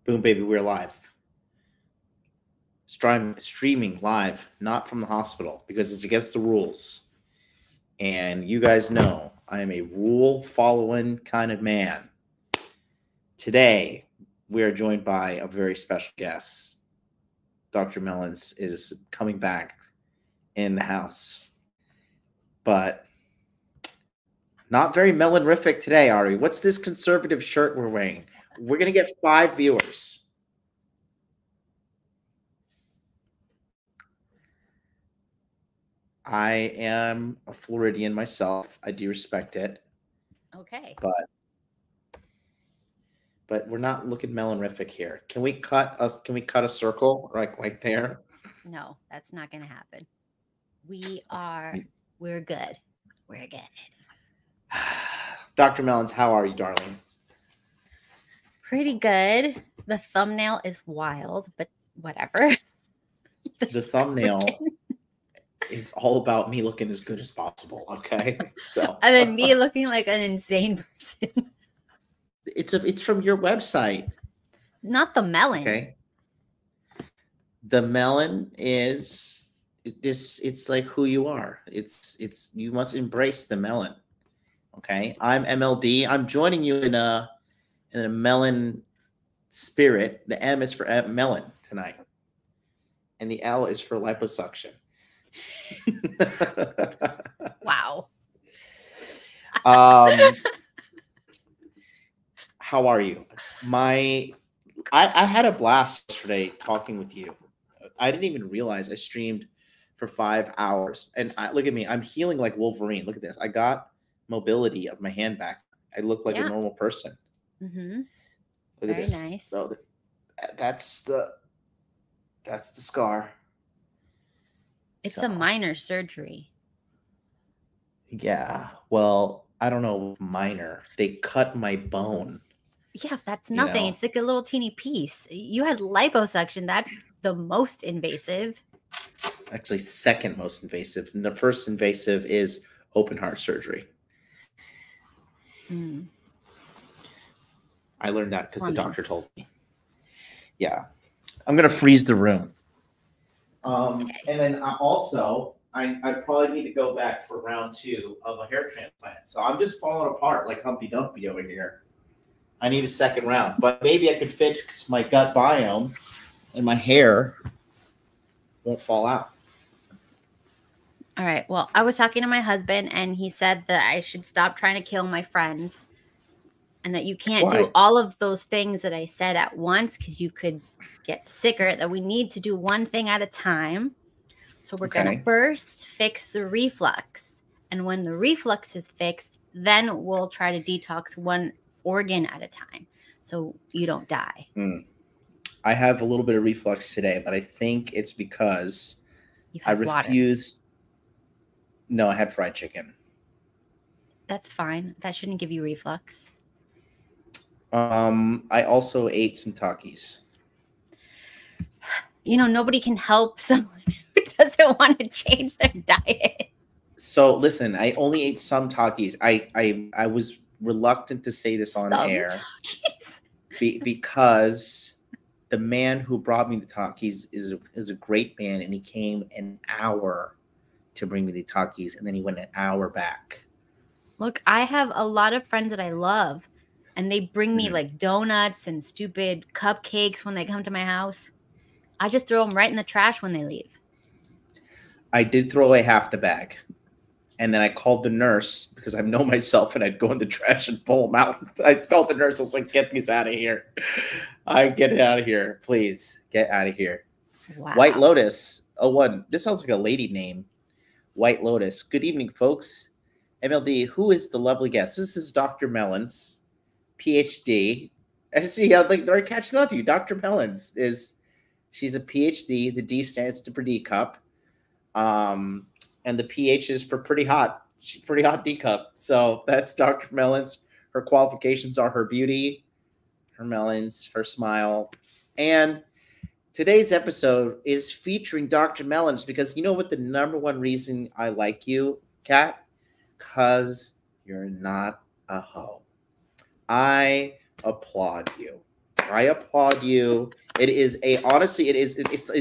Boom, baby, we're live. Streaming live, not from the hospital, because it's against the rules. And you guys know I am a rule-following kind of man. Today, we are joined by a very special guest. Dr. Melons is coming back in the house. But not very melonrific today, Ari. What's this conservative shirt we're wearing? We're going to get 5 viewers. I am a Floridian myself. I do respect it. Okay. But we're not looking melonrific here. Can we cut a circle right there? No, that's not going to happen. We're good. We're good. Dr. Melons, how are you, darling? Pretty good. The thumbnail is wild, but whatever. The thumbnail is all about me looking as good as possible, okay? So and then me looking like an insane person. It's from your website. Not the melon. Okay. The melon is it's like who you are. It's you must embrace the melon. Okay. I'm MLD. I'm joining you in a melon spirit. The M is for melon tonight. And the L is for liposuction. Wow. How are you? I had a blast yesterday talking with you. I didn't even realize I streamed for 5 hours. And look at me. I'm healing like Wolverine. Look at this. I got mobility of my hand back. I look like a normal person. Mm-hmm. Look at this. Nice. So that's the scar. It's a minor surgery. Yeah. Well, I don't know, minor. They cut my bone. Yeah, that's nothing. It's like a little teeny piece. You had liposuction. That's the most invasive. Actually, second most invasive. And the first invasive is open heart surgery. I learned that because the doctor told me. Yeah. I'm going to freeze the room. And then also, I probably need to go back for round 2 of a hair transplant. So I'm just falling apart like Humpty Dumpty over here. I need a second round. But maybe I could fix my gut biome and my hair won't fall out. All right. Well, I was talking to my husband, and he said that I should stop trying to kill my friends and that you can't do all of those things that I said at once because you could get sicker, that we need to do one thing at a time. So we're going to first fix the reflux. And when the reflux is fixed, then we'll try to detox one organ at a time so you don't die. I have a little bit of reflux today, but I think it's because I refused. No, I had fried chicken. That's fine. That shouldn't give you reflux. I also ate some Takis. Nobody can help someone who doesn't want to change their diet. So listen, I only ate some Takis. I was reluctant to say this on air because the man who brought me the Takis is a great man, and he came an hour to bring me the Takis, and then he went an hour back. Look, I have a lot of friends that I love, and they bring me like donuts and stupid cupcakes when they come to my house. I just throw them right in the trash when they leave. I did throw away half the bag. And then I called the nurse because I know myself, and I'd go in the trash and pull them out. I called the nurse. I was like, get these out of here. Get it out of here. Please get out of here. Wow. White Lotus 01. This sounds like a lady name. White Lotus. Good evening, folks. MLD, who is the lovely guest? This is Dr. Melons, PhD. I see how they're catching on to you. Dr. Melons she's a PhD. The D stands for D cup. And the PH is for pretty hot. She's pretty hot D cup. So that's Dr. Melons. Her qualifications are her beauty, her melons, her smile. And today's episode is featuring Dr. Melons because you know what the number one reason I like you, Kat? Because you're not a hoe. I applaud you. I applaud you. It is honestly, it's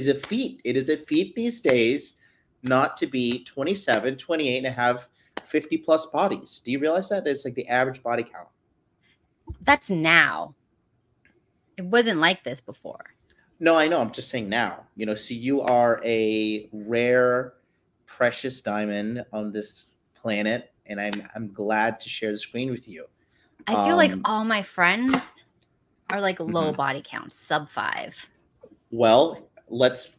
a feat. It is a feat these days not to be 27, 28 and have 50 plus bodies. Do you realize that? It's like the average body count. That's now. It wasn't like this before. No, I know. I'm just saying now. You know, so you are a rare, precious diamond on this planet, and I'm glad to share the screen with you. I feel like all my friends are like low body counts, sub 5. Well, let's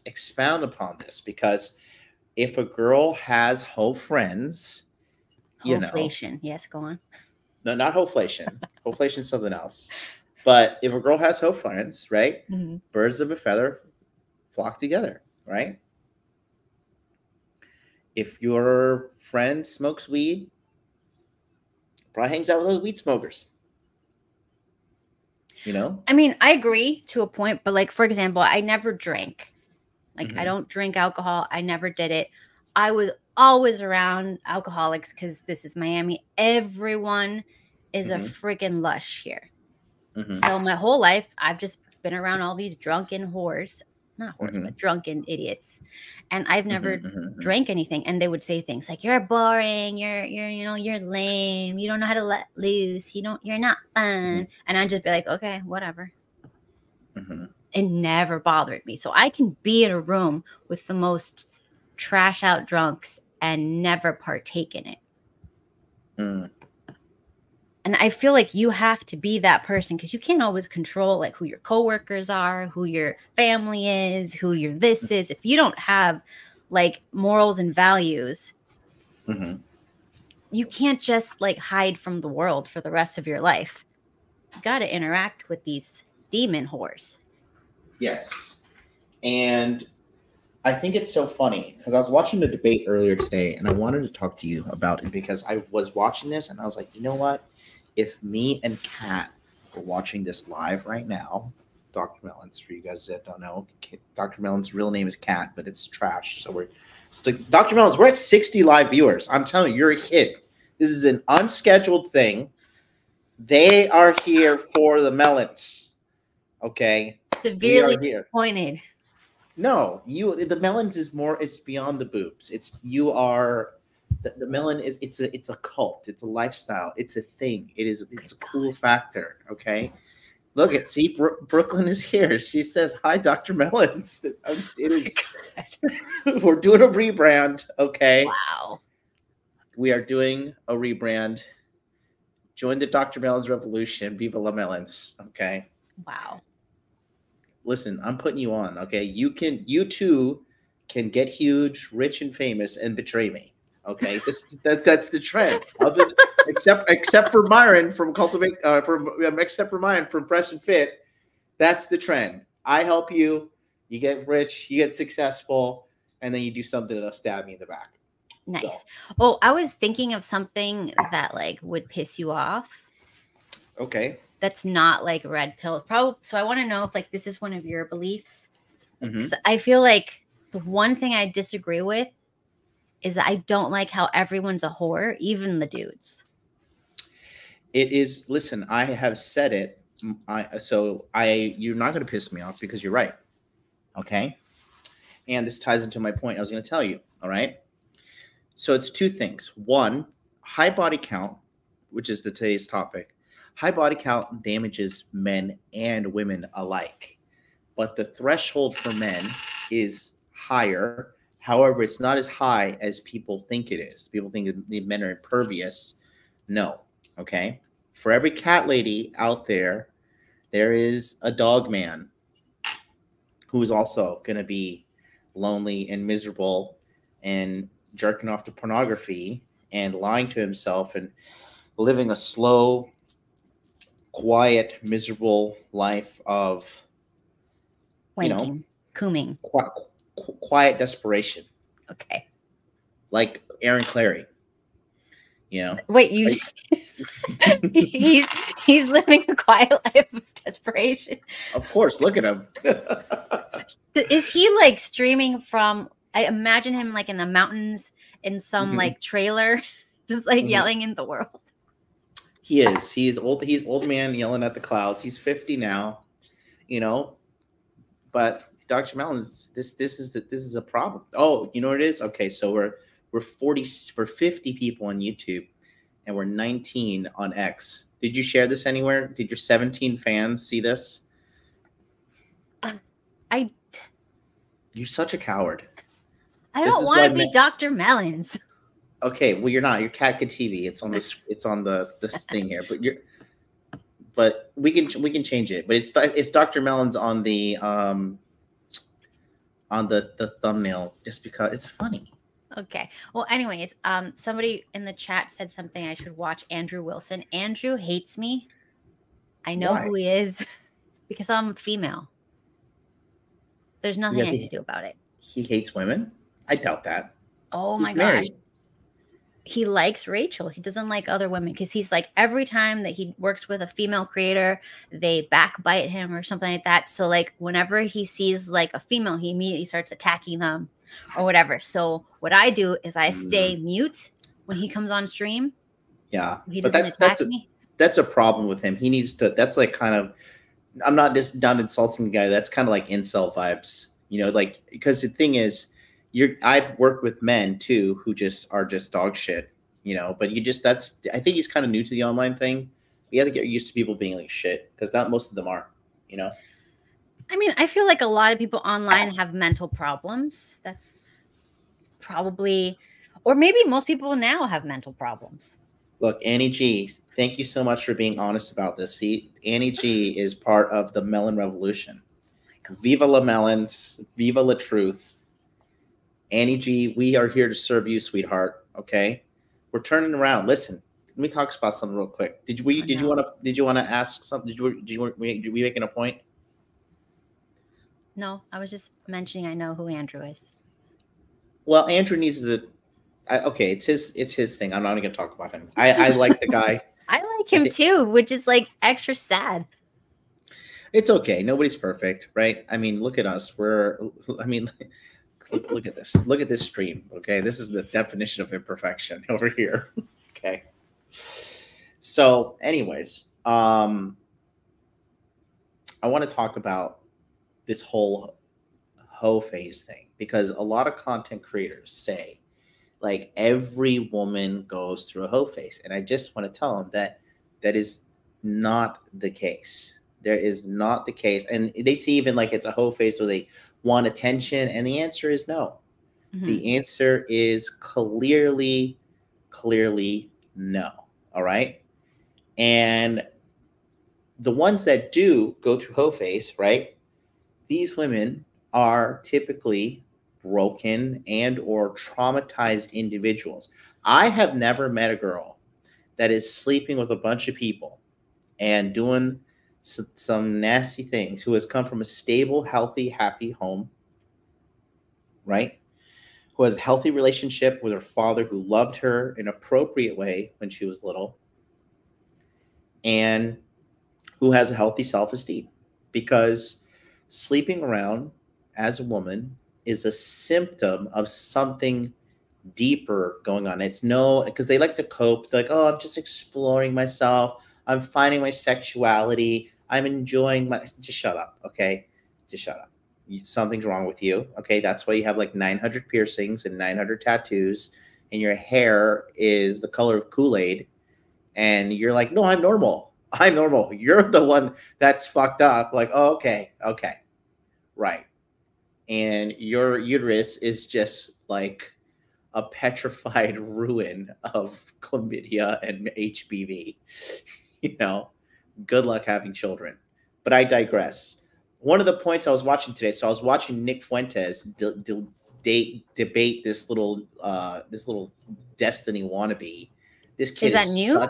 expound upon this, because if a girl has hoe friends, Hoflation. Yes, go on. No, not hoflation. Hoflation is something else. But if a girl has hoe friends, right? Birds of a feather flock together, right? If your friend smokes weed, probably hangs out with those weed smokers. You know? I mean, I agree to a point, but like, for example, I never drank. Like, I don't drink alcohol. I never did it. I was always around alcoholics because this is Miami. Everyone is a freaking lush here. So my whole life, I've just been around all these drunken whores. Not whores, but drunken idiots. And I've never drank anything. And they would say things like, you're boring, you're lame, you don't know how to let loose, you're not fun. And I'd just be like, okay, whatever. It never bothered me. So I can be in a room with the most trash out drunks and never partake in it. And I feel like you have to be that person, because you can't always control like who your coworkers are, who your family is, who your this is. If you don't have like morals and values, you can't just like hide from the world for the rest of your life. You got to interact with these demon whores. Yes. And I think it's so funny because I was watching the debate earlier today, and I wanted to talk to you about it because I was watching this and I was like, you know what? If me and Kat were watching this live right now, Dr. Melons, for you guys that don't know, Dr. Melons' real name is Kat, but it's trash. So we're still, Dr. Melons, we're at 60 live viewers. I'm telling you, you're a hit. This is an unscheduled thing. They are here for the Melons. Okay. Severely disappointed. No, the Melons is more, it's beyond the boobs. The Melon is it's a cult, it's a lifestyle, it's a thing. It's a cool factor. Okay. Look at Brooklyn is here. She says, hi, Dr. Melons. It is we're doing a rebrand. Okay. Wow. We are doing a rebrand. Join the Dr. Melons revolution. Viva la Melons. Okay. Wow. Listen, I'm putting you on. Okay. You too can get huge, rich, and famous and betray me. Okay, that's the trend. Except for Myron from except for Myron from Fresh and Fit, that's the trend. I help you, you get rich, you get successful, and then you do something that'll stab me in the back. Nice. So. Oh, I was thinking of something that like would piss you off. Okay. That's not like red pill. Probably. So I want to know if like this is one of your beliefs. I feel like the one thing I disagree with is that I don't like how everyone's a whore, even the dudes. It is, listen, I have said it. You're not going to piss me off because you're right. Okay. And this ties into my point I was going to tell you. All right. So it's two things. One, high body count, which is today's topic. High body count damages men and women alike, but the threshold for men is higher. However, it's not as high as people think it is. People think the men are impervious. No. Okay. For every cat lady out there, there is a dog man who is also going to be lonely and miserable and jerking off to pornography and lying to himself and living a slow, quiet, miserable life of, wanking, cooming. Quiet desperation. Okay. Like Aaron Clary. Wait, he's living a quiet life of desperation. Of course, look at him. Is he like streaming from, I imagine him like in the mountains in some like trailer, just like yelling in the world. He is. He's old. He's old man yelling at the clouds. He's 50 now, you know. But Dr. Melons, this is a problem. Oh, you know what it is? Okay, so we're 50 people on YouTube, and we're 19 on X. Did you share this anywhere? Did your 17 fans see this? You're such a coward. I don't want to be Dr. Melons. Okay, well you're not. You're Katka TV. It's on this thing here, but we can change it. But it's Dr. Melons on the thumbnail just because it's funny. Okay. Well, anyways, somebody in the chat said something I should watch. Andrew Wilson. Andrew hates me. I know who he is because I'm female. There's nothing I can do about it. He hates women? I doubt that. Oh my gosh. He likes Rachel. He doesn't like other women because he's like every time that he works with a female creator, they backbite him or something like that. So like whenever he sees like a female, he immediately starts attacking them or whatever. So what I do is I stay mute when he comes on stream. Yeah, but that's a problem with him. He needs to. That's like kind of. I'm not just done insulting the guy. That's kind of like incel vibes, you know. Like because the thing is, I've worked with men too who are just dog shit, you know. But I think he's kind of new to the online thing. You have to get used to people being like shit because not most of them are, you know. I mean, I feel like a lot of people online have mental problems. That's probably, or maybe most people now have mental problems. Look, Annie G, thank you so much for being honest about this. See, Annie G is part of the Melon revolution. Viva la Melons, viva la truth. Annie G, we are here to serve you, sweetheart. Okay, we're turning around. Listen, let me talk about something real quick. Did you want to ask something? Did we making a point? No, I was just mentioning I know who Andrew is. Well, Andrew needs to. Okay, it's his thing. I'm not going to talk about him. I like the guy. I like him too, which is like extra sad. It's okay. Nobody's perfect, right? I mean, look at us. Look at this. Look at this stream. Okay, this is the definition of imperfection over here. Okay. So, anyways, I want to talk about this whole H0e Phase thing because a lot of content creators say. Like every woman goes through a H0e Phase. And I just want to tell them that is not the case. There is not the case. And they see even like it's a H0e Phase where they want attention. And the answer is no. Mm-hmm. The answer is clearly no. All right. And the ones that do go through H0e Phase, right? These women are typically broken and or traumatized individuals. I have never met a girl that is sleeping with a bunch of people and doing some nasty things who has come from a stable, healthy, happy home, right? Who has a healthy relationship with her father who loved her in an appropriate way when she was little and who has a healthy self-esteem because sleeping around as a woman is a symptom of something deeper going on. It's because they like to cope. They're like, oh, I'm just exploring myself. I'm finding my sexuality. I'm enjoying just shut up. Okay. Just shut up. Something's wrong with you. Okay. That's why you have like 900 piercings and 900 tattoos and your hair is the color of Kool-Aid. And you're like, no, I'm normal. I'm normal. You're the one that's fucked up. Like, oh, okay. Okay. Right. And your uterus is just like a petrified ruin of chlamydia and HPV. You know, good luck having children. But I digress. One of the points I was watching today, so I was watching Nick Fuentes debate this little Destiny wannabe. This kid is that new?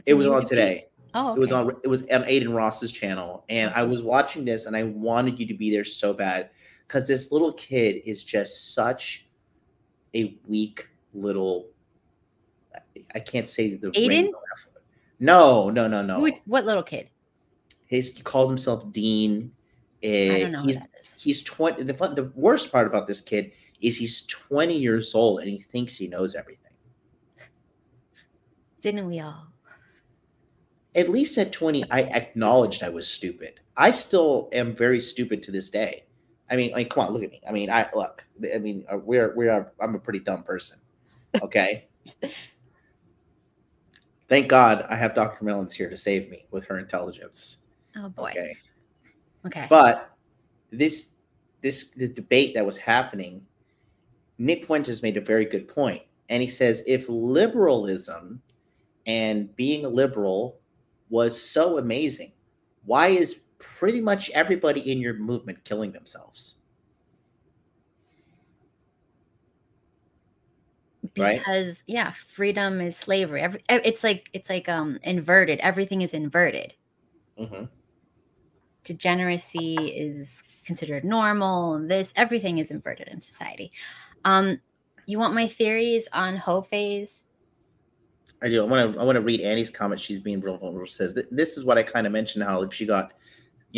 It was on today. Oh, okay. It was on Aiden Ross's channel, and I was watching this, and I wanted you to be there so bad because this little kid is just such a weak little. I can't say the Aiden. No. What little kid? He calls himself Dean. I don't know what that is. He's 20. The worst part about this kid is he's 20 years old and he thinks he knows everything. Didn't we all? at least at 20, I acknowledged I was stupid. I still am very stupid to this day. I mean, like, come on, look at me. I mean, I'm a pretty dumb person. Okay. Thank God I have Dr. Melons here to save me with her intelligence. Oh boy. Okay. Okay. But the debate that was happening, Nick Fuentes made a very good point. And he says, if liberalism and being a liberal was so amazing, why is pretty much everybody in your movement killing themselves? Because freedom is slavery. It's like inverted. Everything is inverted. Mm-hmm. Degeneracy is considered normal. Everything is inverted in society. You want my theories on H0e Phase? I do. I want to read Annie's comment. She's being real vulnerable. Says this is what I kind of mentioned, how if she got,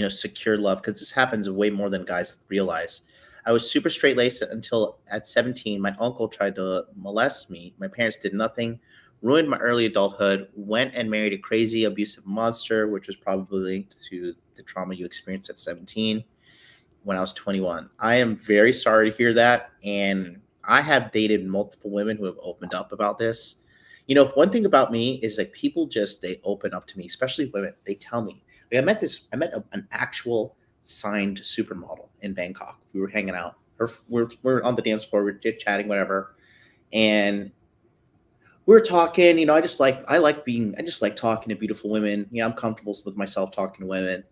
secure love, because this happens way more than guys realize. I was super straight-laced until at 17, my uncle tried to molest me. My parents did nothing, ruined my early adulthood, went and married a crazy, abusive monster, which was probably linked to the trauma you experienced at 17 when I was 21. I am very sorry to hear that. And I have dated multiple women who have opened up about this. If one thing about me is like people they open up to me, especially women. They tell me. Like I met an actual signed supermodel in Bangkok. We were hanging out. We're on the dance floor. We're chatting, whatever, and we were talking. I just like talking to beautiful women. I'm comfortable with myself talking to women.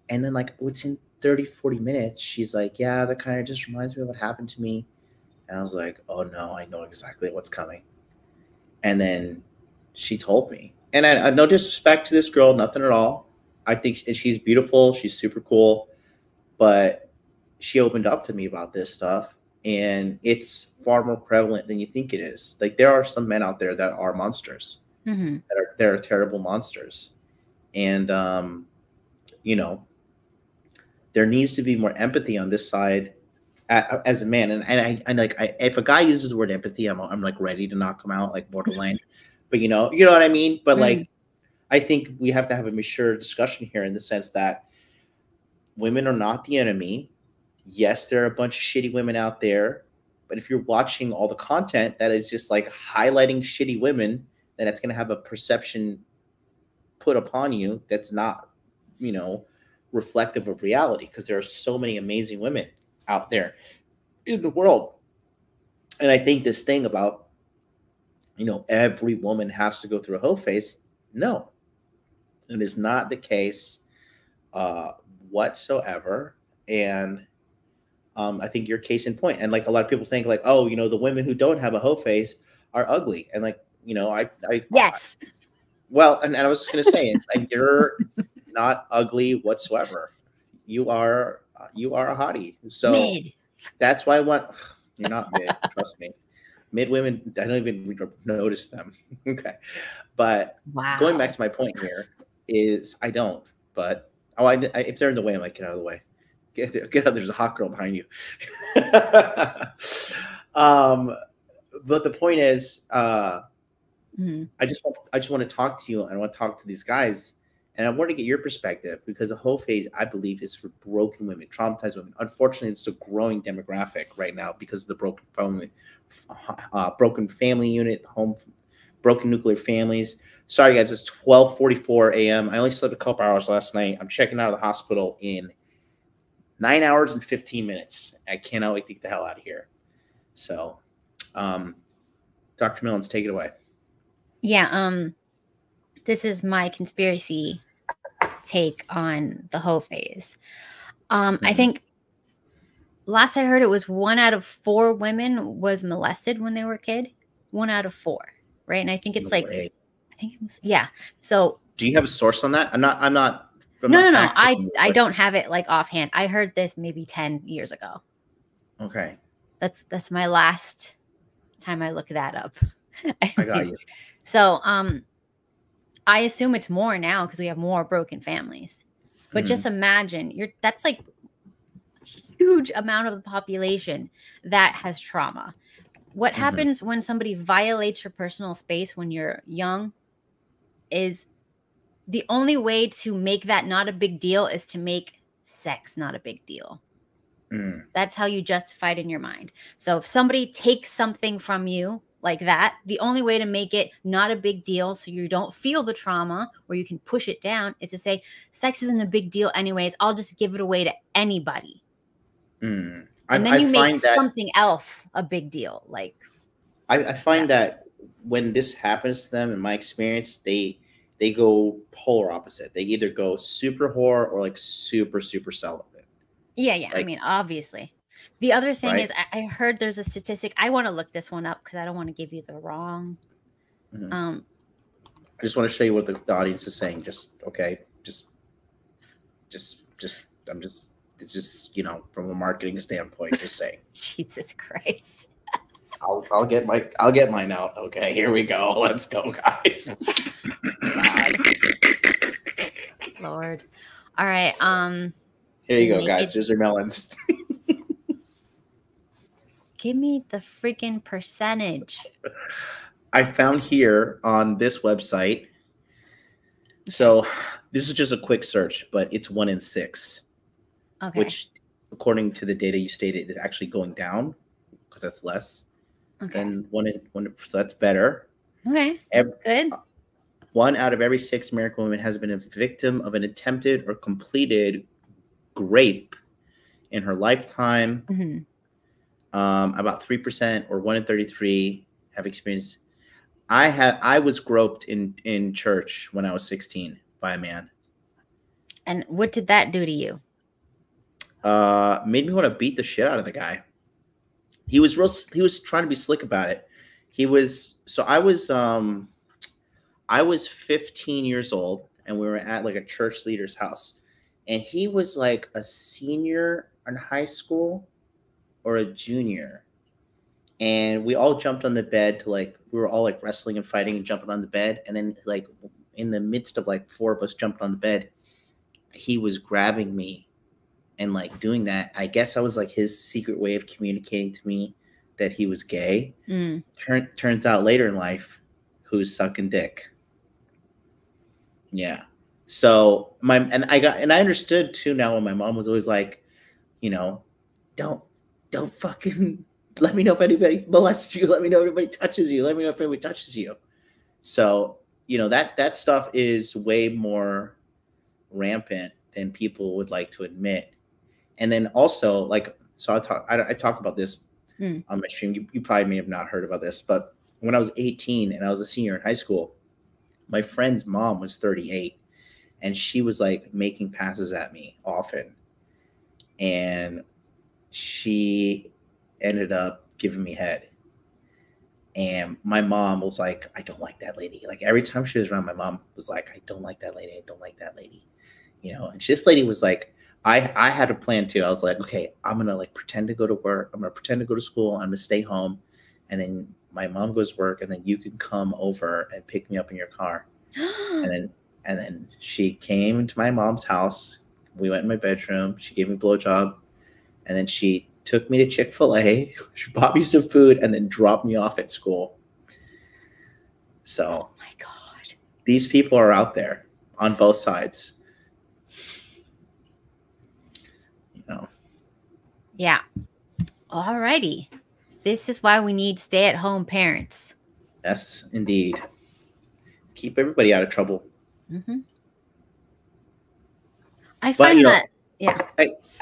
And then like within 30, 40 minutes, she's like, yeah, that kind of just reminds me of what happened to me. And I was like, oh no, I know exactly what's coming. And then she told me, and I no disrespect to this girl, nothing at all. I think she's beautiful. She's super cool, but she opened up to me about this stuff, and it's far more prevalent than you think it is. Like there are some men out there that are monsters, mm-hmm. that are terrible monsters, and there needs to be more empathy on this side as a man. And if a guy uses the word empathy, I'm like ready to knock him out like borderline. But you know what I mean. But like, I think we have to have a mature discussion here in the sense that women are not the enemy. Yes, there are a bunch of shitty women out there, but if you're watching all the content that is just like highlighting shitty women, then it's going to have a perception put upon you that's not, reflective of reality, because there are so many amazing women out there in the world. And I think this thing about, every woman has to go through a H0e Phase. No, it is not the case whatsoever. And I think your case in point. And like a lot of people think like, oh, the women who don't have a H0e Phase are ugly. And like, yes. Well, and I was just going to say, and you're not ugly whatsoever. You are a hottie. So mid. That's why you're not mid. Trust me. Mid women, I don't even notice them. Okay. But going back to my point here is I don't. But if they're in the way, I'm like, get out of the way. Get out. There's a hot girl behind you. But the point is, I just want to talk to you, and I want to talk to these guys, and I want to get your perspective, because the H0e Phase, I believe, is for broken women, traumatized women. Unfortunately, it's a growing demographic right now because of the broken family unit, broken nuclear families. Sorry, guys, it's 12:44 a.m. I only slept a couple hours last night. I'm checking out of the hospital in 9 hours and 15 minutes. I cannot wait to get the hell out of here. So, Dr. Melons, take it away. Yeah, this is my conspiracy take on the H0e Phase. I think last I heard it was 1 out of 4 women was molested when they were a kid. 1 out of 4, right? And I think it's I think it was, yeah. So do you have a source on that? No. I don't have it like offhand. I heard this maybe 10 years ago. Okay. That's my last time I looked that up. I got you. So, I assume it's more now because we have more broken families. But just imagine, that's like a huge amount of the population that has trauma. What happens when somebody violates your personal space when you're young is the only way to make that not a big deal is to make sex not a big deal. That's how you justify it in your mind. So if somebody takes something from you like that, the only way to make it not a big deal so you don't feel the trauma or you can push it down is to say, sex isn't a big deal anyways. I'll just give it away to anybody. And then you make something else a big deal. Like I find that when this happens to them, in my experience, they go polar opposite. They either go super whore or like super celibate. Yeah. Like, I mean, obviously. The other thing is I heard there's a statistic. I want to look this one up because I don't want to give you the wrong. I just want to show you what the audience is saying. It's just, you know, from a marketing standpoint, just saying. Jesus Christ. I'll get mine out. Okay, here we go. Let's go, guys. Lord. All right. Here you go, guys. Here's your melons. Give me the freaking percentage. I found here on this website. So this is just a quick search, but it's 1 in 6. Okay. Which, according to the data you stated, is actually going down because that's less than 1 in 1. So that's better. Okay, that's good. 1 out of every 6 American women has been a victim of an attempted or completed rape in her lifetime. About 3% or 1 in 33 have experienced. I was groped in church when I was 16 by a man. And what did that do to you? Made me want to beat the shit out of the guy. He was trying to be slick about it. I was 15 years old and we were at like a church leader's house. And he was like a senior in high school or a junior. And we all jumped on the bed to we were all like wrestling and fighting and jumping on the bed. And then like in the midst of like 4 of us jumping on the bed, he was grabbing me and like doing that. I guess I was like his secret way of communicating to me that he was gay. Turns out later in life, who's sucking dick. Yeah. So I understood too now when my mom was always like, you know, don't fucking let me know if anybody molests you. Let me know if anybody touches you. Let me know if anybody touches you. So, you know, that stuff is way more rampant than people would like to admit. And then also like, so I talk about this on my stream. You probably may have not heard about this, but when I was 18 and I was a senior in high school, my friend's mom was 38 and she was like making passes at me often. And she ended up giving me head. And my mom was like, I don't like that lady. Like every time she was around, my mom was like, I don't like that lady. I don't like that lady. You know, and this lady was like, I had a plan too. I was like, okay, I'm going to like pretend to go to work. I'm going to pretend to go to school. I'm going to stay home. And then my mom goes to work and then you can come over and pick me up in your car. and then she came into my mom's house. We went in my bedroom. She gave me a blowjob. And then she took me to Chick-fil-A. She bought me some food and then dropped me off at school. So, oh my God, these people are out there on both sides. You know. Yeah. Alrighty. This is why we need stay-at-home parents. Yes, indeed. Keep everybody out of trouble. I find that,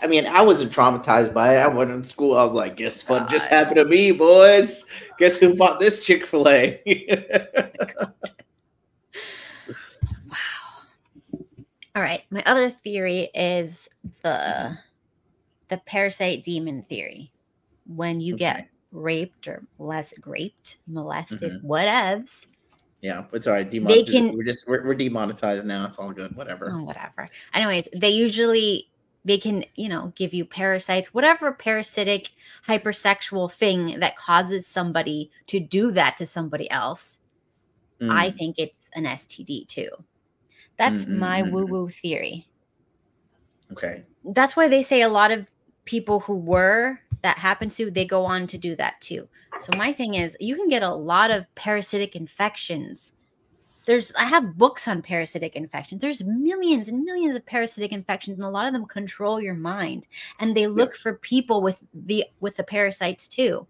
I mean, I wasn't traumatized by it. I went in school. I was like, guess what just happened to me, boys? Guess who bought this Chick-fil-A? Wow. All right. My other theory is the Parasite-Demon theory. When you get raped or molested, whatevs. Yeah, it's all right. We're demonetized now. It's all good. Whatever. Oh, whatever. Anyways, they can, you know, give you parasites, whatever parasitic, hypersexual thing that causes somebody to do that to somebody else. I think it's an STD too. That's my woo-woo theory. Okay. That's why they say a lot of people that happens to, they go on to do that too. So my thing is, you can get a lot of parasitic infections I have books on parasitic infections. There's millions and millions of parasitic infections, and a lot of them control your mind. And they look for people with the parasites too.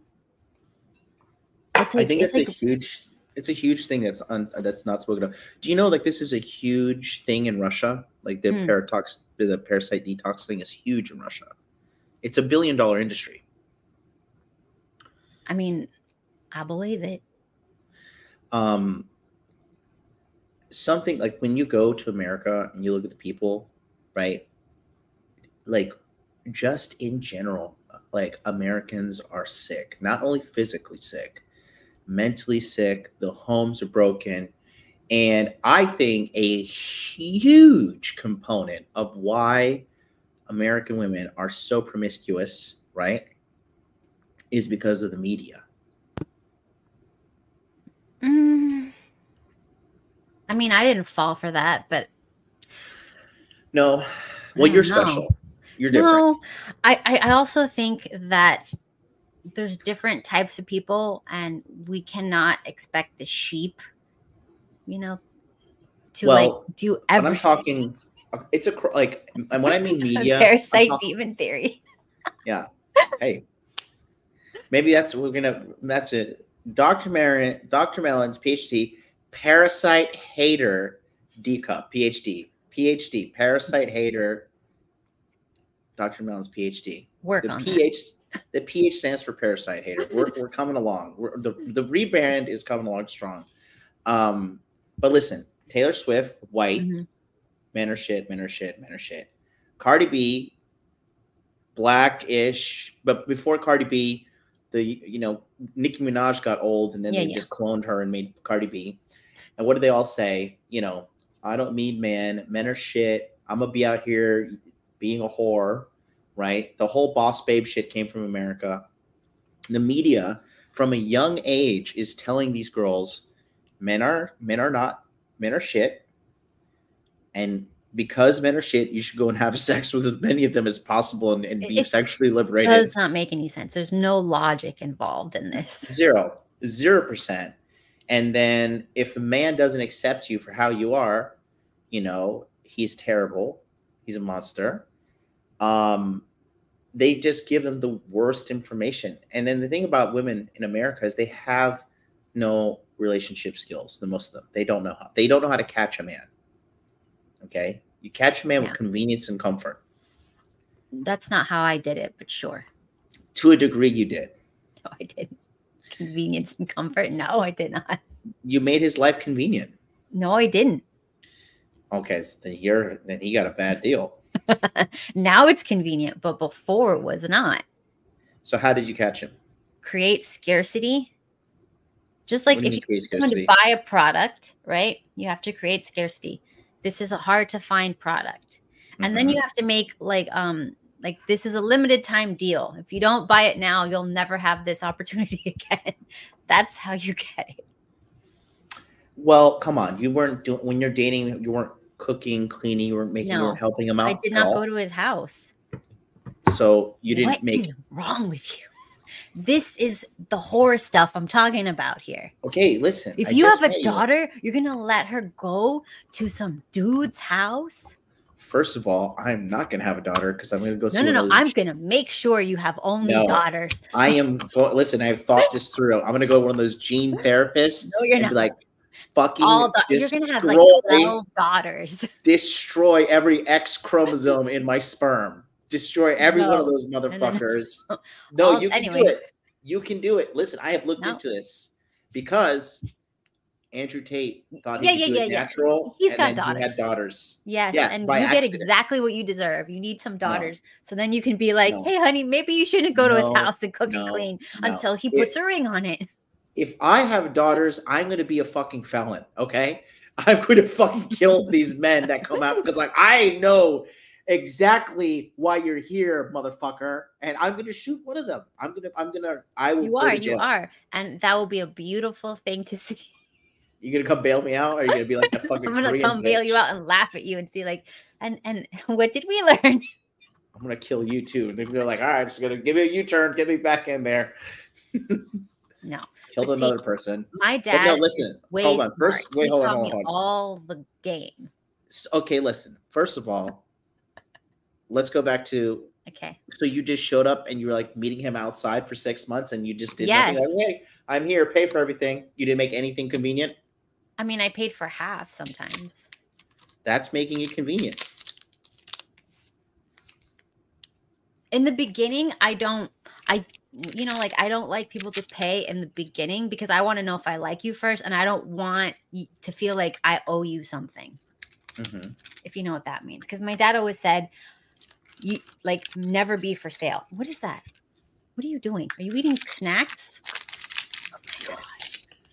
I think it's a huge thing that's not spoken of. Do you know, like, this is a huge thing in Russia? Like the parasite detox thing is huge in Russia. It's $1 billion industry. I mean, I believe it. Something like when you go to America and you look at the people, right? Like, just in general, like, Americans are sick, not only physically sick, mentally sick. The homes are broken. And I think a huge component of why American women are so promiscuous, right, is because of the media. I mean, I didn't fall for that, but no. Well, you're special. You're different. No, I also think that there's different types of people, and we cannot expect the sheep, to like do everything. I'm talking, it's like, and when I mean media, Parasite-Demon theory. Yeah. Hey, maybe that's it. Dr. Melon's PhD, parasite hater, D-cup, PhD, parasite hater, Dr. Melon's PhD. Work on that. The PH stands for parasite hater. We're coming along. The rebrand is coming along strong. But listen, Taylor Swift, white, men are shit. Cardi B, black-ish, but before Cardi B, Nicki Minaj got old, and then they just cloned her and made Cardi B. And what do they all say? I don't need men. Men are shit. I'm gonna be out here being a whore, right? The whole boss babe shit came from America. The from a young age is telling these girls, men are shit. And because men are shit, you should go and have sex with as many of them as possible and be sexually liberated. It does not make any sense. There's no logic involved in this. 0%. And then if the man doesn't accept you for how you are, he's terrible. He's a monster. They just give them the worst information. And then the thing about women in America is they have no relationship skills. The most of them, they don't know how to catch a man. Okay, you catch a man with convenience and comfort. That's not how I did it, but sure. To a degree, you did. No, I didn't. Convenience and comfort? No, I did not. You made his life convenient. No, I didn't. Okay, so then he got a bad deal. Now it's convenient, but before it was not. So how did you catch him? Create scarcity. Just like if you want to buy a product, right? You have to create scarcity. This is a hard to find product. And then you have to make like this is a limited time deal. If you don't buy it now, you'll never have this opportunity again. That's how you get it. Well, come on. You weren't doing, when you're dating, you weren't cooking, cleaning, you weren't helping him out. I did not go to his house. So you didn't What is wrong with you? This is the horror stuff I'm talking about here. Okay, listen. If you have a daughter, you're going to let her go to some dude's house? First of all, I'm not going to have a daughter because I'm going to go see No. I'm going to make sure you have only daughters. I am. Listen, I've thought this through. I'm going to go to one of those gene therapists. No, you're not. Be like, fucking you're going to have like 12 daughters. Destroy every X chromosome in my sperm. Destroy every one of those motherfuckers. No, you can do it. You can do it. Listen, I have looked into this because Andrew Tate thought he could do it natural. He's got daughters. He had daughters. Yes, and you get exactly what you deserve. You need some daughters. So then you can be like, hey, honey, maybe you shouldn't go to his house and cook and clean until he puts a ring on it. If I have daughters, I'm going to be a fucking felon, okay? I'm going to fucking kill these men that come out because, like, I know exactly why you're here, motherfucker, and I'm gonna shoot one of them. I will. You are, and that will be a beautiful thing to see. You gonna come bail me out, or are you gonna be like the fucking? I'm gonna come bail you out and laugh at you and see like, and what did we learn? I'm gonna kill you too, and they're like, all right, I'm just gonna give you a U-turn, get me back in there. No, killed another person. My But no, dad listen. is way Hold on. smart. First, wait, He hold taught on, me hold on. all the game. Okay, listen. First of all, let's go back to. Okay. So you just showed up and you were like meeting him outside for 6 months and you just did Yes. nothing. Like, hey, I'm here, pay for everything. You didn't make anything convenient. I mean, I paid for half sometimes. That's making it convenient. In the beginning, I don't like people to pay in the beginning because I want to know if I like you first, and I don't want to feel like I owe you something. Mm-hmm. If you know what that means. Because my dad always said, you like never be for sale. What is that? What are you doing? Are you eating snacks? Oh my God.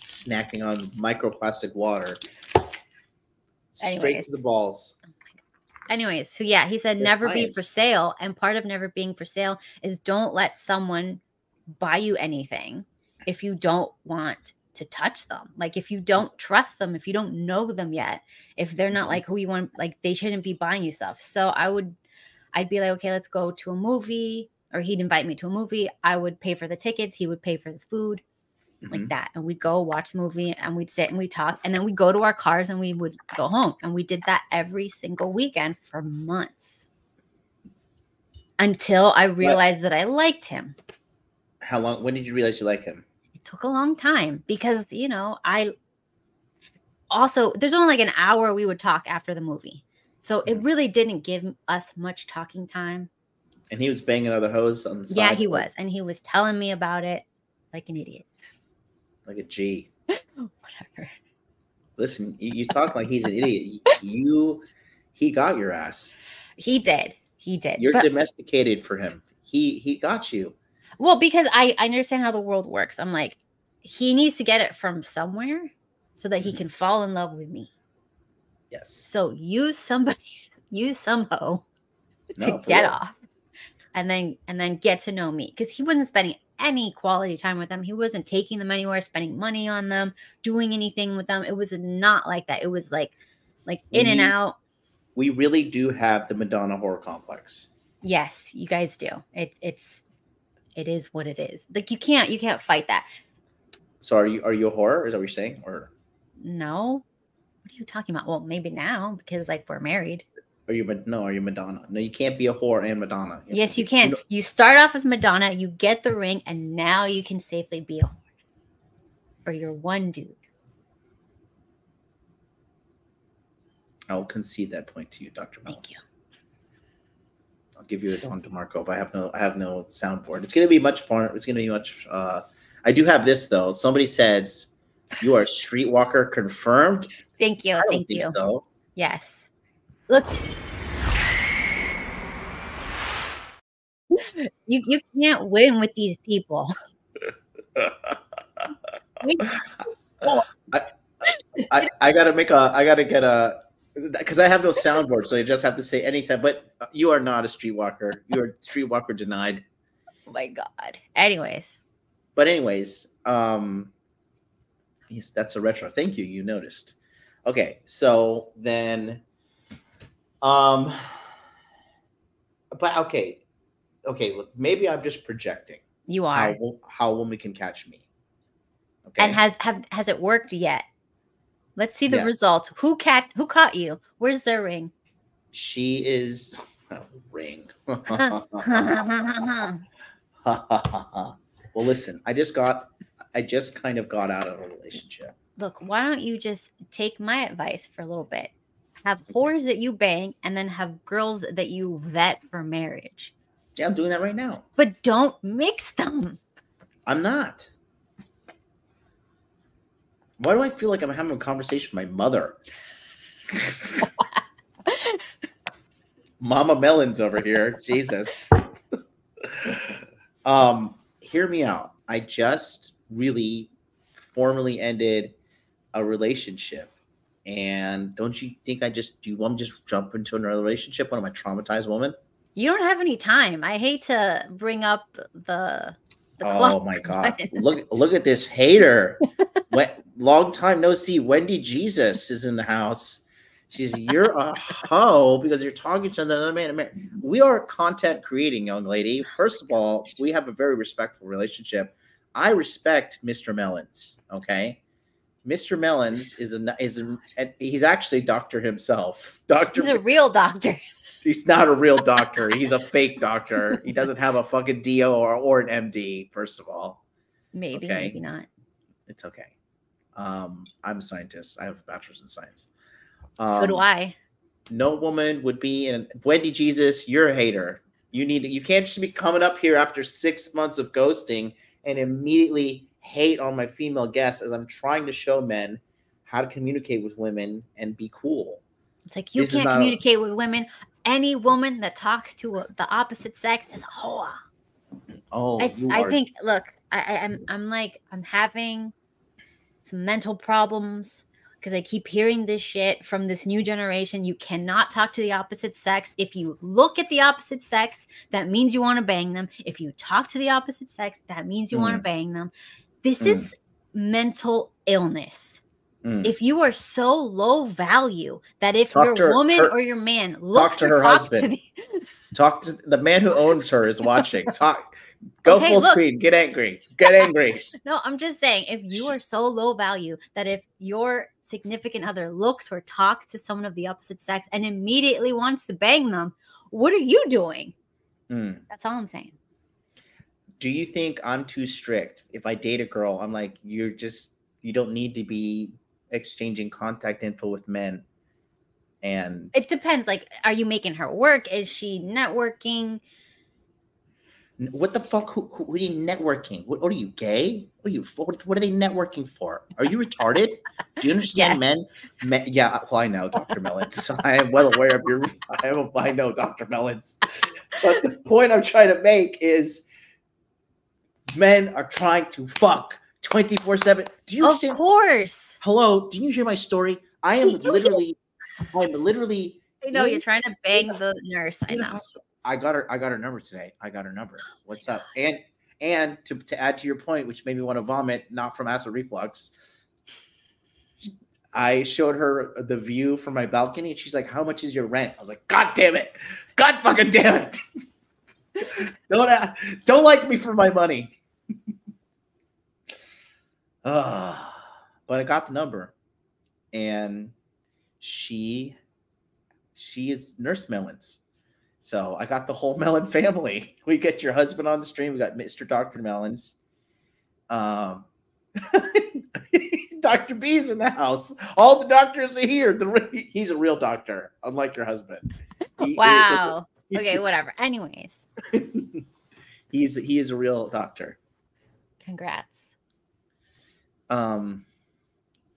Snacking on microplastic water. Straight to the balls. Oh my God. Anyways, so yeah, he said never be for sale. And part of never being for sale is don't let someone buy you anything if you don't want to touch them. Like if you don't trust them, if you don't know them yet, if they're not like who you want, like they shouldn't be buying you stuff. So I'd be like, okay, let's go to a movie, or he'd invite me to a movie. I would pay for the tickets. He would pay for the food, like that. And we'd go watch the movie and we'd sit and we'd talk. And then we'd go to our cars and we would go home. And we did that every single weekend for months until I realized that I liked him. How long? When did you realize you like him? It took a long time because, I also, there's only like an hour we would talk after the movie. So it really didn't give us much talking time. And he was banging other hoes on the side. Yeah, he was. And he was telling me about it like an idiot. Like a G. Whatever. Listen, you talk like he's an idiot. He got your ass. He did. You're domesticated for him. He got you. Well, because I understand how the world works. I'm like, he needs to get it from somewhere so that he can fall in love with me. Yes. So use some hoe to get off and then get to know me. Because he wasn't spending any quality time with them. He wasn't taking them anywhere, spending money on them, doing anything with them. It was not like that. It was like in and out. We really do have the Madonna horror complex. Yes, you guys do. It is what it is. Like you can't fight that. So are you a whore? Is that what you're saying? Or no? What are you talking about? Well, maybe now because like we're married. Are you Madonna? No, you can't be a whore and Madonna. Yes, you can. You start off as Madonna, you get the ring, and now you can safely be a whore for your one dude. I'll concede that point to you, Dr. Melons. Thank you. I'll give you a Don DeMarco, but I have no soundboard. It's gonna be much fun. It's gonna be much. I do have this though. Somebody says you are a streetwalker confirmed. Thank you. I don't think so. Yes. Look, you can't win with these people. I gotta get a. Because I have no soundboard, so you just have to say anytime. But you are not a streetwalker. You are streetwalker denied. Oh my God. Anyways. Yes, that's a retro. Thank you. You noticed. Okay, so then, but okay. Look, maybe I'm just projecting. You are. How a woman can catch me. Okay. And has it worked yet? Let's see the results. Who caught you? Where's their ring? She is ring. Well, listen, I just kind of got out of a relationship. Look, why don't you just take my advice for a little bit? Have whores that you bang and then have girls that you vet for marriage. Yeah, I'm doing that right now. But don't mix them. I'm not. Why do I feel like I'm having a conversation with my mother? Mama Melons over here. Jesus. Hear me out. I just really formally ended a relationship. And don't you think do you want to just jump into another relationship when I'm a traumatized woman? You don't have any time. I hate to bring up the oh my God. Look at this hater. Long time no see. Wendy Jesus is in the house. You're a hoe because you're talking to another man. We are content creating, young lady. First of all, we have a very respectful relationship. I respect Mr. Melons. Okay, Mr. Melons he's actually a doctor himself. He's a real doctor. He's not a real doctor. He's a fake doctor. He doesn't have a fucking DO or an MD. First of all, maybe, okay? Maybe not. It's okay. I'm a scientist. I have a bachelor's in science. So do I. No woman would be in Wendy Jesus. You're a hater. You can't just be coming up here after 6 months of ghosting and immediately hate on my female guests as I'm trying to show men how to communicate with women and be cool. It's like you can't communicate with women. Any woman that talks to the opposite sex is a whore. Oh, I think. Look, I'm having some mental problems because I keep hearing this shit from this new generation. You cannot talk to the opposite sex. If you look at the opposite sex, that means you want to bang them. If you talk to the opposite sex, that means you want to bang them. This is mental illness. If you are so low value that if your woman or your man looks to her husband, talk to the man who owns her is watching. Go full screen. Get angry. Get angry. No, I'm just saying, if you are so low value that if your significant other looks or talks to someone of the opposite sex and immediately wants to bang them, what are you doing? That's all I'm saying. Do you think I'm too strict? If I date a girl, I'm like, you don't need to be exchanging contact info with men. And it depends. Like, are you making her work? Is she networking? What the fuck? Who are you networking? What are you, gay? What are they networking for? Are you retarded? Do you understand men? Yeah, well, I know, Dr. Melons. I am well aware of I know, Dr. Melons. But the point I'm trying to make is men are trying to fuck 24/7. Do you understand? Of course. Hello, do you hear my story? I'm literally. I know you're trying to bang the nurse. I know. I got her number today. I got her number. What's up? And to add to your point, which made me want to vomit, not from acid reflux, I showed her the view from my balcony, and she's like, "How much is your rent?" I was like, "God damn it! God fucking damn it! Don't like me for my money." But I got the number, and she is Nurse Melons. So I got the whole Melon family. We get your husband on the stream. We got Mr. Dr. Melons. Dr. B's in the house. All the doctors are here. He's a real doctor, unlike your husband. Wow. Okay, whatever. Anyways. He is a real doctor. Congrats.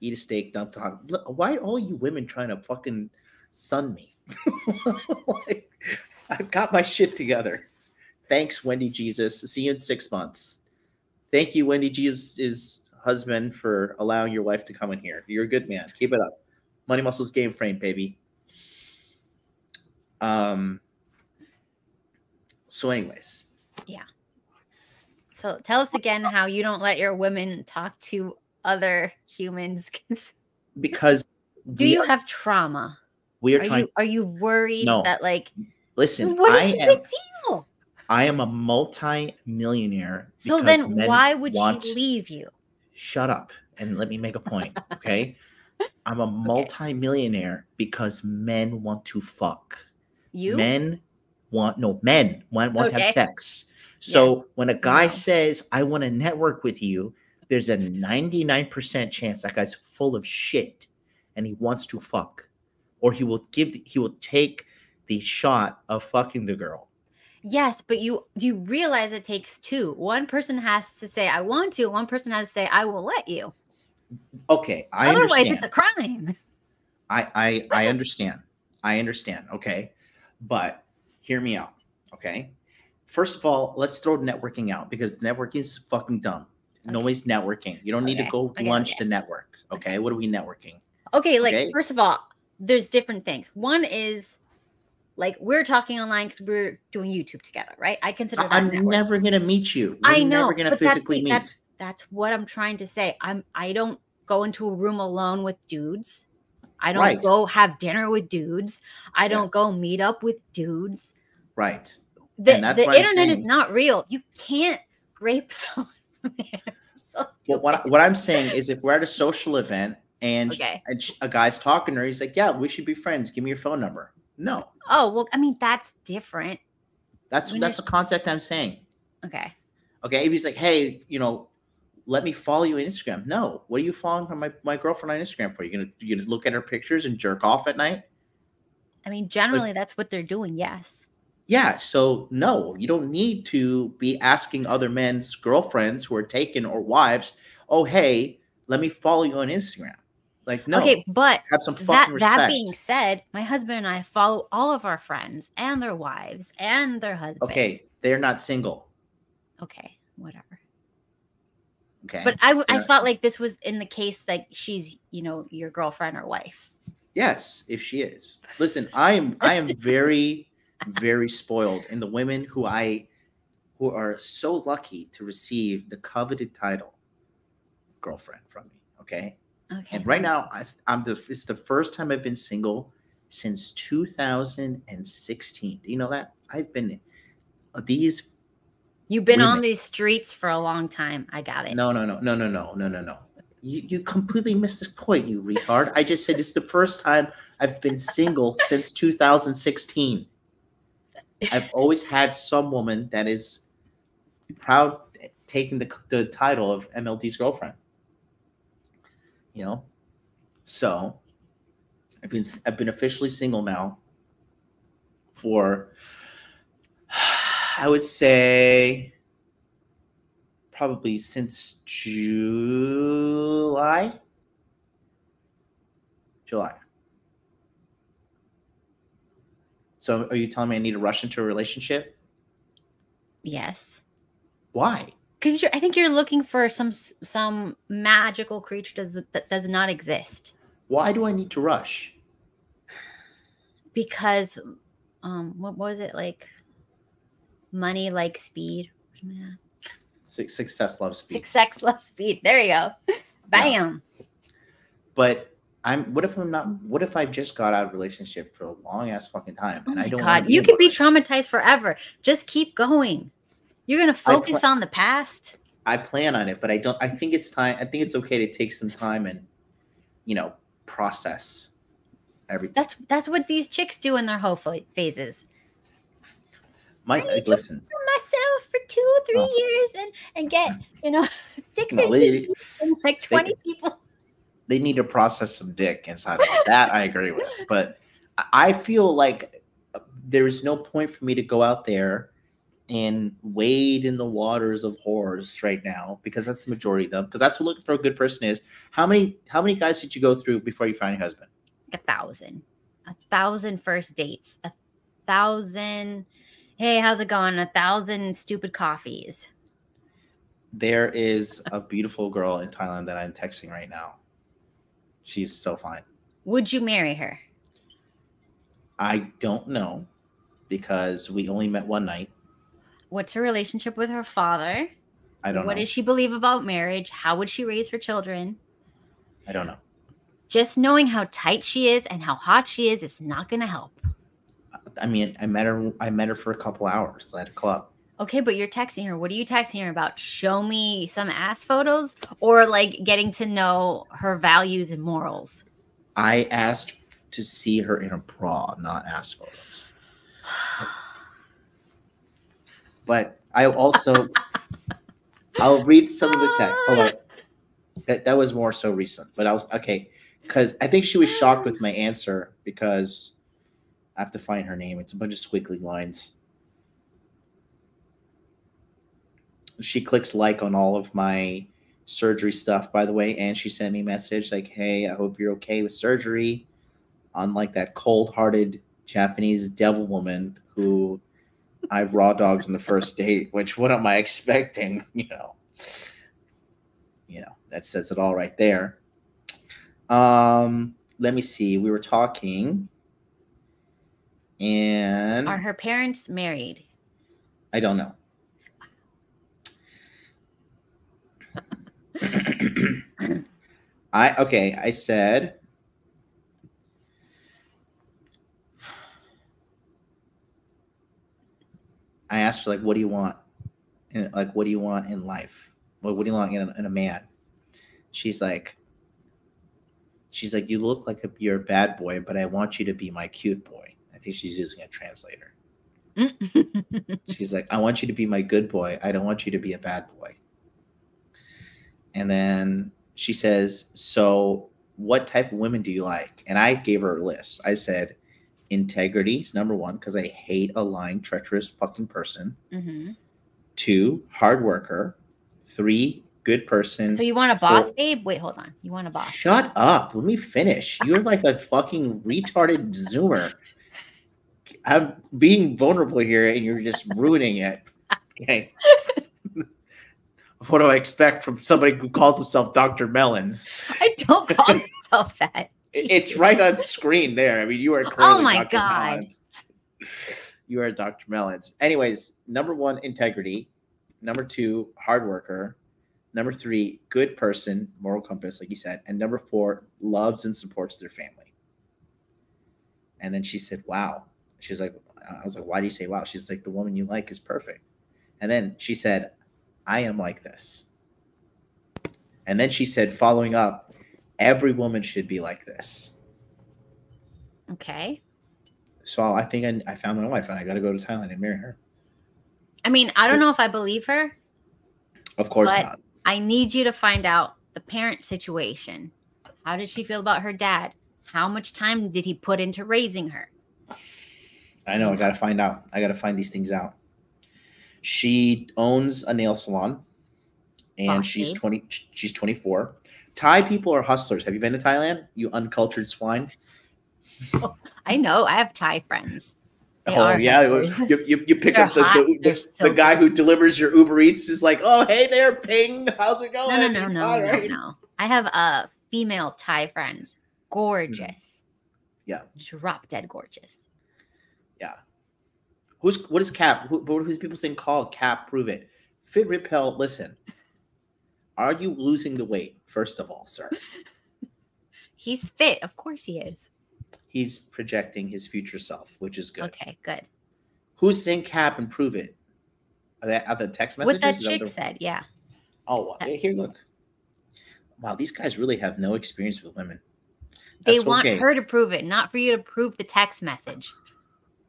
Eat a steak, don't talk. Look, why are all you women trying to fucking sun me? Like, I've got my shit together. Thanks, Wendy Jesus. See you in 6 months. Thank you, Wendy Jesus' husband, for allowing your wife to come in here. You're a good man. Keep it up. Money Muscles Game Frame, baby. So anyways. Yeah. So tell us again how you don't let your women talk to other humans. Because do you have trauma? Are you worried that, like, listen, what is the big deal? I am a multi-millionaire. So then why would she leave you? Shut up and let me make a point, okay? I'm a multi-millionaire because men want to fuck. Men want to have sex. So when a guy says, I want to network with you, there's a 99% chance that guy's full of shit and he wants to fuck. Or he will take the shot of fucking the girl. Yes, but you realize it takes two. One person has to say, I want to. One person has to say, I will let you. Okay, Otherwise, it's a crime. I understand. I understand, okay? But hear me out, okay? First of all, let's throw networking out because networking is fucking dumb. Okay. Nobody's networking. You don't need to go lunch to network, okay? What are we networking? Okay, first of all, there's different things. One is, like, we're talking online because we're doing YouTube together, right? I consider that I'm never gonna meet you. I know, never gonna physically meet. That's what I'm trying to say. I don't go into a room alone with dudes. I don't go have dinner with dudes. I don't go meet up with dudes. Right. The internet is not real. You can't grape someone. So Well, what I'm saying is, if we're at a social event and okay. a guy's talking to her, he's like, "Yeah, we should be friends. Give me your phone number." No, Oh well, I mean that's different. that's a contact I'm saying. Okay. Okay, if he's like, "Hey, let me follow you on Instagram." No, what are you following my girlfriend on Instagram for? You gonna look at her pictures and jerk off at night? I mean, generally that's what they're doing. Yes. Yeah, so no, you don't need to be asking other men's girlfriends who are taken or wives, "Oh, hey, let me follow you on Instagram." Like, no, Okay, but have some fucking that being respect. said, my husband and I follow all of our friends and their wives and their husbands. Okay, they're not single. Okay, whatever. Okay, but I thought like this was in the case that she's your girlfriend or wife. Yes, if she is. Listen, I am very, very spoiled, and the women who are so lucky to receive the coveted title girlfriend from me. Okay. Okay. And right now, it's the first time I've been single since 2016. Do you know that? I've been these. You've been on these streets for a long time. I got it. No. You completely missed the point, you retard. I just said it's the first time I've been single since 2016. I've always had some woman that is proud taking the title of MLD's girlfriend. So I've been officially single now for, I would say, probably since July. So are you telling me I need to rush into a relationship? Yes. Why? Because I think you're looking for some magical creature that does not exist. Why do I need to rush? Because, what was it like? Money like speed. Success loves speed. Success loves speed. There you go. Bam. Yeah. But what if I just got out of a relationship for a long ass fucking time and I don't want to you could be traumatized forever. Just keep going. You're gonna focus on the past. I plan on it, but I think it's time. I think it's okay to take some time and process everything. That's what these chicks do in their whole phases. Listen. Myself for 2-3 years and get 6 inches and like 20 people. They need to process some dick inside of it. That I agree with. But I feel like there's no point for me to go out there and wade in the waters of whores right now, because that's the majority of them. Because that's what looking for a good person is. How many guys did you go through before you found your husband? 1,000. 1,000 first dates. 1,000. Hey, how's it going? 1,000 stupid coffees. There is a beautiful girl in Thailand that I'm texting right now. She's so fine. Would you marry her? I don't know, because we only met one night. What's her relationship with her father? I don't know. What does she believe about marriage? How would she raise her children? I don't know. Just knowing how tight she is and how hot she is, it's not going to help. I mean, I met her for a couple hours at a club. Okay, but you're texting her. What are you texting her about? Show me some ass photos, or like getting to know her values and morals? I asked to see her in a bra, not ass photos. But I also, I'll read some of the text. Hold on. That was more so recent, but I was okay because I think she was shocked with my answer, because I have to find her name. It's a bunch of squiggly lines. She clicks like on all of my surgery stuff, by the way, and she sent me a message like, "Hey, I hope you're okay with surgery." Unlike that cold-hearted Japanese devil woman who I've raw dogged on the first date, which what am I expecting? That says it all right there. Let me see. We were talking, and are her parents married? I don't know. I said, I asked her, like, what do you want? And like, what do you want in life? what do you want in a man? She's like, you look like you're a bad boy, but I want you to be my cute boy. I think she's using a translator. She's like, I want you to be my good boy. I don't want you to be a bad boy. And then she says, so what type of women do you like? And I gave her a list. I said, integrity is number 1, because I hate a lying, treacherous fucking person. 2, hard worker. 3, good person. So you want a boss, babe? Wait, hold on. You want a boss? Shut up. Let me finish. You're like a fucking retarded Zoomer. I'm being vulnerable here, and you're just ruining it. Okay. What do I expect from somebody who calls himself Dr. Melons? I don't call myself that. It's right on screen there. I mean, you are clearly oh my Dr. God. Melons. You are Dr. Melons. Anyways, number 1, integrity. Number 2, hard worker. Number 3, good person, moral compass, like you said. And number 4, loves and supports their family. And then she said, wow. She's like, I was like, why do you say wow? She's like, the woman you like is perfect. And then she said, I am like this. And then she said, following up, every woman should be like this. Okay. So I think I found my wife, and I got to go to Thailand and marry her. I mean, I don't know if I believe her. Of course not. I need you to find out the parent situation. How did she feel about her dad? How much time did he put into raising her? I know. I got to find out. I got to find these things out. She owns a nail salon, and she's 20. She's 24. Thai people are hustlers. Have you been to Thailand? You uncultured swine. Oh, I know. I have Thai friends. They are hustlers. You pick up the guy who delivers your Uber Eats is like, oh, hey there, Ping. How's it going? No. I have female Thai friends. Gorgeous. Yeah. Drop dead gorgeous. Yeah. What is Cap? Who's people saying call Cap? Prove it. Fit Repel. Listen. Are you losing the weight? First of all, sir. He's fit. Of course he is. He's projecting his future self, which is good. Okay, good. Who's saying Cap and prove it? Are the text messages? What that chick said, yeah. Oh, here, look. Wow, these guys really have no experience with women. They want her to prove it, not for you to prove the text message.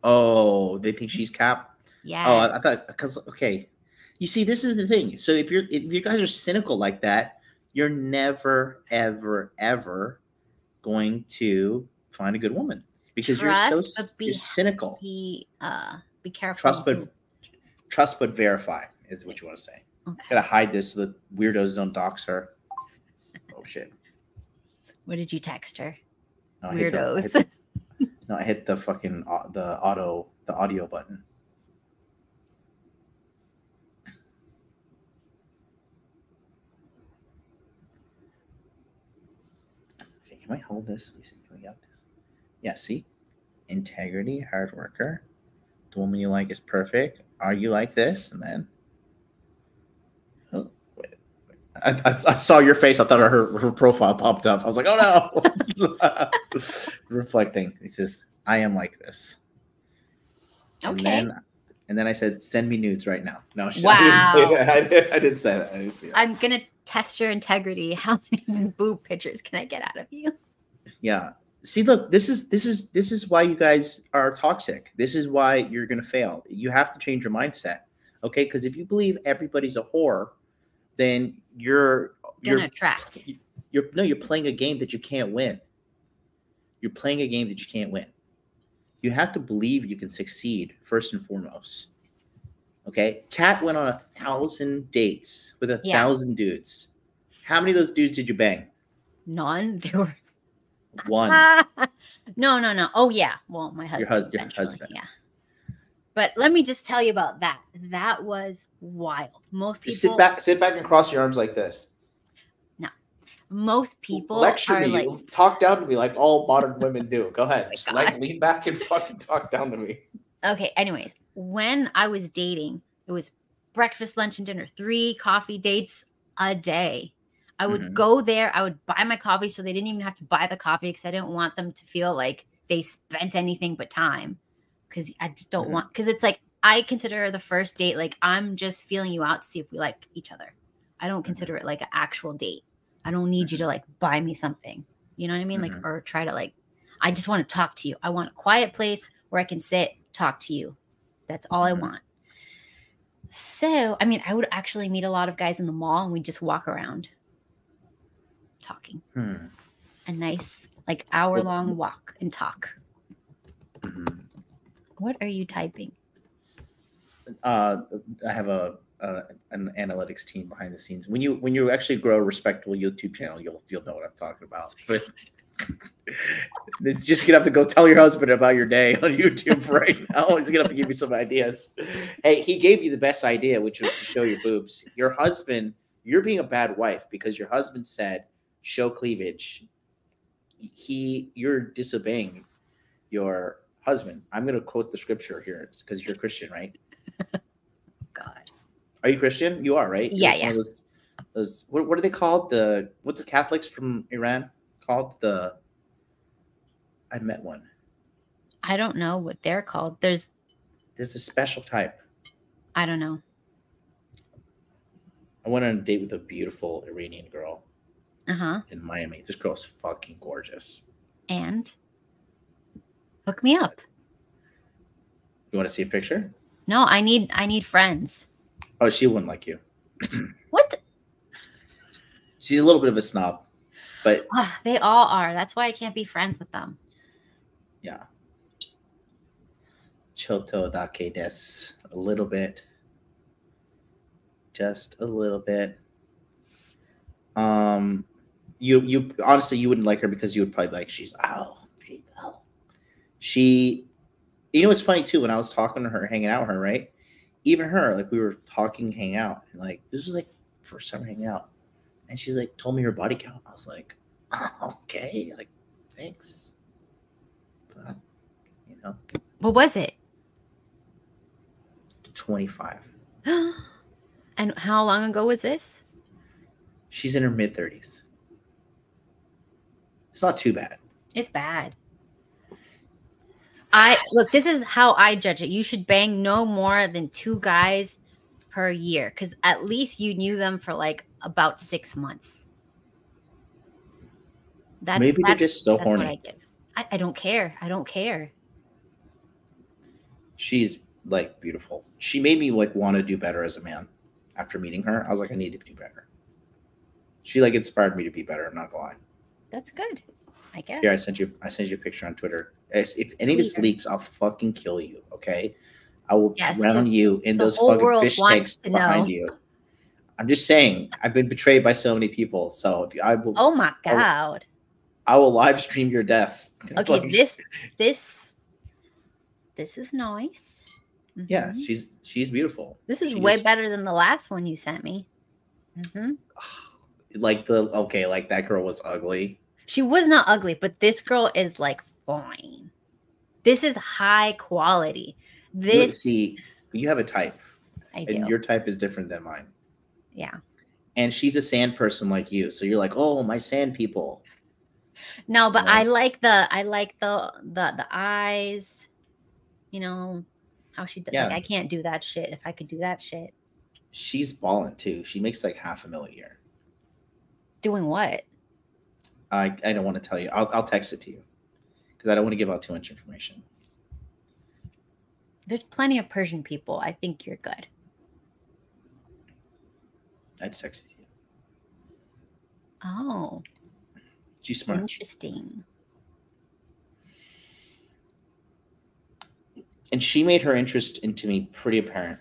Oh, they think she's Cap? Yeah. Oh, I thought, because, okay. You see, this is the thing. So if you guys are cynical like that, you're never, ever, ever going to find a good woman because you're cynical. Be careful. Trust but verify is what you want to say. Okay. Gotta hide this so the weirdos don't dox her. Oh shit! What did you text her? No, Weirdos. I hit the fucking the audio button. Okay, can I hold this? Let me see. Can we get this? Yeah, see? Integrity, hard worker. The woman you like is perfect. Are you like this? And then I saw your face. I thought her profile popped up. I was like, oh no. Reflecting. He says, I am like this. Okay. And then I said, send me nudes right now. No, wow. I didn't say that. I didn't say that. I'm going to test your integrity. How many boob pictures can I get out of you? Yeah. See, look, this is why you guys are toxic. This is why you're going to fail. You have to change your mindset. Okay? Because if you believe everybody's a whore, then you're trapped. You're playing a game that you can't win. You're playing a game that you can't win. You have to believe you can succeed first and foremost. Okay? Kat went on 1,000 dates with 1,000 dudes. How many of those dudes did you bang? None. There were one. No. Oh yeah. Well, my husband. Your husband. Yeah. But let me just tell you about that. That was wild. Most people sit back and cross your arms like this. No. Most people lecture me. Talk down to me like all modern women do. Go ahead. Just lean back and fucking talk down to me. Okay. Anyways, when I was dating, it was breakfast, lunch, and dinner. 3 coffee dates a day. I would go there. I would buy my coffee so they didn't even have to buy the coffee because I didn't want them to feel like they spent anything but time. Because I just don't want, because it's like, I consider the first date like I'm just feeling you out to see if we like each other. I don't consider it like an actual date. I don't need you to like buy me something. You know what I mean? Like, or try to like, I just want to talk to you. I want a quiet place where I can sit, talk to you. That's all I want. So, I mean, I would actually meet a lot of guys in the mall and we just walk around talking. A nice, like, hour-long walk and talk. What are you typing? I have an analytics team behind the scenes. When you actually grow a respectable YouTube channel, you'll know what I'm talking about. But it's just gonna have to go tell your husband about your day on YouTube right now. He's gonna have to give you some ideas. Hey, he gave you the best idea, which was to show your boobs. Your husband, you're being a bad wife because your husband said show cleavage. You're disobeying your husband. I'm gonna quote the scripture here because you're a Christian, right? God. Are you Christian? You are, right? Yeah, like yeah. Those what are they called? What's the Catholics from Iran called? I met one. I don't know what they're called. There's a special type. I don't know. I went on a date with a beautiful Iranian girl. In Miami. This girl's fucking gorgeous. And hook me up. You want to see a picture? No, I need friends. Oh, she wouldn't like you. What? She's a little bit of a snob, but they all are. That's why I can't be friends with them. Yeah. Choto dake des. A little bit. Just a little bit. You honestly, you wouldn't like her because you would probably be like, she, you know, it's funny too, when I was talking to her, hanging out with her, right? Even her, like we were talking, hanging out, and like, this was like first time hanging out. And she's like, told me her body count. I was like, oh, okay, like, thanks. But, you know. What was it? 25. And how long ago was this? She's in her mid-30s. It's not too bad. It's bad. Look, this is how I judge it. You should bang no more than 2 guys per year, because at least you knew them for like about 6 months. Maybe they're just so horny. What I give. I don't care. I don't care. She's like beautiful. She made me like want to do better as a man. After meeting her, I was like, I need to do better. She like inspired me to be better. I'm not gonna lie. That's good, I guess. Here, I sent you a picture on Twitter. If any of this leaks, I'll fucking kill you. Okay, I will drown you in those fucking fish tanks behind you. I'm just saying, I've been betrayed by so many people. So if I will, oh my God, I will live stream your death. Okay, like, this is nice. Yeah, she's beautiful. This is way better than the last one you sent me. Like that girl was ugly. She was not ugly, but this girl is like fine. This is high quality. You have a type. I do. And your type is different than mine. Yeah. And she's a sand person like you, so you're like, oh, my sand people. No, but I like the eyes. You know how she does. Yeah. Like, I can't do that shit. If I could do that shit. She's balling too. She makes like $500,000 a year. Doing what? I don't want to tell you. I'll text it to you because I don't want to give out too much information. There's plenty of Persian people. I think you're good. I'd text it to you. Oh. She's smart. Interesting. And she made her interest into me pretty apparent.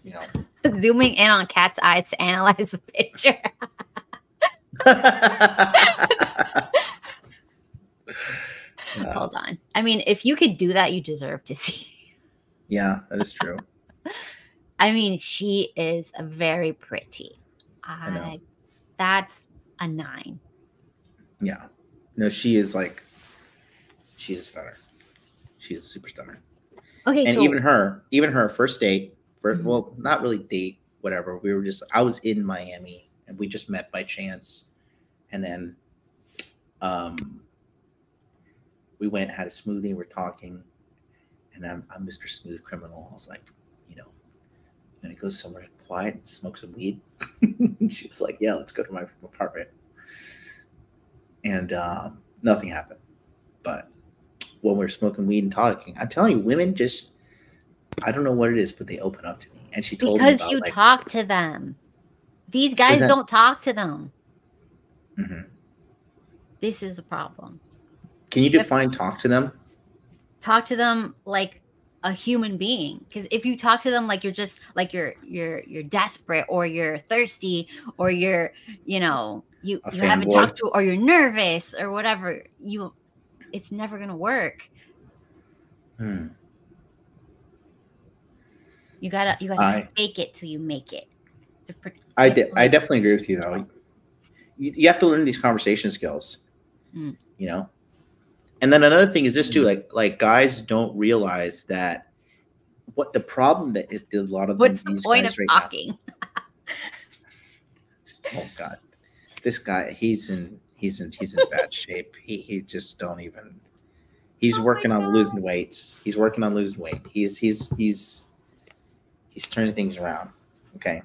You know. Zooming in on Kat's eyes to analyze the picture. Hold on. I mean, if you could do that, you deserve to see. Yeah, that is true. I mean, she is very pretty. I know. That's a 9. Yeah. No, she's a stunner. She's a super stunner. Okay, and even her first date, well, not really date, whatever. I was in Miami and we just met by chance. And then we went, had a smoothie, we're talking, and I'm Mr. Smooth Criminal. I was like, you know, gonna go somewhere quiet and smoke some weed? She was like, yeah, let's go to my apartment. And nothing happened. But when we were smoking weed and talking, I'm telling you, women just, I don't know what it is, but they open up to me. And she told me because about, you like, talk to them. These guys don't talk to them. Mm-hmm. This is a problem. Can you define talk to them? Talk to them like a human being, because if you talk to them like you're just like you're desperate or you're thirsty or you're, you know, you haven't talked to, or you're nervous or whatever, it's never gonna work. You gotta fake it till you make it. I definitely agree with you though. You have to learn these conversation skills, you know. And then another thing is this too, like guys don't realize that what the problem that is a lot of what's these the point guys of right talking now. Oh God, this guy, he's in bad shape. He just don't even. He's working on losing weights. He's working on losing weight. He's turning things around. Okay.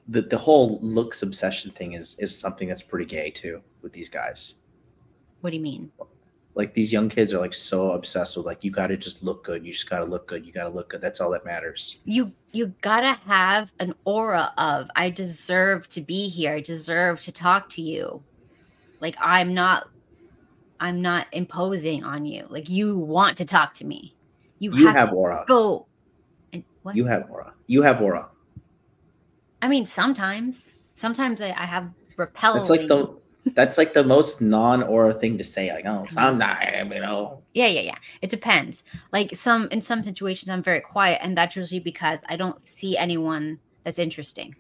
The whole looks obsession thing is something that's pretty gay too with these guys. What do you mean? Like these young kids are like so obsessed with like, you got to just look good. You just got to look good. You got to look good. That's all that matters. You gotta have an aura of, I deserve to be here. I deserve to talk to you. Like I'm not imposing on you. Like you want to talk to me. You have aura. Go. And what? You have aura. You have aura. I mean, sometimes I have repelling. That's like the most non-aura thing to say. Like, oh, I'm not, you know. Yeah. It depends. Like in some situations, I'm very quiet, and that's usually because I don't see anyone that's interesting.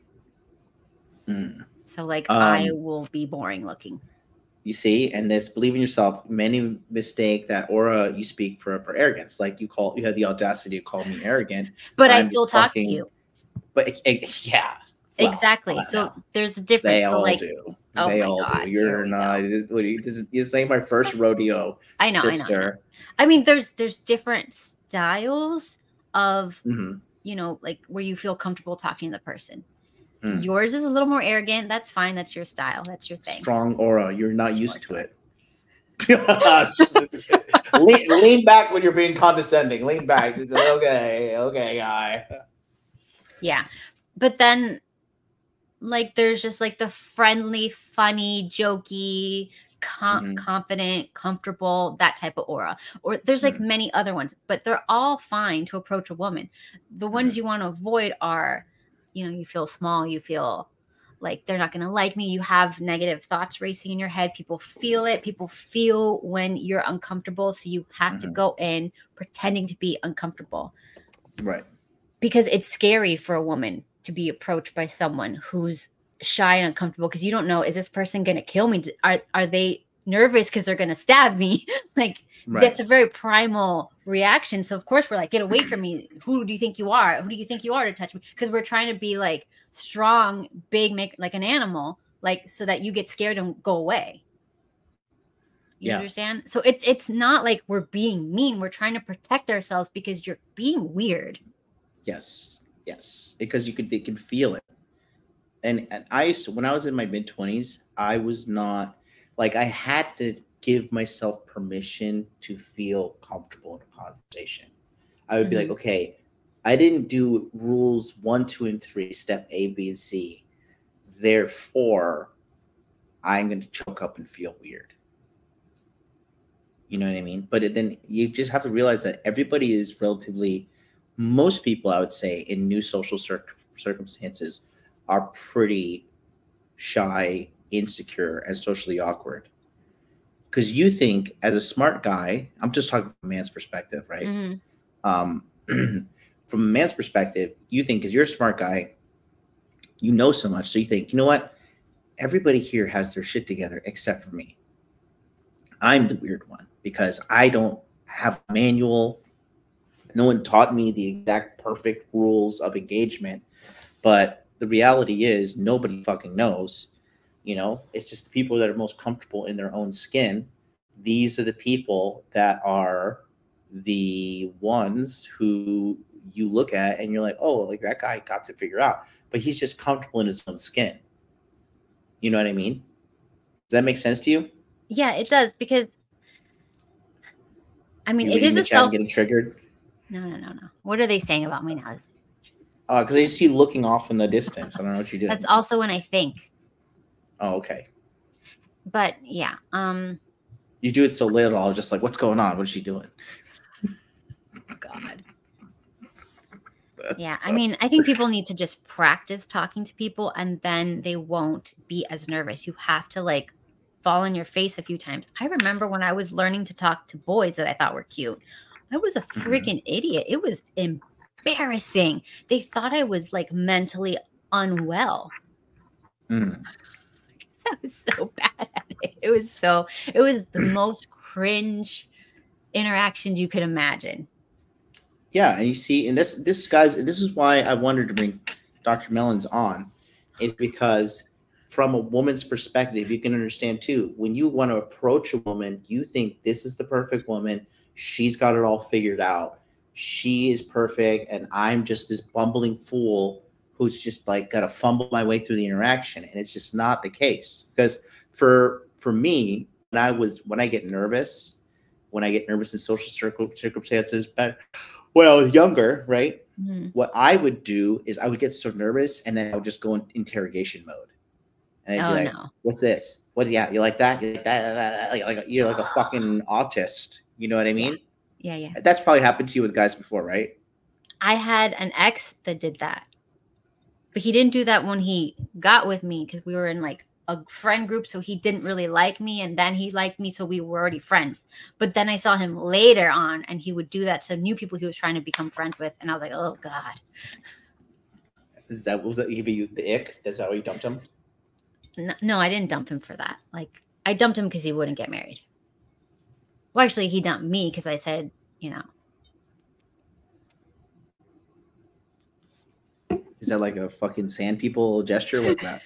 So like, I will be boring looking. You see, and this, believe in yourself. Many mistake that aura you speak for arrogance. Like you had the audacity to call me arrogant, but I still talk to you. But yeah. Well, exactly. So there's a difference. They all do. Oh they all do. You're not. You're saying my first rodeo. I know. Sister. I mean, there's different styles of, you know, like where you feel comfortable talking to the person. Yours is a little more arrogant. That's fine. That's your style. That's your thing. Strong aura. You're not used to it. lean back when you're being condescending. Lean back. Okay, guy. Yeah, but then. Like there's just like the friendly, funny, jokey, confident, comfortable, that type of aura. Or there's like many other ones, but they're all fine to approach a woman. The ones you want to avoid are, you know, you feel small, you feel like they're not going to like me. You have negative thoughts racing in your head. People feel it. People feel when you're uncomfortable. So you have to go in pretending to be uncomfortable. Right. Because it's scary for a woman to be approached by someone who's shy and uncomfortable, because you don't know, is this person going to kill me? Are they nervous because they're going to stab me? Like that's a very primal reaction. So of course we're like, get away from me. Who do you think you are? Who do you think you are to touch me? Because we're trying to be like strong, big, make like an animal, like so that you get scared and go away. You understand? So it's not like we're being mean. We're trying to protect ourselves because you're being weird. Yes, because they can feel it. And I used to, when I was in my mid-20s, I was not like, I had to give myself permission to feel comfortable in a conversation. I would be like, okay, I didn't do rules 1, 2, and 3, step A, B, and C. Therefore, I'm going to choke up and feel weird. You know what I mean? But then you just have to realize that everybody is relatively, most people, I would say, in new social circumstances are pretty shy, insecure, and socially awkward. Because you think, as a smart guy, I'm just talking from a man's perspective, right? From a man's perspective, you think, because you're a smart guy, you know so much, so you think, you know what? Everybody here has their shit together except for me. I'm the weird one because I don't have a manual. No one taught me the exact perfect rules of engagement. But the reality is nobody fucking knows. You know, it's just the people that are most comfortable in their own skin. These are the people that are the ones who you look at and you're like, oh, like that guy got to figure out, but he's just comfortable in his own skin. You know what I mean? Does that make sense to you? Yeah, it does, because I mean, You it reading is the a chat and getting triggered? No. What are they saying about me now? Because I just see you looking off in the distance. I don't know what you're doing. That's also when I think. Oh, okay. But yeah, you do it so little. I was just like, what's going on? What is she doing? God. Yeah, I mean, I think people need to just practice talking to people, and then they won't be as nervous. You have to like fall on your face a few times. I remember when I was learning to talk to boys that I thought were cute, I was a freaking idiot. It was embarrassing. They thought I was like mentally unwell. Mm. I was so bad at it. It was the most cringe interactions you could imagine. Yeah, and you see, and this is why I wanted to bring Dr. Melons on, is because from a woman's perspective, you can understand too. When you want to approach a woman, you think this is the perfect woman. She's got it all figured out. She is perfect, and I'm just this bumbling fool who's just like got to fumble my way through the interaction, and it's just not the case. Because for me, when I get nervous in social circumstances, but when I was younger, right? Mm-hmm. What I would do is I would get so nervous, and then I would just go in interrogation mode, and I'd be like, no. "What's this? What? Yeah, you like that? You like that? Like you're like a fucking autist." You know what I mean? Yeah. That's probably happened to you with guys before, right? I had an ex that did that, but he didn't do that when he got with me, because we were in like a friend group, so he didn't really like me, and then he liked me, so we were already friends. But then I saw him later on, and he would do that to new people he was trying to become friends with, and I was like, oh God. Was that give you the ick? That's how you dumped him? No, I didn't dump him for that. Like, I dumped him because he wouldn't get married. Well, actually, he dumped me because I said, Is that like a fucking sand people gesture? What's that?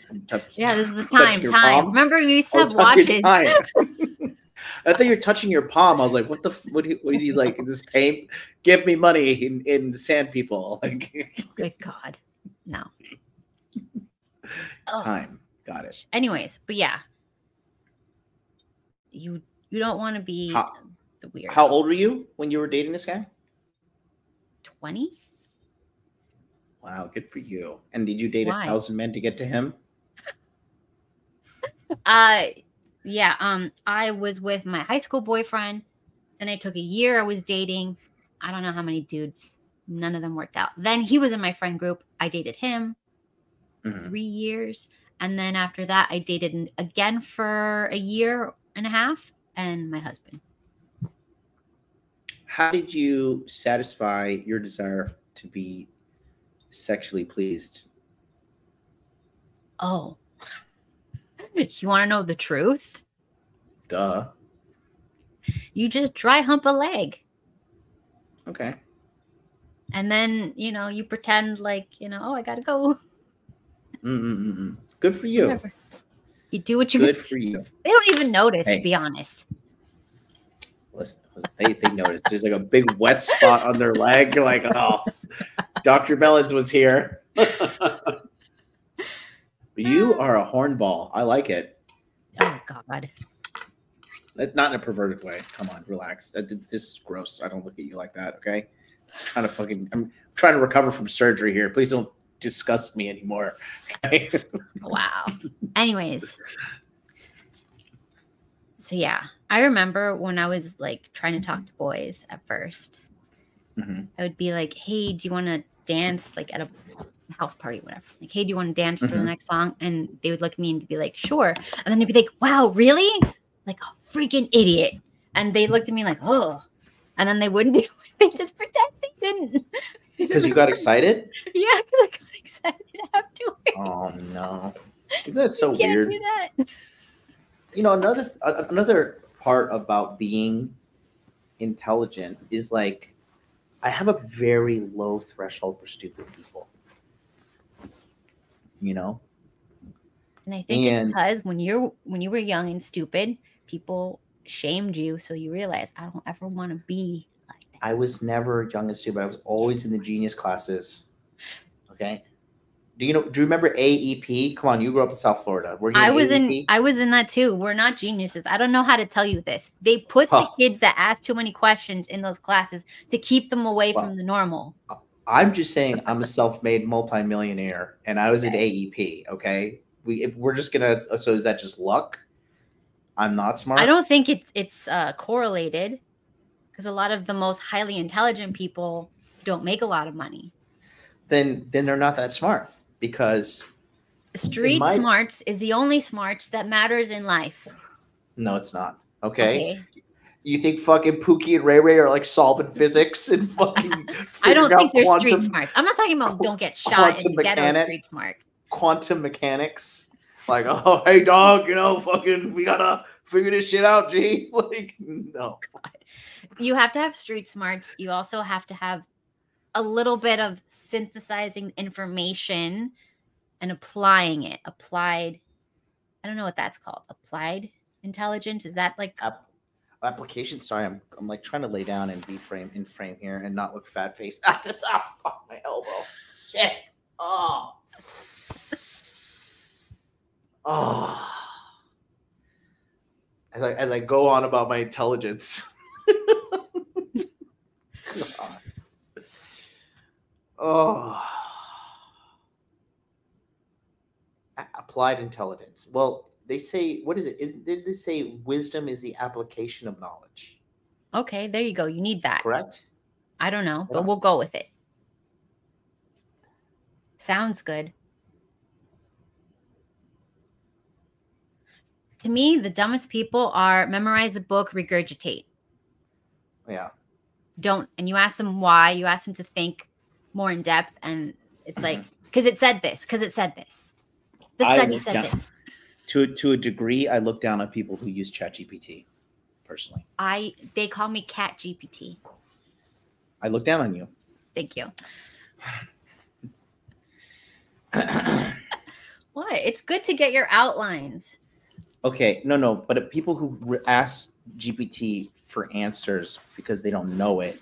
Yeah, this is the time. Remember, we used to have watches. I thought you were touching your palm. I was like, what is he like? This paint? Give me money in the sand people. Like, good God. No. Time. Got it. Anyways, but yeah. You don't want to be the weird. How old were you when you were dating this guy? 20. Wow, good for you. And did you date 1,000 men to get to him? Yeah. I was with my high school boyfriend. Then I took a year. I was dating. I don't know how many dudes. None of them worked out. Then he was in my friend group. I dated him 3 years. And then after that, I dated again for a year and a half, and my husband. How did you satisfy your desire to be sexually pleased? Oh. You want to know the truth? Duh. You just dry hump a leg. Okay. And then, you pretend like, oh, I gotta go. Good for you. Whatever. You do what you Good for you. They don't even notice, to be honest. Listen, they notice. There's like a big wet spot on their leg. You're like, oh, Dr. Melons was here. You are a hornball. I like it. Oh, God. Not in a perverted way. Come on, relax. This is gross. I don't look at you like that, okay? I'm trying to recover from surgery here. Please don't disgust me anymore. Okay? Wow. Anyways. So, yeah. I remember when I was, like, trying to talk to boys at first. I would be like, hey, do you want to dance, like, at a house party, whatever? Like, hey, do you want to dance for the next song? And they would look at me and be like, sure. And then they'd be like, wow, really? Like a freaking idiot. And they looked at me like, oh. And then they wouldn't do it. They just pretend they didn't. Because you got excited? Yeah, because I got excited afterwards. Oh, no. Isn't that so weird? You can't do that. Another part about being intelligent is like, I have a very low threshold for stupid people. And I think it's because when you were young and stupid, people shamed you, so you realize I don't ever want to be like that. I was never young and stupid. I was always in the genius classes. Okay. Do you remember AEP? Come on, you grew up in South Florida. Were you I AEP? was in that too. We're not geniuses. I don't know how to tell you this. They put the kids that ask too many questions in those classes to keep them away from the normal. I'm just saying I'm a self-made multimillionaire and I was at AEP. Okay. If we're just gonna, so is that just luck? I'm not smart. I don't think it's correlated, because a lot of the most highly intelligent people don't make a lot of money. Then they're not that smart, because street smarts is the only smarts that matters in life. No, it's not. Okay. You think fucking Pookie and Ray Ray are like solving physics and fucking I don't think they're street smarts. I'm not talking about don't get shot and ghetto street smarts. Quantum mechanics. Like, oh, hey, dog, fucking, we gotta figure this shit out, G. Like, no. God. You have to have street smarts. You also have to have a little bit of synthesizing information and applying it. Applied, I don't know what that's called. Applied intelligence? Is that like... Application? Sorry, I'm like trying to lay down and be in frame here and not look fat faced. Ah, this fuck my elbow. Shit. Oh. Oh. As I go on about my intelligence. Oh. Applied intelligence. Well, they say, what is it? Did they say wisdom is the application of knowledge? Okay, there you go. You need that. Correct? I don't know, but we'll go with it. Sounds good. To me, the dumbest people are memorize a book, regurgitate. Yeah. Don't. And you ask them why. You ask them to think more in depth. And it's like, because it said this. Because it said this. The study said this. To a degree, I look down on people who use ChatGPT, personally. They call me Cat GPT. I look down on you. Thank you. What? It's good to get your outlines. Okay, no, but people who ask GPT for answers because they don't know it,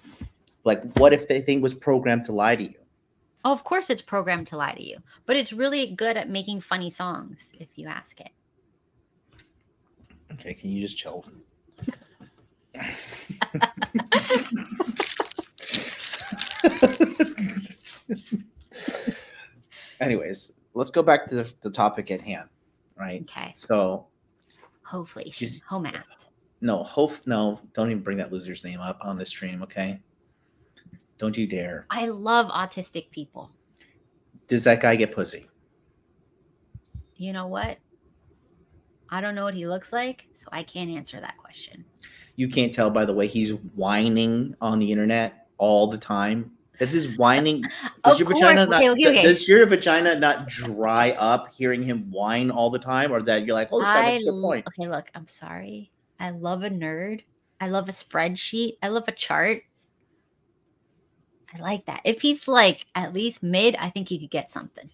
like, what if they think it was programmed to lie to you? Oh, of course it's programmed to lie to you, but it's really good at making funny songs if you ask it. Okay, can you just chill? Anyways, let's go back to the topic at hand, right? Okay. So, Hoflation, Homath. No, don't even bring that loser's name up on the stream, okay? Don't you dare. I love autistic people. Does that guy get pussy? You know what? I don't know what he looks like, so I can't answer that question. You can't tell by the way he's whining on the internet all the time. That's his whining. Does your vagina not dry up hearing him whine all the time? Or that you're like, oh, this guy makes a good point. Okay, look, I'm sorry. I love a nerd. I love a spreadsheet. I love a chart. I like that. If he's like at least mid, I think he could get something.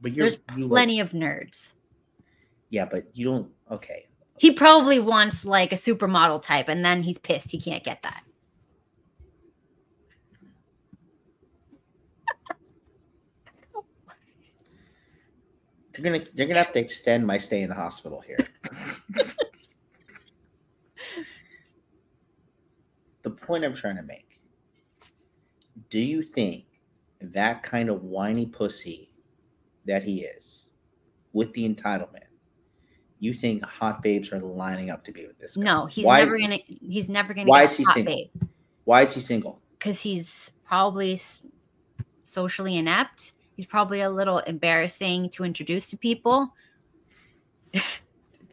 But there's plenty of nerds. Yeah, but you don't. Okay. He probably wants like a supermodel type, and then he's pissed he can't get that. They're gonna have to extend my stay in the hospital here. The point I'm trying to make. Do you think that kind of whiny pussy that he is, with the entitlement, you think hot babes are lining up to be with this guy? No, he's never gonna Why get is he hot single? babe. Why is he single? Because he's probably socially inept. He's probably a little embarrassing to introduce to people.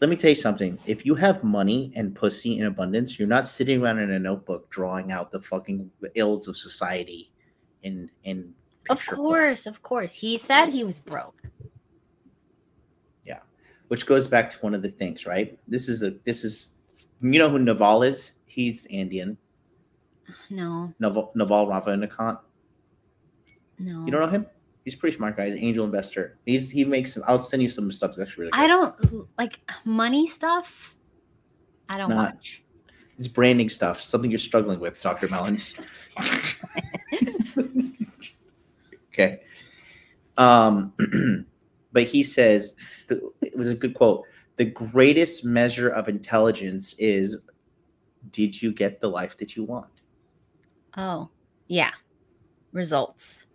Let me tell you something. If you have money and pussy in abundance, you're not sitting around in a notebook drawing out the fucking ills of society. Of course. He said he was broke. Yeah, which goes back to one of the things, right? This is you know who Naval is? He's Indian. No. Naval Ravikant. No. You don't know him? He's a pretty smart guy. He's an angel investor. He makes. I'll send you some stuff that's actually really good. I don't like money stuff. I don't watch. It's branding stuff. Something you're struggling with, Dr. Melons. Okay. But he says, it was a good quote. The greatest measure of intelligence is, did you get the life that you want? Oh, yeah. Results.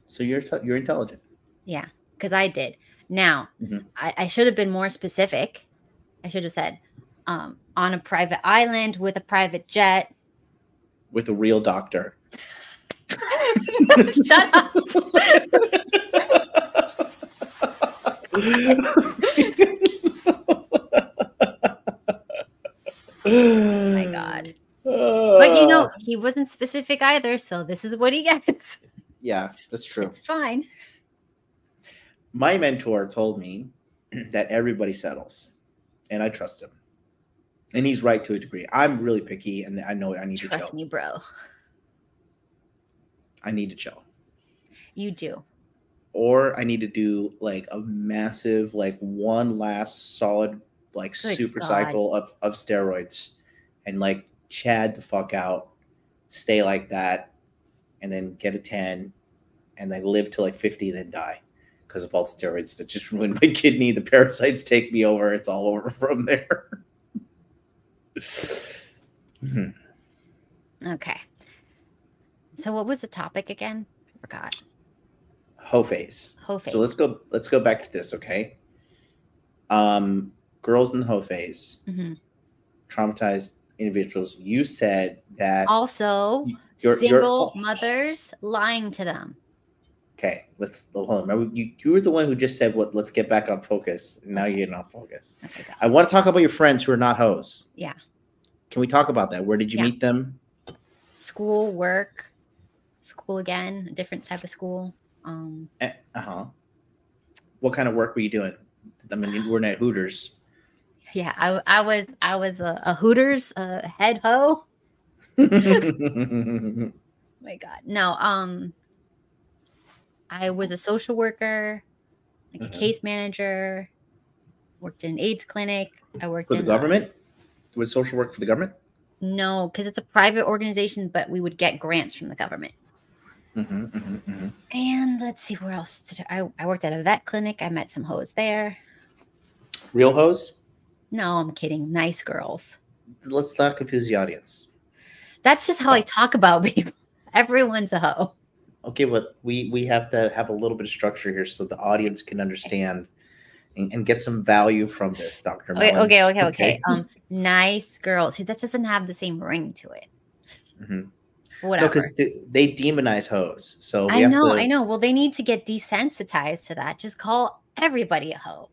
So you're intelligent. Yeah, because I did. Now, I should have been more specific. I should have said, on a private island with a private jet. With a real doctor. Shut up. Oh my God. But he wasn't specific either, so this is what he gets. Yeah, that's true. It's fine. My mentor told me that everybody settles, and I trust him. And he's right to a degree. I'm really picky, and I know I need to chill. Trust me, bro. I need to chill. You do. Or I need to do like a massive, like one last solid, like super cycle of steroids and like chad the fuck out, stay like that, and then get a 10 and then live to like 50, then die because of all the steroids that just ruined my kidney. The parasites take me over. It's all over from there. Okay. So what was the topic again? I forgot. H0e Phase. H0e Phase. So let's go back to this, okay? Girls in H0e Phase, traumatized individuals. You said that also single mothers lying to them. Okay, hold on. Remember, you were the one who just said, "What? Let's get back on focus." And now you're getting off focus. Okay, I want to talk about your friends who are not hoes. Yeah. Can we talk about that? Where did you meet them? School, work, school again, a different type of school. What kind of work were you doing? I mean, you weren't at Hooters. Yeah, I was a Hooters head hoe. My God, no. I was a social worker, like a case manager. Worked in an AIDS clinic. I worked for the government. Was social work for the government? No, because it's a private organization, but we would get grants from the government. And let's see, where else did I worked at a vet clinic. I met some hoes there. Real hoes? No, I'm kidding. Nice girls. Let's not confuse the audience. That's just how I talk about people. Everyone's a hoe. Okay, but we have to have a little bit of structure here so the audience can understand and get some value from this, Dr. Melons. Okay. Nice girls. See, that doesn't have the same ring to it. Whatever. No, because they demonize hoes. So I know. Well, they need to get desensitized to that. Just call everybody a hoe.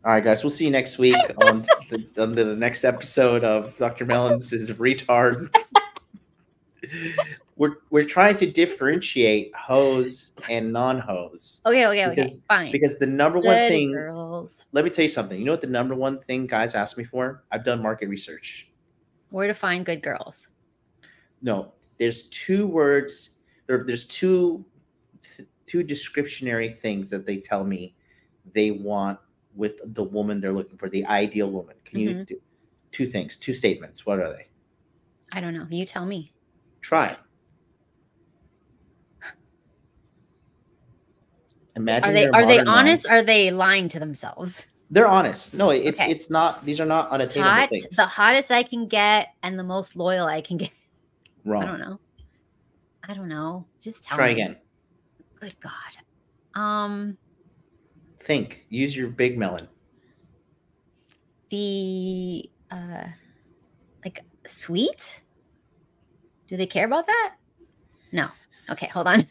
All right, guys. We'll see you next week on the next episode of Dr. Melons is Retard. We're trying to differentiate hoes and non-hoes. Okay, fine. Because the number one thing, girls. Let me tell you something. You know what the number one thing guys ask me for? I've done market research. Where to find good girls? No, there's two words. There's two descriptionary things that they tell me they want with the woman they're looking for, the ideal woman. Can you do two things, two statements? What are they? I don't know. You tell me. Try. Imagine are they honest? Or are they lying to themselves? They're honest. No, it's not. These are not unattainable things. The hottest I can get and the most loyal I can get. Wrong. I don't know. Just tell me. Try again. Good God. Think. Use your big melon. The like sweet? Do they care about that? No. Okay, hold on.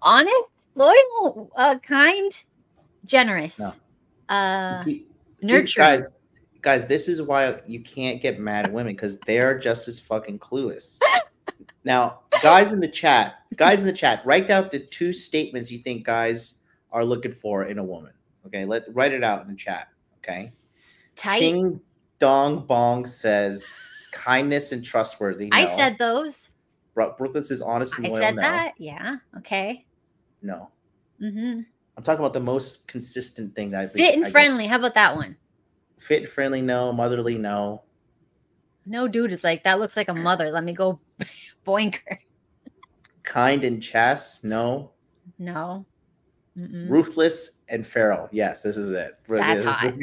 Honest, loyal, kind, generous. No. Nurturing. Guys, this is why you can't get mad at women, because they're just as fucking clueless. Now, guys in the chat, write down the two statements you think guys are looking for in a woman. Okay, write it out in the chat. Okay. Tight. Ching Dong Bong says kindness and trustworthy. No. I said those. Brooklyn is honest and loyal. I said that. Yeah. Okay. No. I'm talking about the most consistent thing that fit and friendly. How about that one? Fit and friendly, no. Motherly, no. No, dude, it's like, that looks like a mother. Let me go boink her. Kind and chess, no. No. Mm-mm. Ruthless and feral, yes, this is it. That's hot.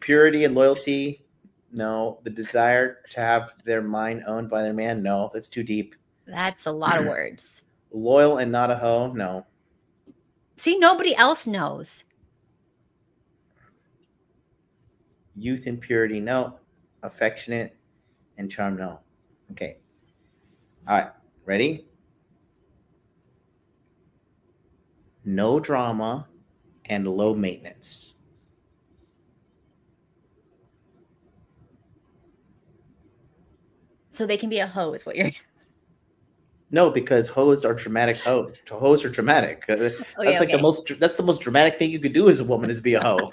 Purity and loyalty, no. The desire to have their mind owned by their man, no. That's too deep. That's a lot of words. Loyal and not a hoe, no. See, nobody else knows. Youth and purity, no. Affectionate and charm, no. Okay. All right. Ready? No drama and low maintenance. So they can be a hoe is what you're... No, because hoes are dramatic. Hoes are dramatic. That's the most dramatic thing you could do as a woman is be a hoe.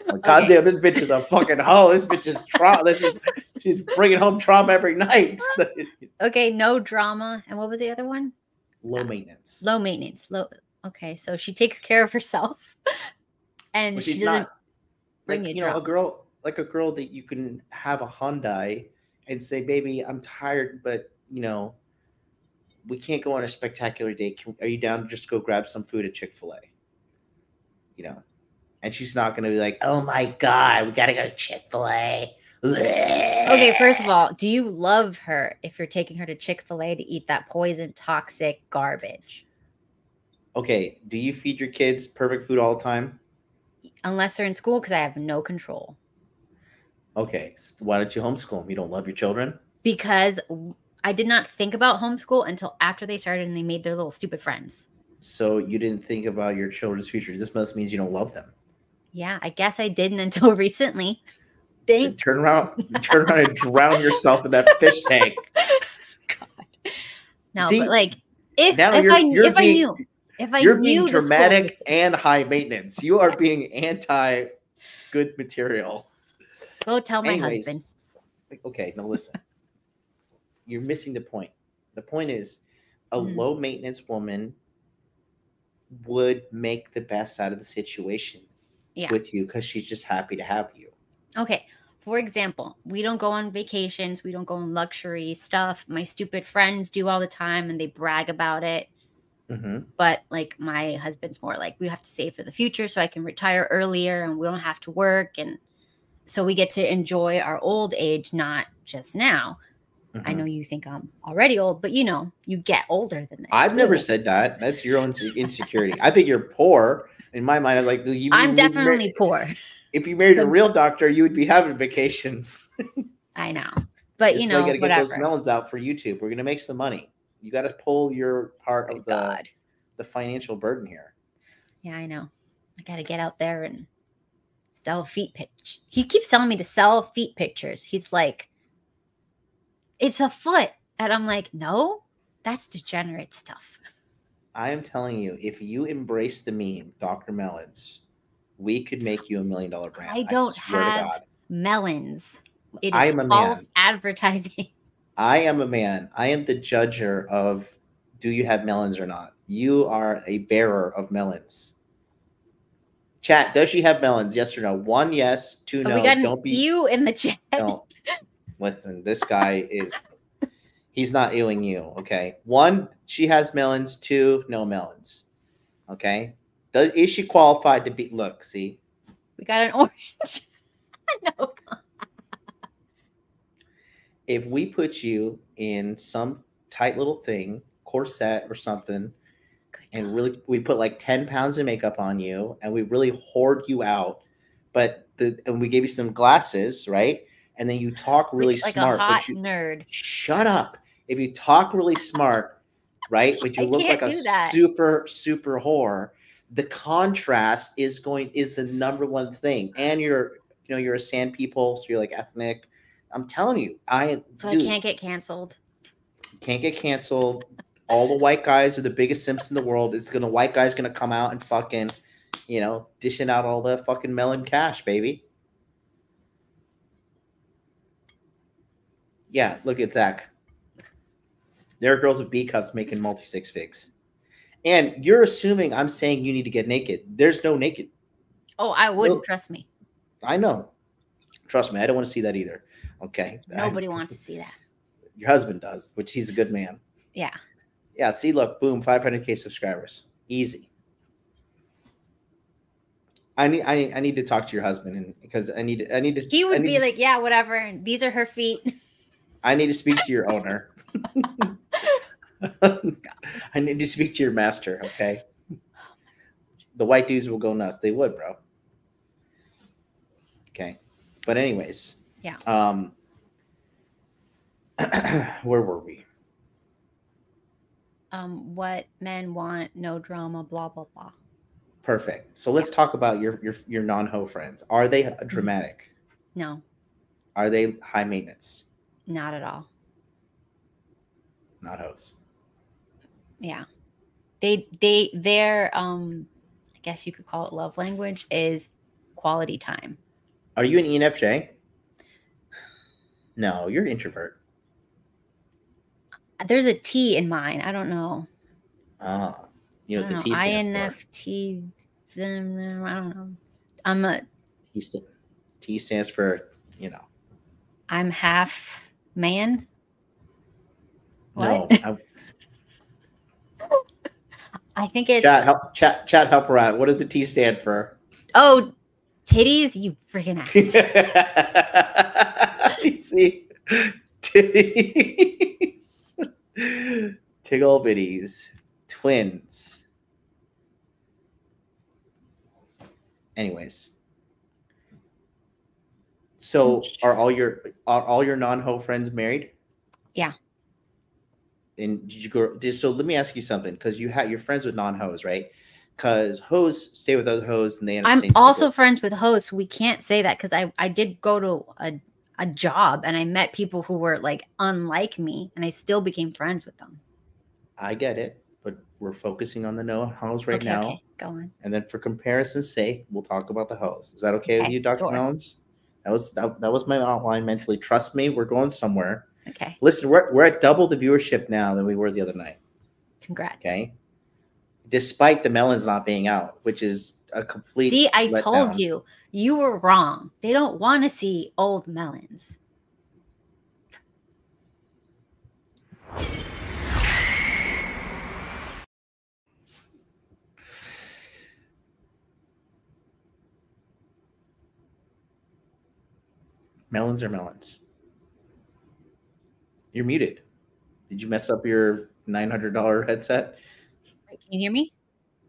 Like, God damn, this bitch is a fucking hoe. This bitch is trauma. She's bringing home trauma every night. Okay, no drama. And what was the other one? Low maintenance. Low maintenance. Okay, so she takes care of herself, and she doesn't bring you drama. A girl that you can have a Hyundai and say, "Baby, I'm tired, but we can't go on a spectacular date. Are you down to just go grab some food at Chick-fil-A?" And she's not going to be like, "Oh my God, we got to go to Chick-fil-A." Okay, first of all, do you love her if you're taking her to Chick-fil-A to eat that poison, toxic garbage? Okay, do you feed your kids perfect food all the time? Unless they're in school, because I have no control. Okay, so why don't you homeschool them? You don't love your children? Because I did not think about homeschool until after they started and they made their little stupid friends. So you didn't think about your children's future. This must mean you don't love them. Yeah, I guess I didn't until recently. Thanks. Turn around and drown yourself in that fish tank. God. No, see, but like if I knew you're being dramatic and high maintenance. You are being anti good material. Go tell my husband. Okay, now listen. You're missing the point. The point is a low maintenance woman would make the best out of the situation with you because she's just happy to have you. Okay. For example, we don't go on vacations. We don't go on luxury stuff. My stupid friends do all the time and they brag about it. Mm-hmm. But like my husband's more like, we have to save for the future so I can retire earlier and we don't have to work. And so we get to enjoy our old age, not just now. Mm-hmm. I know you think I'm already old, but you get older than this. I've never said that. That's your own insecurity. I think you're poor. In my mind, I was like, I'm definitely poor. If you married a real doctor, you would be having vacations. I know. But you got to get those melons out for YouTube. We're going to make some money. You got to pull your part of the financial burden here. Yeah, I know. I got to get out there and sell feet pictures. He keeps telling me to sell feet pictures. He's like, it's a foot. And I'm like, no, that's degenerate stuff. I am telling you, if you embrace the meme, Dr. Melons, we could make you $1 million brand. I don't have melons. It is false advertising. I am a man. I am the judger of do you have melons or not. You are a bearer of melons. Chat, does she have melons? Yes or no? 1 yes, 2 no. We got don't be you in the chat. No. Listen, this guy he's not ewing you, okay? 1, she has melons. 2, no melons. Okay? Is she qualified to be? Look, see? We got an orange. No. If we put you in some tight little thing, corset or something, and really we put like 10 pounds of makeup on you and we really hoard you out, and we gave you some glasses, right? And then you talk really smart. Like a hot nerd. Shut up. If you talk really smart, right? But you look like a super, super whore, the contrast is the number one thing. And you're a sand people, so you're like ethnic. I'm telling you, I can't get canceled. Can't get canceled. All the white guys are the biggest simps in the world. White guy's gonna come out and fucking, dishing out all the fucking melon cash, baby. Yeah, look at Zach. There are girls with B cups making multi-6 figs. And you're assuming I'm saying you need to get naked. There's no naked. Oh, I wouldn't, trust me. I know. Trust me, I don't want to see that either. Okay. Nobody wants to see that. Your husband does, which he's a good man. Yeah. Yeah, see, look, boom, 500K subscribers. Easy. I need to talk to your husband, and because I need to. He would be like, yeah, whatever. These are her feet. I need to speak to your owner. I need to speak to your master. Okay. The white dudes will go nuts. They would, bro. Okay, but anyways, yeah. Where were we? What men want, no drama, blah blah blah. Perfect. So let's talk about your non-ho friends. Are they dramatic? No. Are they high maintenance? Not at all. Not hoes. Yeah. Their I guess you could call it love language is quality time. Are you an ENFJ? No, you're an introvert. There's a T in mine. I don't know. You know what the T stands INFT. I don't know. I'm a T stands for, you know. I'm half man. What? No. I think it's chat help her out. What does the T stand for? Oh, titties, you freaking ass. You see? Titties. Tiggle bitties. Twins. Anyways. So are all your non-ho friends married? Yeah. And did you go? So let me ask you something, because you're friends with non-hoes, right? Because hoes stay with other hoes, and they end up. I'm also friends with hoes. So we can't say that, because I did go to a job and I met people who were like unlike me, and I still became friends with them. I get it, but we're focusing on the no-hoes right now. Okay, go on. And then for comparison's sake, we'll talk about the hoes. Is that okay with you, Dr. Sure. Melons? That was my outline mentally. Trust me, we're going somewhere. Okay. Listen, we're at double the viewership now than we were the other night. Congrats. Okay. Despite the Melons not being out, which is a complete. See, I told you, you were wrong. They don't want to see old Melons. Melons are melons. You're muted. Did you mess up your $900 headset? Wait, can you hear me?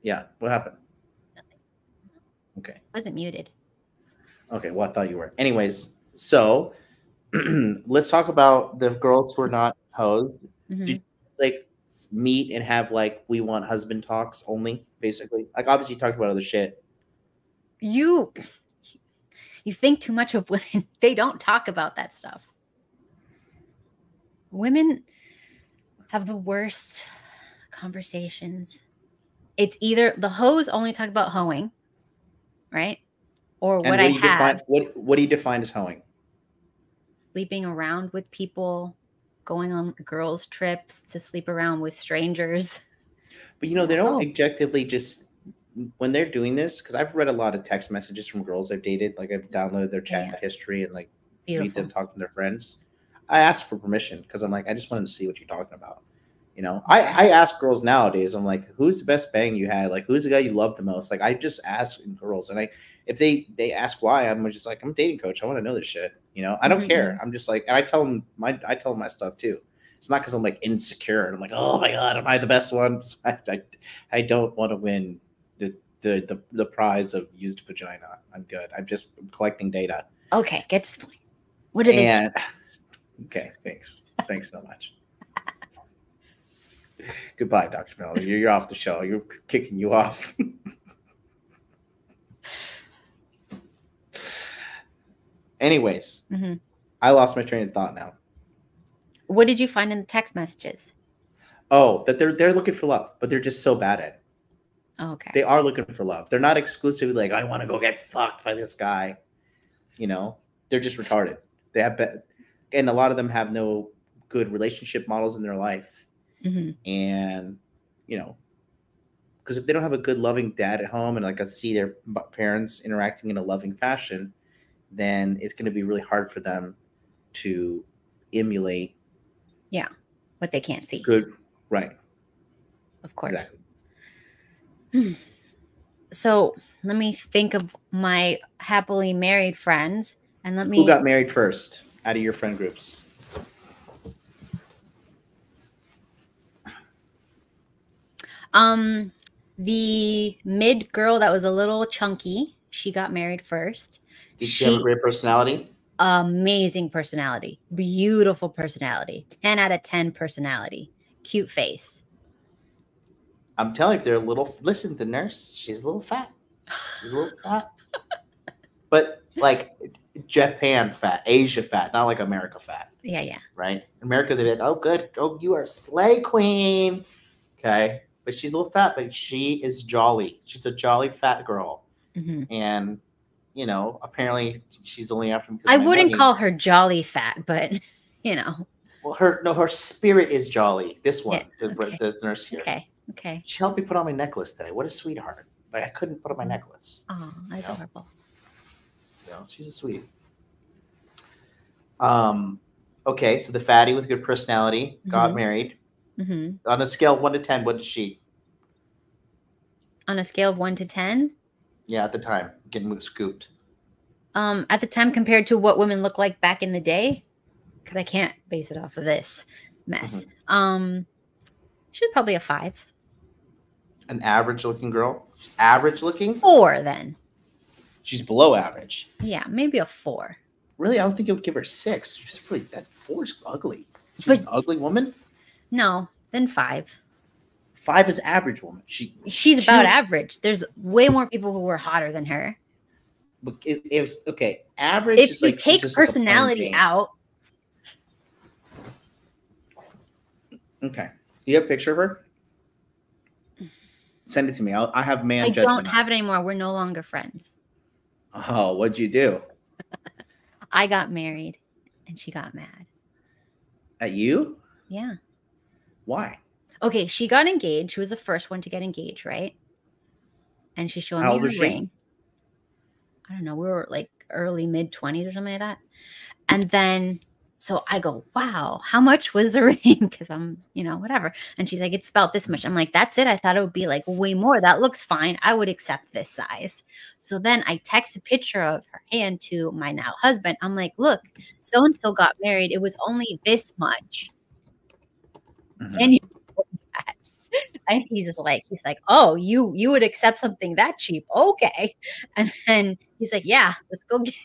Yeah. What happened? Nothing. Okay. I wasn't muted. Okay. Well, I thought you were. Anyways, so let's talk about the girls who are not hoes. Mm-hmm. Did you like meet and have like we want husband talks only, basically? Like obviously you talked about other shit. You think too much of women. They don't talk about that stuff. Women have the worst conversations. It's either the hoes only talk about hoeing, right? Or And what I have. What do you define as hoeing? Sleeping around with people, going on girls' trips to sleep around with strangers. But you know, they don't objectively just when they're doing this, because I've read a lot of text messages from girls I've dated. Like I've downloaded their chat history and like read them talking to their friends. I ask for permission because I'm like, I just wanted to see what you're talking about. You know, I ask girls nowadays, I'm like, who's the best bang you had? Like, who's the guy you love the most? Like, I just ask girls, and if they ask why, I'm just like, I'm a dating coach. I want to know this shit. You know, I don't care. I'm just like, and I tell them my stuff too. It's not because I'm like insecure and I'm like, oh my god, am I the best one? I don't want to win the prize of used vagina. I'm good. I'm just collecting data. Okay, get to the point. What did they say? Okay, thanks so much. Goodbye, Dr. Melon. You're off the show. You're kicking you off. Anyways, I lost my train of thought now. What did you find in the text messages? Oh, that they're looking for love, but they're just so bad at it. Oh, okay. They are looking for love. They're not exclusively like, I want to go get fucked by this guy. You know, they're just retarded. They have, and a lot of them have no good relationship models in their life. And, you know, because if they don't have a good loving dad at home and like I see their parents interacting in a loving fashion, then it's going to be really hard for them to emulate. Yeah, what they can't see. Good, right? Of course. Exactly. So let me think of my happily married friends, and let me. Who got married first out of your friend groups? The mid girl that was a little chunky, she got married first. Did she have a great personality? Amazing personality. Beautiful personality. 10 out of 10 personality. Cute face. I'm telling you, they're a little. Listen, the nurse, she's a little fat. She's a little fat. But like Japan fat, Asia fat, not like America fat. Yeah, yeah. Right? America, they're like, oh, good. Oh, you are a slay queen. Okay. But she's a little fat, but she is jolly. She's a jolly fat girl. Mm-hmm. And, you know, apparently she's only after me. I wouldn't call her jolly fat, but, you know. Well, her spirit is jolly. This one, yeah, okay. the nurse here. Okay. She helped me put on my necklace today. What a sweetheart. Like, I couldn't put on my necklace. Oh, adorable. You know, she's a sweetie. Okay, so the fatty with good personality got married. Mm-hmm. On a scale of 1 to 10, what did she? On a scale of 1 to 10? Yeah, at the time, getting scooped. At the time compared to what women look like back in the day, because I can't base it off of this mess. Mm-hmm. She was probably a 5. An average-looking girl? Average looking? 4 then. She's below average. Yeah, maybe a 4. Really? I would think it would give her 6. She's really, that 4 is ugly. She's an ugly woman? No, then 5. 5 is average woman. She's about average. There's way more people who were hotter than her. But it was okay. Average. If is you like take personality out. Okay. Do you have a picture of her? Send it to me. I have man. I don't have it anymore. We're no longer friends. Oh, what'd you do? I got married, and she got mad. At you? Yeah. Why? Okay, she got engaged. She was the first one to get engaged, right? And she's showing me her ring. I don't know. We were like early mid-20s or something like that. And then, so I go, wow, how much was the ring? Because I'm, you know, whatever. And she's like, it's about this much. I'm like, that's it. I thought it would be like way more. That looks fine. I would accept this size. So then I text a picture of her hand to my now husband. I'm like, look, so-and-so got married. It was only this much. Mm-hmm. And you and he's like, oh, you would accept something that cheap. Okay. And then he's like, yeah, let's go get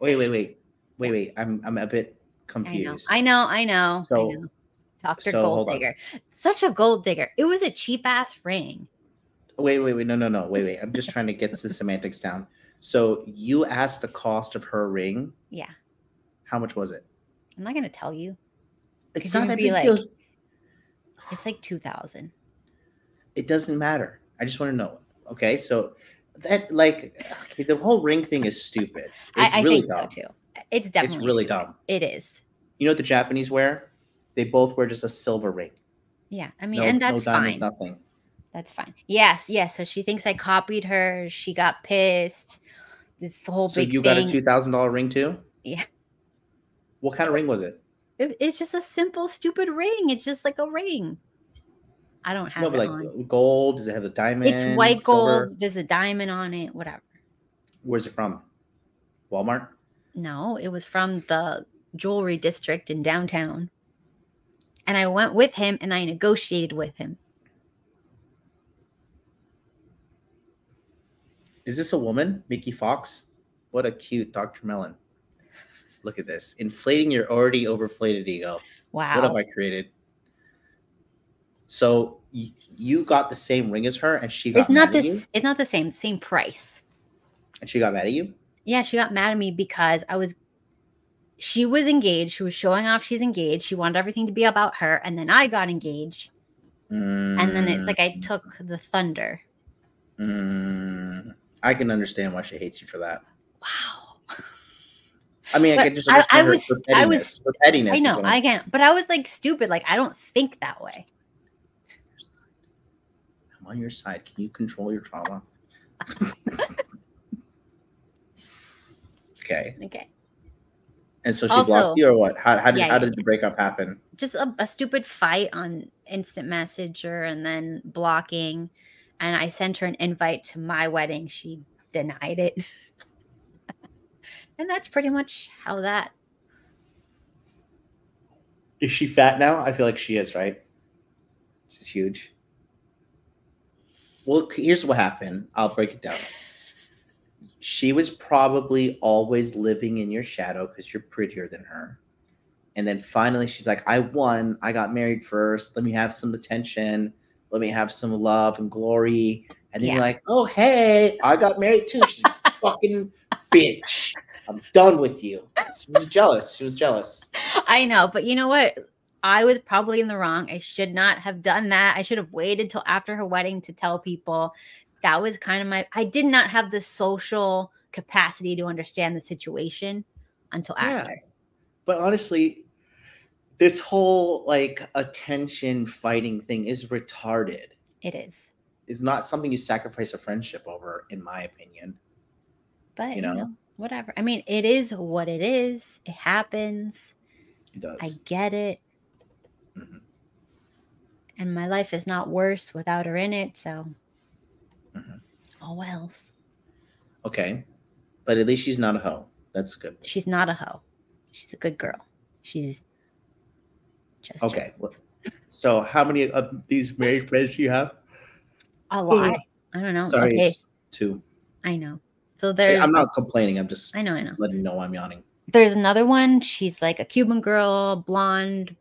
it. Wait. I'm a bit confused. I know. Talk to gold digger. Such a gold digger. It was a cheap ass ring. Wait. No. Wait. I'm just trying to get the semantics down. So you asked the cost of her ring? Yeah. How much was it? I'm not gonna tell you. It's not that big deal. It's like $2,000. It doesn't matter. I just want to know. Okay, so that the whole ring thing is stupid. It's I really think dumb. so too. It's definitely really stupid. Dumb. It is. You know what the Japanese wear? They both wear just a silver ring. Yeah, I mean, and that's no diamonds, fine. Nothing. That's fine. Yes. So she thinks I copied her. She got pissed. This whole big thing. So you got a $2,000 ring too? Yeah. What kind of ring was it? It's just a simple, stupid ring. It's just like a ring. I don't have it on. Gold? Does it have a diamond? It's white silver? gold. There's a diamond on it. Whatever. Where's it from? Walmart? No, it was from the jewelry district in downtown. And I went with him and I negotiated with him. Is this a woman? Mickey Fox? What a cute Dr. Melon. Look at this. Inflating your already overflated ego. Wow. What have I created? So you got the same ring as her and she got mad at you? It's not the same price. And she got mad at you? Yeah, she got mad at me because she was engaged. She was showing off she's engaged. She wanted everything to be about her. And then I got engaged. And then it's like I took the thunder. I can understand why she hates you for that. Wow. I mean, I can just understand her pettiness. I know, I can. But I was like stupid. Like, I don't think that way. on your side. Can you control your trauma? Okay. Okay. And so she blocked you, or what? How did the breakup happen? Just a stupid fight on instant messenger and then blocking. And I sent her an invite to my wedding. She denied it. And that's pretty much how that. Is she fat now? I feel like she is, right? She's huge. Well, here's what happened. I'll break it down. She was probably always living in your shadow because you're prettier than her. And then finally she's like, I won. I got married first. Let me have some attention. Let me have some love and glory. And then you're like, oh, hey, I got married too. She's a fucking bitch. I'm done with you. She was jealous. She was jealous. I know. But you know what? I was probably in the wrong. I should not have done that. I should have waited till after her wedding to tell people. That was kind of I did not have the social capacity to understand the situation until after. But honestly, this whole like attention fighting thing is retarded. It is. It's not something you sacrifice a friendship over, in my opinion. But you know, whatever. I mean, it is what it is. It happens. It does. I get it. Mm-hmm. And my life is not worse without her in it. So, oh wells. Okay, but at least she's not a hoe. That's good. She's not a hoe. She's a good girl. She's just okay. So, how many of these married friends do you have? A lot. I don't know. Sorry, okay, it's 2. I know. So there's. I'm not complaining. I'm just. I know. Letting you know I'm yawning. There's another one. She's like a Cuban girl, blonde,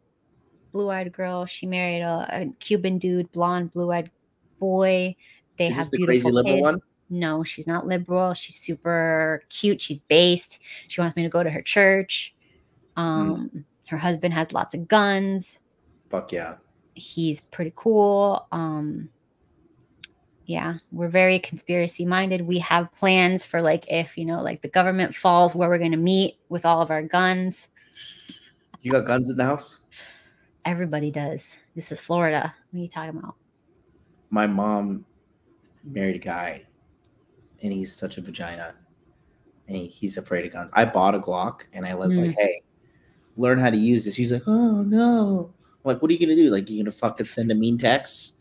blue-eyed girl. She married a Cuban dude, blonde, blue-eyed boy. They have the beautiful crazy liberal kids. one? No, she's not liberal. She's super cute. She's based. She wants me to go to her church. Her husband has lots of guns. Fuck yeah. He's pretty cool. Yeah, we're very conspiracy minded. We have plans for like if, like the government falls, where we're going to meet with all of our guns. You got guns in the house? Everybody does. This is Florida. What are you talking about? My mom married a guy and he's such a vagina and he's afraid of guns. I bought a Glock and I was like, hey, learn how to use this. He's like, oh no. I'm like, what are you going to do? Like, you're going to fucking send a mean text?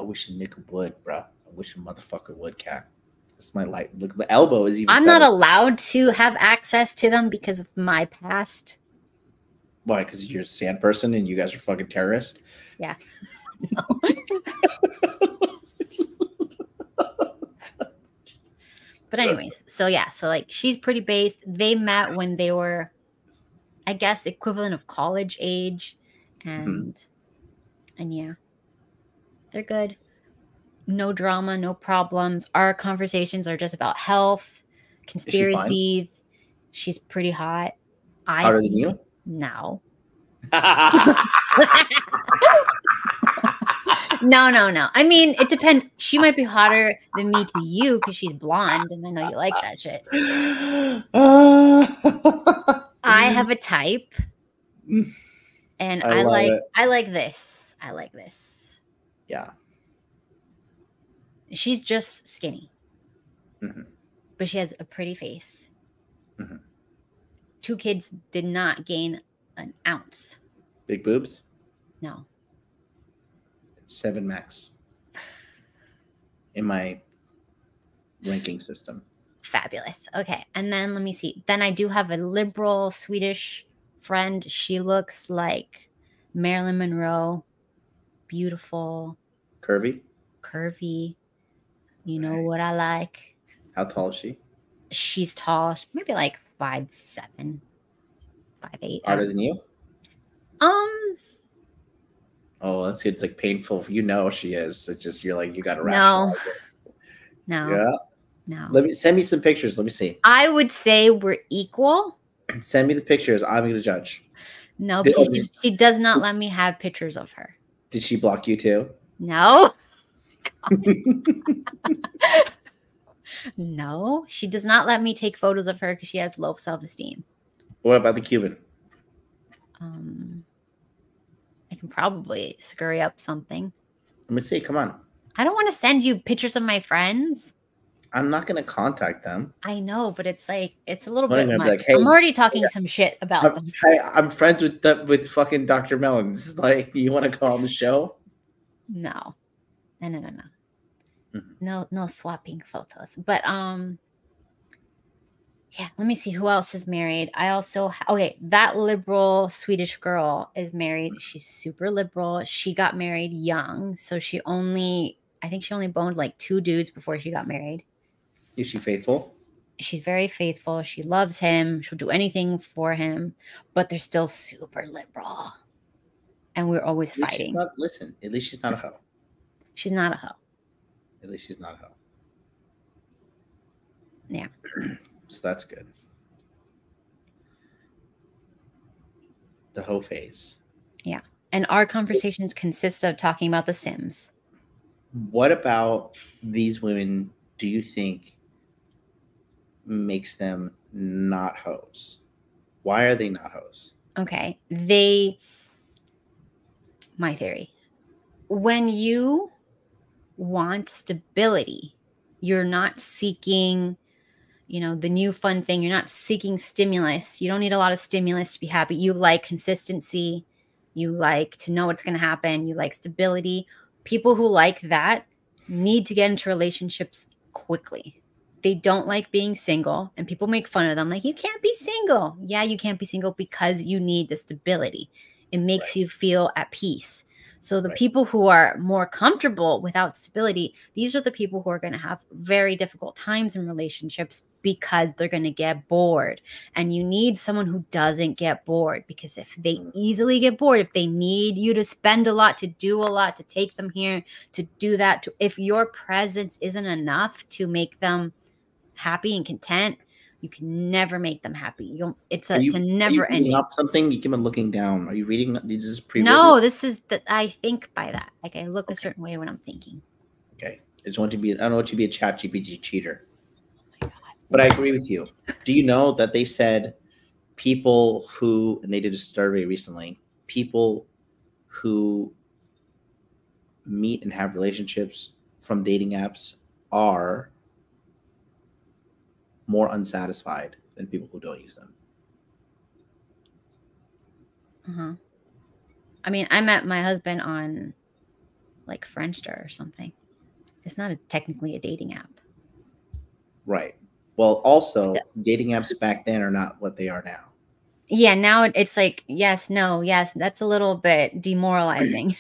I wish a nigga would, bro. I wish a motherfucker would, cat. That's my life. Look, the elbow is even I'm better. not allowed to have access to them because of my past. Why? Because you're a sand person and you guys are fucking terrorists? Yeah. But anyways, so like she's pretty based. They met when they were, I guess, equivalent of college age. And yeah. They're good. No drama, no problems. Our conversations are just about health, conspiracy. She's pretty hot. Hotter than you? No. No. I mean, it depends. She might be hotter than me to you because she's blonde, and I know you like that shit. I have a type, and I like this. I like this. Yeah. She's just skinny. But she has a pretty face. 2 kids did not gain an ounce. Big boobs? No. 7 max. In my ranking system. Fabulous. Okay. And then let me see. Then I do have a liberal Swedish friend. She looks like Marilyn Monroe. Beautiful. Curvy? You know what I like. How tall is she? She's tall. She's maybe like 5'7", 5'8". Harder than you? Oh, that's good. It's like painful. You know she is. It's just you're like you got to rationalize it. No. Yeah. No. Send me some pictures. Let me see. I would say we're equal. Send me the pictures. I'm going to judge. No, because she does not let me have pictures of her. Did she block you too? No. No, she does not let me take photos of her because she has low self-esteem. What about the Cuban? I can probably scurry up something. Let me see. Come on. I don't want to send you pictures of my friends. I'm not going to contact them. I know, but it's like, it's a little What bit am I much. gonna be like, hey, I'm already talking some shit about them. Hey, I'm friends with fucking Dr. Melon. This is like, you want to go on the show? No. Mm-hmm. No swapping photos. But yeah, let me see who else is married. I also okay, that liberal Swedish girl is married. She's super liberal. She got married young, so I think she only boned like 2 dudes before she got married. Is she faithful? She's very faithful. She loves him. She'll do anything for him, but they're still super liberal. And we're always fighting. Listen, at least she's not a hoe. She's not a hoe. At least she's not a hoe. Yeah. So that's good. The hoe phase. Yeah. And our conversations consist of talking about The Sims. What about these women do you think makes them not hoes? Why are they not hoes? Okay. My theory. When you want stability, you're not seeking, the new fun thing. You're not seeking stimulus. You don't need a lot of stimulus to be happy. You like consistency. You like to know what's going to happen. You like stability. People who like that need to get into relationships quickly. They don't like being single, and people make fun of them. Like, you can't be single. Yeah, you can't be single because you need the stability. It makes you feel at peace. So the people who are more comfortable without stability, these are the people who are going to have very difficult times in relationships because they're going to get bored. And you need someone who doesn't get bored, because if they easily get bored, if they need you to spend a lot, to do a lot, to take them here, to do that, if your presence isn't enough to make them happy and content, you can never make them happy. It's a never ending. Reading up something? You keep on looking down. Are you reading? This is pre-written? No, this is that I think by that. Like, I look a certain way when I'm thinking. Okay, I don't want you to be a chat GPT cheater. Oh my God. But I agree with you. Do you know that they said people who, and they did a survey recently, people who meet and have relationships from dating apps are more unsatisfied than people who don't use them. I mean, I met my husband on like Friendster or something. It's not technically a dating app. Right. Well, also, dating apps back then are not what they are now. Yeah, now it's like, yes, no, yes. That's a little bit demoralizing.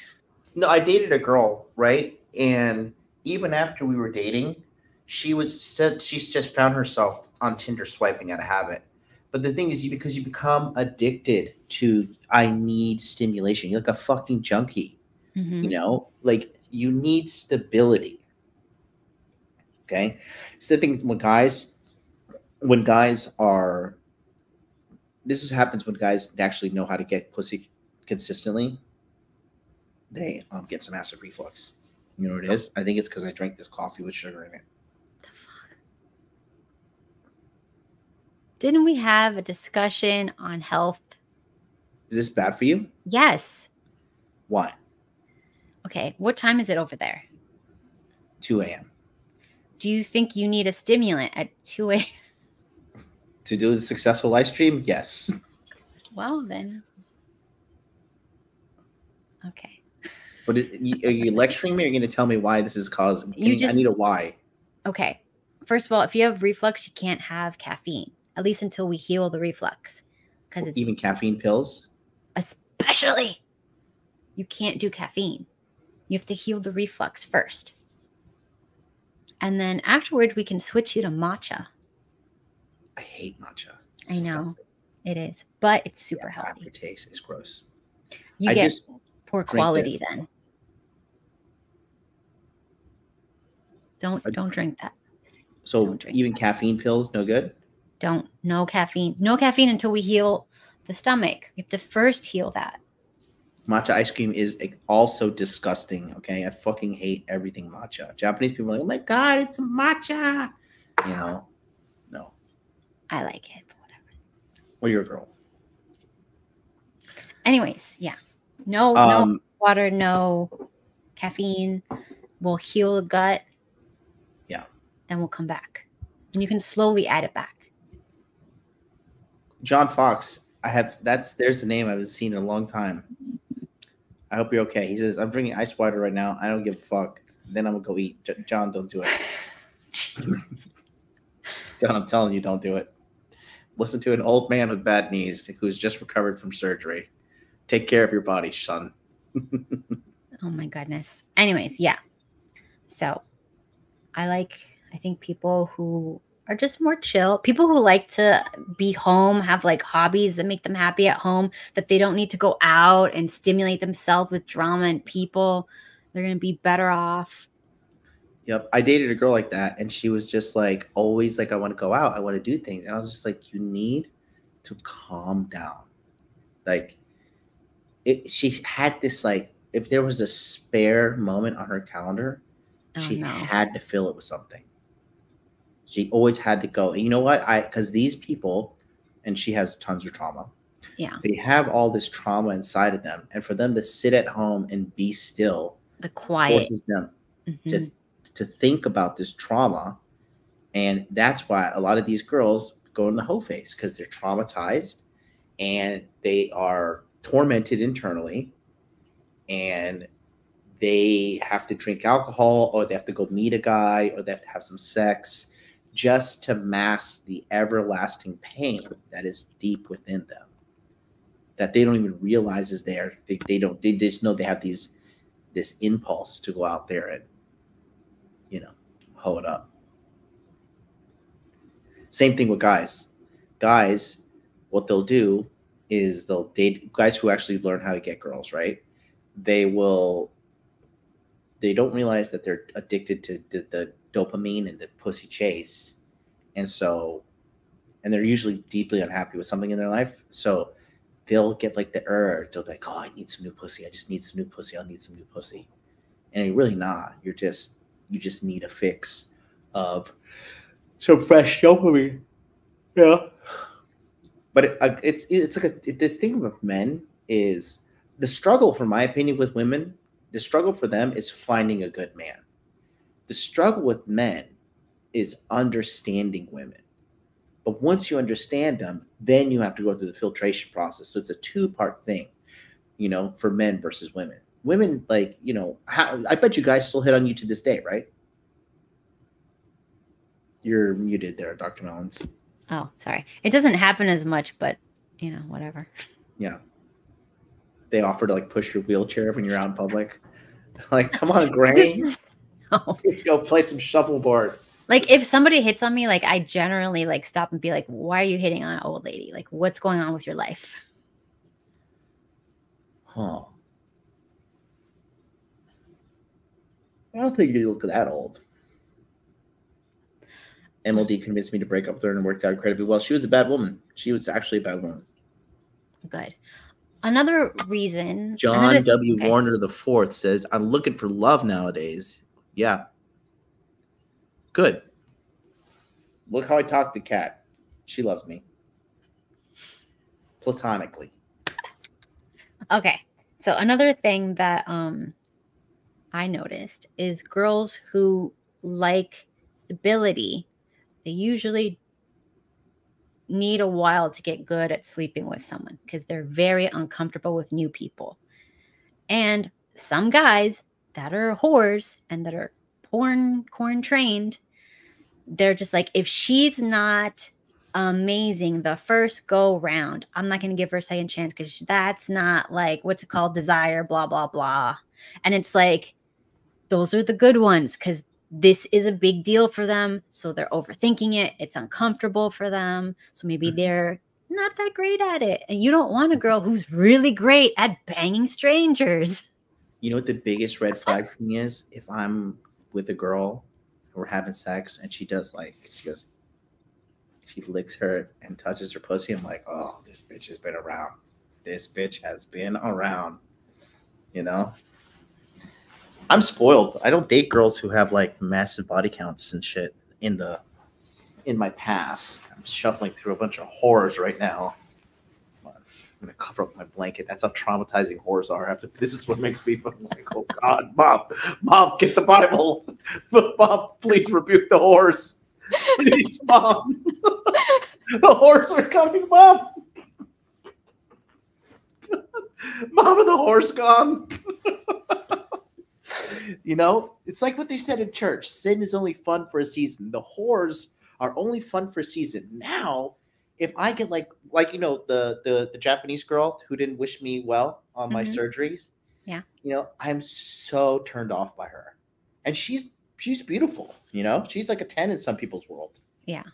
No, I dated a girl, right? And even after we were dating, she's just found herself on Tinder swiping out of habit. But the thing is, because you become addicted to, I need stimulation. You're like a fucking junkie, like you need stability. Okay. So the thing is, when guys are, happens when guys actually know how to get pussy consistently, they get some acid reflux. You know what it is? I think it's because I drank this coffee with sugar in it. The fuck? Didn't we have a discussion on health? Is this bad for you? Yes. Why? Okay. What time is it over there? 2 a.m. Do you think you need a stimulant at 2 a.m.? To do the successful live stream? Yes. Well, then. Okay. But are you lecturing me, or are you going to tell me why this is causing? I need a why. Okay. First of all, if you have reflux, you can't have caffeine, at least until we heal the reflux. Because even caffeine pills? Especially. You can't do caffeine. You have to heal the reflux first. And then afterward, we can switch you to matcha. I hate matcha. I know. It is. But it's super healthy. Aftertaste is gross. You get poor quality then. Don't drink that. So even caffeine pills, no good? No caffeine. No caffeine until we heal the stomach. We have to first heal that. Matcha ice cream is also disgusting, okay? I fucking hate everything matcha. Japanese people are like, oh my God, it's matcha. No. I like it, but whatever. Well, you're a girl. Anyways, yeah. No water, no caffeine. We'll heal the gut. Yeah. Then we'll come back. And you can slowly add it back. John Fox, there's the name I haven't seen in a long time. I hope you're okay. He says, I'm drinking ice water right now. I don't give a fuck. Then I'm gonna go eat. John, don't do it. John, I'm telling you, don't do it. Listen to an old man with bad knees who's just recovered from surgery. Take care of your body, son. Oh my goodness. Anyways, yeah. So I think people who are just more chill, people who like to be home, have like hobbies that make them happy at home, that they don't need to go out and stimulate themselves with drama and people. They're going to be better off. Yep. I dated a girl like that, and she was just like, always like, I want to go out. I want to do things. And I was just like, you need to calm down. Like, she had this, like, if there was a spare moment on her calendar, she had to fill it with something. She always had to go. And you know what? Because these people, and she has tons of trauma. Yeah. They have all this trauma inside of them. And for them to sit at home and be still, the quiet forces them to think about this trauma. And that's why a lot of these girls go in the H0e Phase, because they're traumatized and they are tormented internally, and they have to drink alcohol, or they have to go meet a guy, or they have to have some sex just to mask the everlasting pain that is deep within them, that they don't even realize is there. They just know they have this impulse to go out there and, hoe it up. Same thing with guys. Guys, what they'll do is they'll date guys who actually learn how to get girls, right? They don't realize that they're addicted to the dopamine and the pussy chase. And they're usually deeply unhappy with something in their life. So they'll get like the urge. They'll be like, oh, I need some new pussy. I just need some new pussy. I'll need some new pussy. And you're really not. You just need a fix of some fresh dopamine. Yeah. But it's like the thing about men is the struggle, from my opinion, with women, the struggle for them is finding a good man. The struggle with men is understanding women. But once you understand them, then you have to go through the filtration process. So it's a two-part thing, for men versus women. Women, like, I bet you guys still hit on you to this day, right? You're muted there, Dr. Melons. Oh, sorry. It doesn't happen as much, but, whatever. Yeah. They offer to, like, push your wheelchair when you're out in public. Like, come on, Granny. No. Let's go play some shuffleboard. Like, if somebody hits on me, like, I generally, like, stop and be like, why are you hitting on an old lady? Like, what's going on with your life? Huh. I don't think you look that old. MLD convinced me to break up with her and worked out incredibly well. She was a bad woman. She was actually a bad woman. Good. Another reason. John W. Warner IV says, I'm looking for love nowadays. Yeah. Good. Look how I talk to Kat. She loves me. Platonically. Okay. So another thing that I noticed is girls who like stability, they usually need a while to get good at sleeping with someone because they're very uncomfortable with new people. And some guys that are whores and that are porn trained, they're just like, if she's not amazing the first go round, I'm not going to give her a second chance because that's not like, what's it called? Desire, blah, blah, blah. And it's like, those are the good ones because this is a big deal for them. So they're overthinking it. It's uncomfortable for them. So maybe they're not that great at it. And you don't want a girl who's really great at banging strangers. You know what the biggest red flag for me is? If I'm with a girl, we're having sex, and she licks her and touches her pussy. I'm like, oh, this bitch has been around. This bitch has been around. I'm spoiled. I don't date girls who have like massive body counts and shit in my past. I'm shuffling through a bunch of horrors right now. I'm gonna cover up my blanket. That's how traumatizing horrors are. This is what makes me like, oh God, mom, get the Bible. Mom, please rebuke the horse. Please, Mom. The horse are coming, Mom. Mom and the horse gone. You know, it's like what they said in church. Sin is only fun for a season. The horrors are only fun for a season. Now, if I get like you know, the Japanese girl who didn't wish me well on my surgeries. Yeah. You know, I'm so turned off by her. And she's beautiful, you know? She's like a 10 in some people's world. Yeah.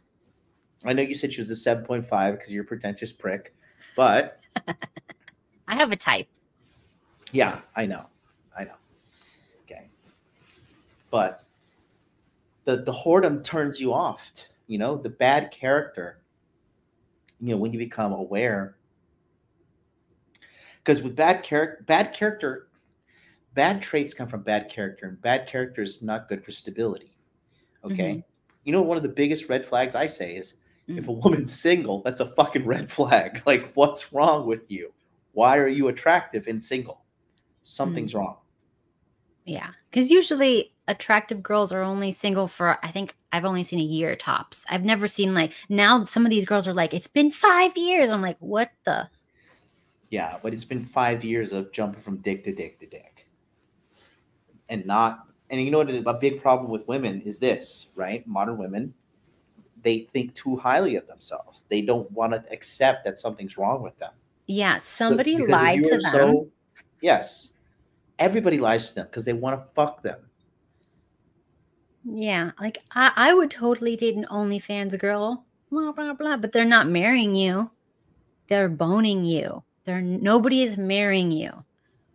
I know you said she was a 7.5 because you're a pretentious prick, but I have a type. Yeah, I know. Okay. But the whoredom turns you off, you know, the bad character, you know, when you become aware. Because with bad traits come from bad character, and bad character is not good for stability. Okay. You know, one of the biggest red flags I say is if a woman's single, that's a fucking red flag. Like, what's wrong with you? Why are you attractive and single? Something's wrong. Yeah. Because usually attractive girls are only single for, I think I've only seen a year tops. I've never seen like, now some of these girls are like, it's been 5 years. I'm like, what the? Yeah, but it's been 5 years of jumping from dick to dick to dick. And you know what a big problem with women is this, right? Modern women, they think too highly of themselves. They don't want to accept that something's wrong with them. Yeah, somebody lied to them. So, yes. Everybody lies to them because they want to fuck them. Yeah, like I would totally date an OnlyFans girl, blah, blah, blah, but they're not marrying you. They're boning you. Nobody is marrying you.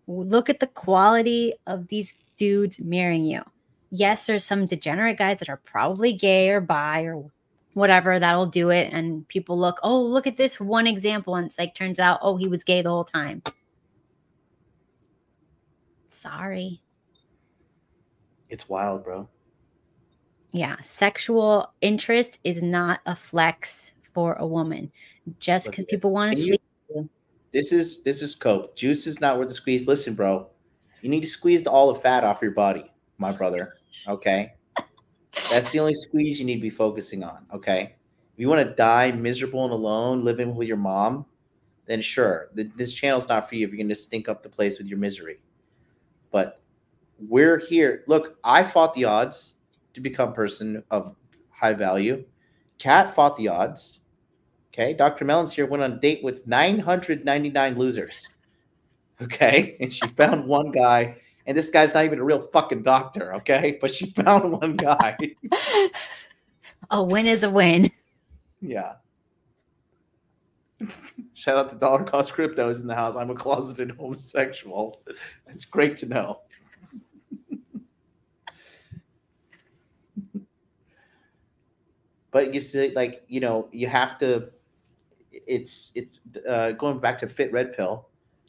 Look at the quality of these dudes marrying you. Yes, there's some degenerate guys that are probably gay or bi or whatever that'll do it. And people look at this one example. And it's like, turns out, he was gay the whole time. Sorry. It's wild, bro. Yeah. Sexual interest is not a flex for a woman. Just because people want to sleep with you. This is coke. Juice is not worth the squeeze. Listen, bro. You need to squeeze all the fat off your body, my brother. Okay? That's the only squeeze you need to be focusing on. Okay? If you want to die miserable and alone, living with your mom, then sure. This channel's not for you if you're going to stink up the place with your misery. But we're here. Look, I fought the odds to become a person of high value. Kat fought the odds. Okay? Dr. Melons here went on a date with 999 losers. Okay? And she found one guy. And this guy's not even a real fucking doctor, okay? But she found one guy. A win is a win. Yeah. Shout out to Dollar Cost Cryptos in the house. I'm a closeted homosexual. It's great to know. But you see, like, you know, you have to. It's going back to Fit Red Pill.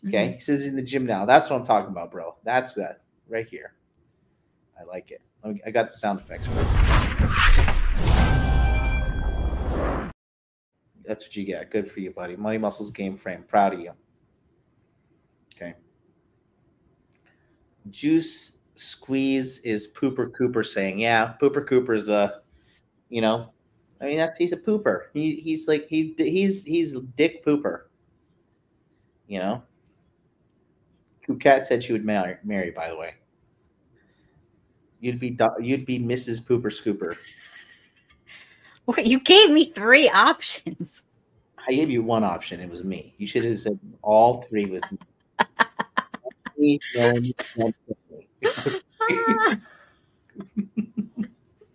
Okay, he says he's in the gym now. That's what I'm talking about, bro. That's that right here. I like it. I got the sound effects for it. That's what you get. Good for you, buddy. Money Muscles Game Frame. Proud of you. Okay. Juice Squeeze is Pooper Cooper saying, yeah, Pooper Cooper's you know, I mean he's a pooper. He's Dick Pooper. You know. Who Kat said she would marry, by the way. You'd be Mrs. Pooper Scooper. Wait, you gave me 3 options. I gave you one option. It was me. You should have said all 3 was me.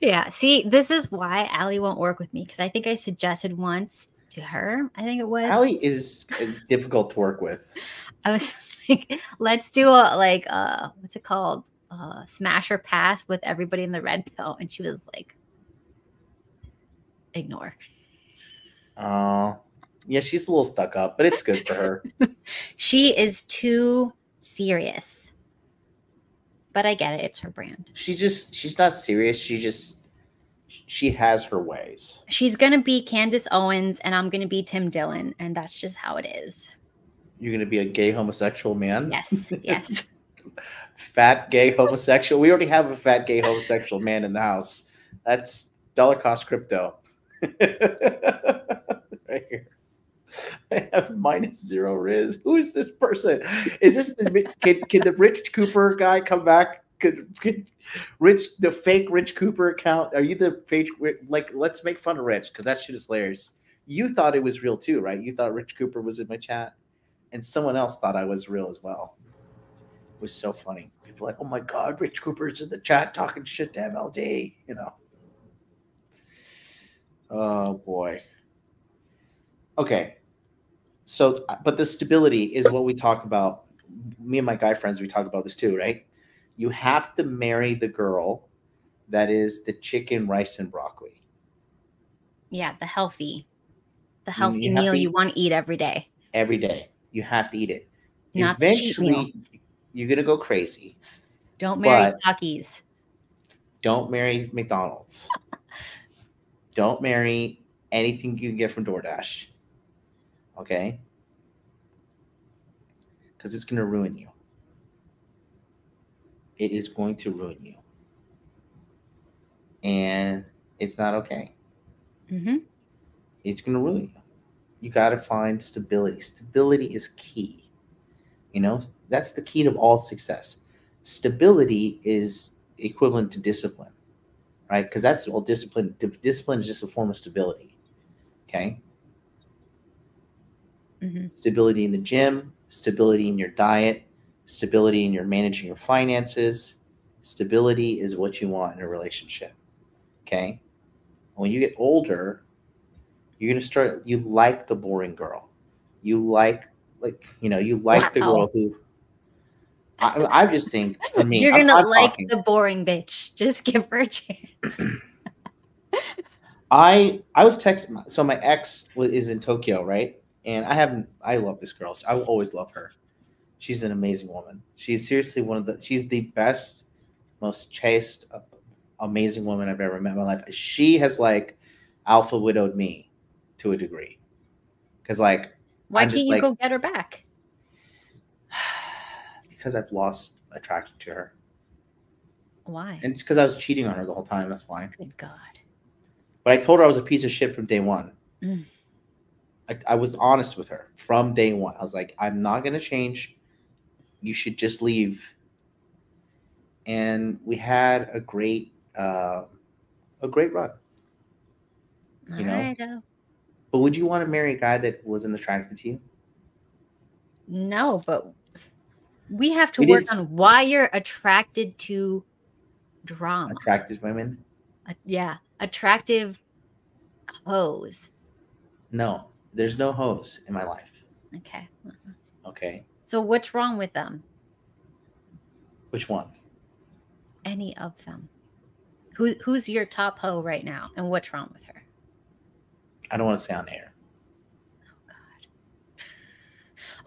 Yeah. See, this is why Allie won't work with me, because I think I suggested once to her. I think it was. Allie is difficult to work with. I was like, let's do a what's it called? Smash or pass with everybody in the red pill, and she was like, ignore. Oh, yeah, she's a little stuck up, but it's good for her. She is too serious. But I get it. It's her brand. She's not serious. She has her ways. She's going to be Candace Owens and I'm going to be Tim Dillon. And that's just how it is. You're gonna be a gay homosexual man? Yes, yes. Fat gay homosexual. We already have a fat gay homosexual man in the house. That's dollar cost crypto. Right here. I have -0 Riz. Who is this person? Is this the can the Rich Cooper guy come back? Could the fake Rich Cooper account? Are you the fake? Like, let's make fun of Rich because that shit is hilarious. You thought it was real too, right? You thought Rich Cooper was in my chat, and someone else thought I was real as well. It was so funny. People like, oh my god, Rich Cooper's in the chat talking shit to MLD. You know. Oh boy. Okay. So, but the stability is what we talk about. Me and my guy friends, we talk about this too, right? You have to marry the girl that is the chicken, rice, and broccoli. Yeah, the healthy meal you want to eat every day. Every day. You have to eat it. Not eventually, you're going to go crazy. Don't marry Takis. Don't marry McDonald's. Don't marry anything you can get from DoorDash. Okay? Because it's going to ruin you. It is going to ruin you. And it's not okay. Mm-hmm. It's going to ruin you. You got to find stability. Stability is key. You know, that's the key to all success. Stability is equivalent to discipline, right? Because that's all discipline. Discipline is just a form of stability. Okay? Mm-hmm. Stability in the gym, stability in your diet, stability in your managing your finances. Stability is what you want in a relationship. Okay? When you get older, you're going to start, you like the boring girl. You like the girl who, I just think for me, you're going to like the boring bitch. Just give her a chance. I was texting, so my ex is in Tokyo, right? And I love this girl. I will always love her. She's an amazing woman. She's seriously she's the best, most chaste, amazing woman I've ever met in my life. She has like alpha widowed me to a degree. Because like, why can't you go get her back? Because I've lost attraction to her. Why? And it's because I was cheating on her the whole time. That's why. Good God. But I told her I was a piece of shit from day one. Mm. I was honest with her from day one. I was like, I'm not going to change. You should just leave. And we had a great run. You know? But would you want to marry a guy that wasn't attracted to you? No, but we have to work on why you're attracted to drama. Attractive women? Yeah. Attractive hoes. No, there's no hoes in my life. Okay. Okay. So what's wrong with them? Which one? Any of them. Who's your top hoe right now, and what's wrong with her? I don't want to say on air. Oh God.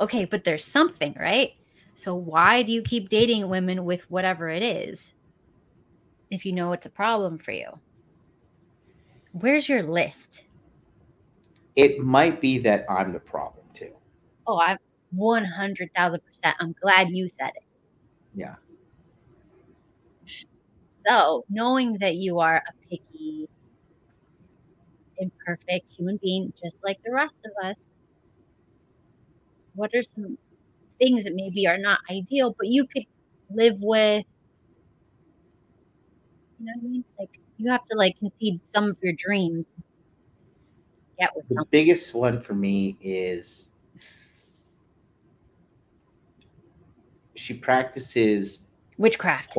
Okay, but there's something, right? So why do you keep dating women with whatever it is if you know it's a problem for you? Where's your list? It might be that I'm the problem too. Oh, I'm 100,000%. I'm glad you said it. Yeah. So, knowing that you are a picky, imperfect human being, just like the rest of us, what are some things that maybe are not ideal, but you could live with? You know what I mean? Like, you have to like concede some of your dreams. Get with the biggest one for me is she practices witchcraft.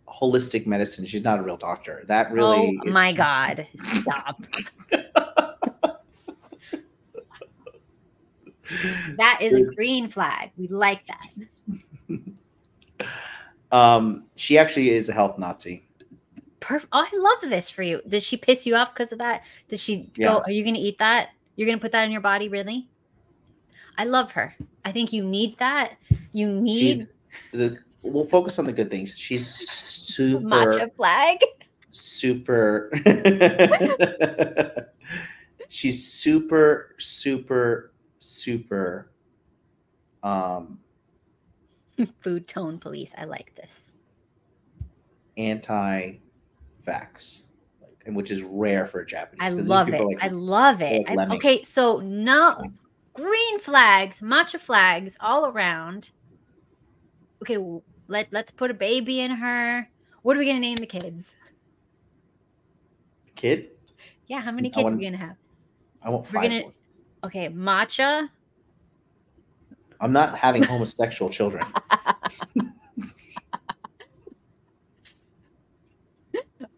Holistic medicine. She's not a real doctor. That really. Oh my God! Stop. That is a green flag. We like that. She actually is a health Nazi. Perfect. Oh, I love this for you. Did she piss you off because of that? Did she go, are you going to eat that? You're going to put that in your body? Really? I love her. I think you need that. You need. We'll focus on the good things. She's super. Matcha flag. Super. She's super, super, super Food tone police. I like this. Anti-vax, and which is rare for a Japanese. I love it. I love it. Okay, so no green flags, matcha flags all around. Okay, let's put a baby in her. What are we gonna name the kids? Kid? Yeah, how many kids are we gonna have? I want 5. Okay, matcha. I'm not having homosexual children.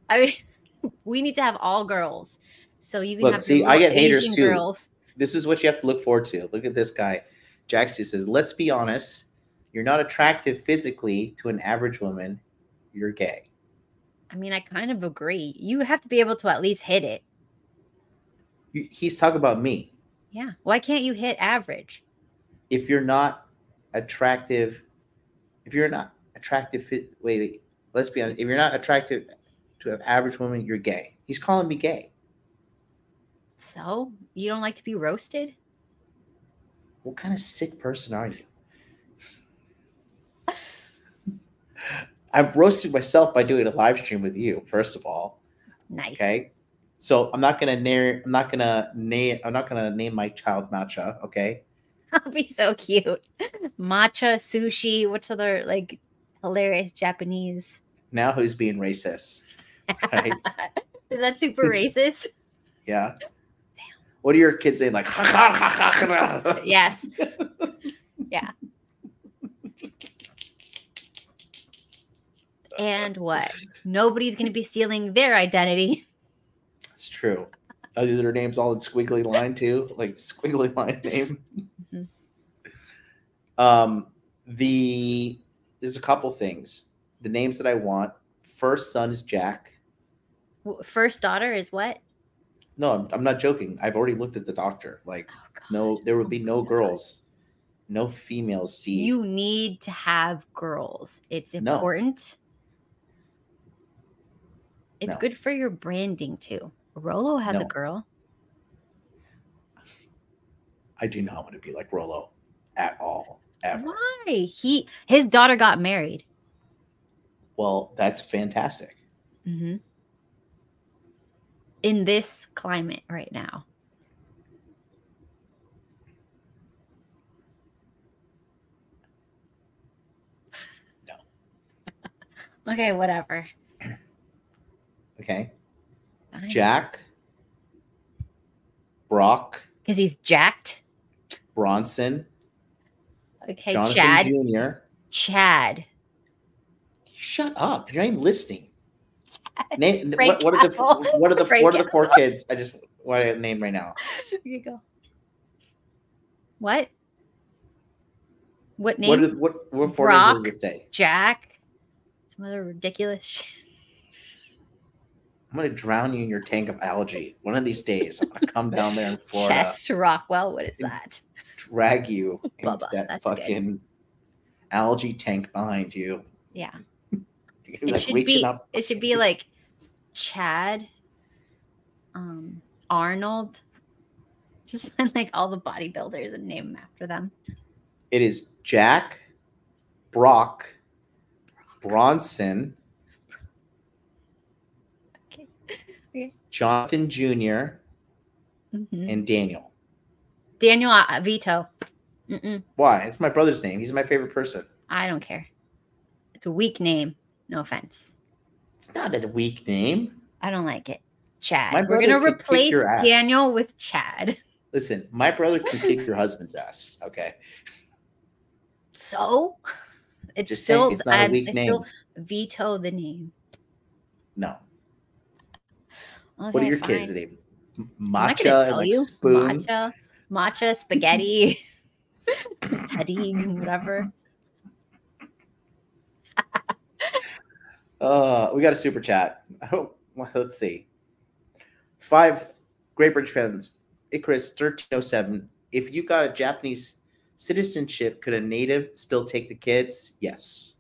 I mean, we need to have all girls. So you can Look, have see, I get haters Asian too. Girls. This is what you have to look forward to. Look at this guy. Jackson says, let's be honest. You're not attractive physically to an average woman. You're gay. I mean, I kind of agree. You have to be able to at least hit it. He's talking about me. Yeah. Why can't you hit average? If you're not attractive, wait, let's be honest. If you're not attractive to an average woman, you're gay. He's calling me gay. So? You don't like to be roasted? What kind of sick person are you? I've roasted myself by doing a live stream with you, first of all. Nice. Okay. So I'm not gonna name my child Matcha, okay? That'll be so cute. Matcha, sushi, what's other like hilarious Japanese? Now who's being racist? Right? Is that super racist? Yeah. Damn. What do your kids say? Like, yes. Yeah. And what? Nobody's going to be stealing their identity. That's true. Are their names all in squiggly line too? Like squiggly line name. Mm-hmm. There's a couple things. The names that I want. First son is Jack. First daughter is what? No, I'm not joking. I've already looked at the doctor. Like, no, there would be no girls, no female seed. You need to have girls. It's important. No. It's good for your branding too. Rollo has a girl. I do not want to be like Rollo at all. Ever. Why? His daughter got married. Well, that's fantastic. Mm-hmm. In this climate right now. No. Okay, whatever. Okay. Fine. Jack. Brock. Because he's jacked. Bronson. Okay, Jonathan Chad. Jr. Chad. Shut up. You're not even listening. Name, what are the 4 kids? I just want to name right now. Here you go. What? What name? What 4 Brock, names this day? Jack. Some other ridiculous shit. I'm going to drown you in your tank of algae. One of these days, I'm going to come down there in Florida. Chest Rockwell, what is that? Drag you Bubba, into that fucking algae tank behind you. Yeah. It should be like Chad, Arnold. Just find like all the bodybuilders and name them after them. It is Jack, Brock. Bronson. Okay. Jonathan Jr. And Daniel. Daniel Vito. Why? It's my brother's name. He's my favorite person. I don't care. It's a weak name. No offense. It's not a weak name. I don't like it. Chad. We're going to replace Daniel with Chad. Listen, my brother can kick your husband's ass. Okay. So? It's just still, it's not a weak name. Still veto the name. No. Okay, what are your kids' name? Matcha and like spoon. Matcha, spaghetti, Tadine, whatever. We got a super chat. Well, let's see. 5 Great British fans. Icarus 1307. If you got a Japanese citizenship, could a native still take the kids? Yes.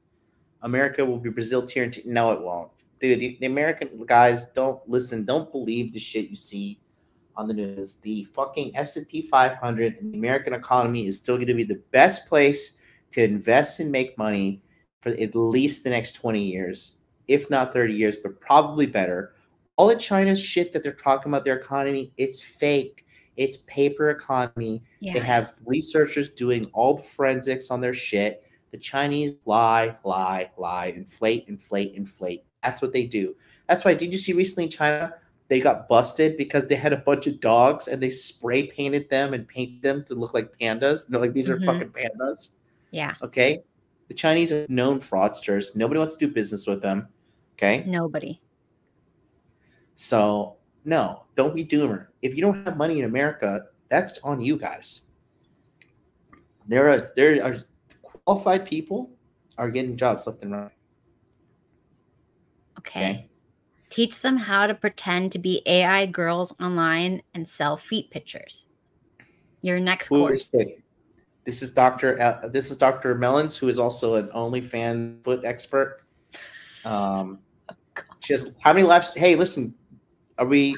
America will be Brazil tier. No, it won't. Dude, the American guys, don't listen. Don't believe the shit you see on the news, the fucking S&P 500 and the American economy is still going to be the best place to invest and make money for at least the next 20 years, if not 30 years, but probably better. All of China's shit that they're talking about their economy, it's fake. It's paper economy. Yeah. They have researchers doing all the forensics on their shit. The Chinese lie, inflate. That's what they do. That's why, did you see recently in China, they got busted because they had a bunch of dogs and they spray painted them and painted them to look like pandas. And they're like, these are fucking pandas. Yeah. Okay. The Chinese are known fraudsters. Nobody wants to do business with them. Okay. Nobody. So no, don't be doomer. If you don't have money in America, that's on you guys. There are qualified people are getting jobs left and right. Okay. Teach them how to pretend to be AI girls online and sell feet pictures. Your next course. This is Dr. Melons, who is also an OnlyFans foot expert. She has how many laps? Hey, listen, are we?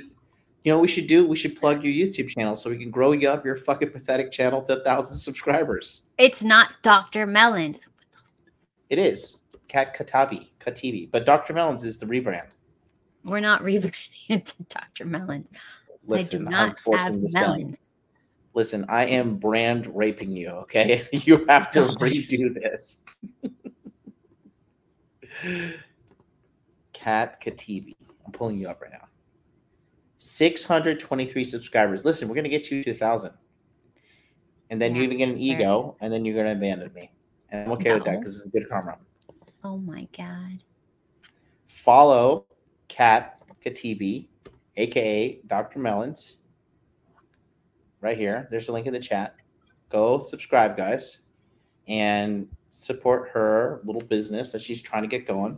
You know what we should do? We should plug your YouTube channel so we can grow you up your fucking pathetic channel to 1,000 subscribers. It's not Dr. Melons. It is Katibi, but Dr. Melons is the rebrand. We're not rebranding into Dr. Melons. Listen, I do not have melons. Down. Listen, I am brand raping you, okay? You have to redo this. Kat Katibi. I'm pulling you up right now. 623 subscribers. Listen, we're going to get you to 1,000. And then you're going to get an ego, and then you're going to abandon me. And I'm okay with that because it's a good karma. Oh, my God. Follow Kat Katibi, a.k.a. Dr. Melons. Right here. There's a link in the chat. Go subscribe, guys, and support her little business that she's trying to get going.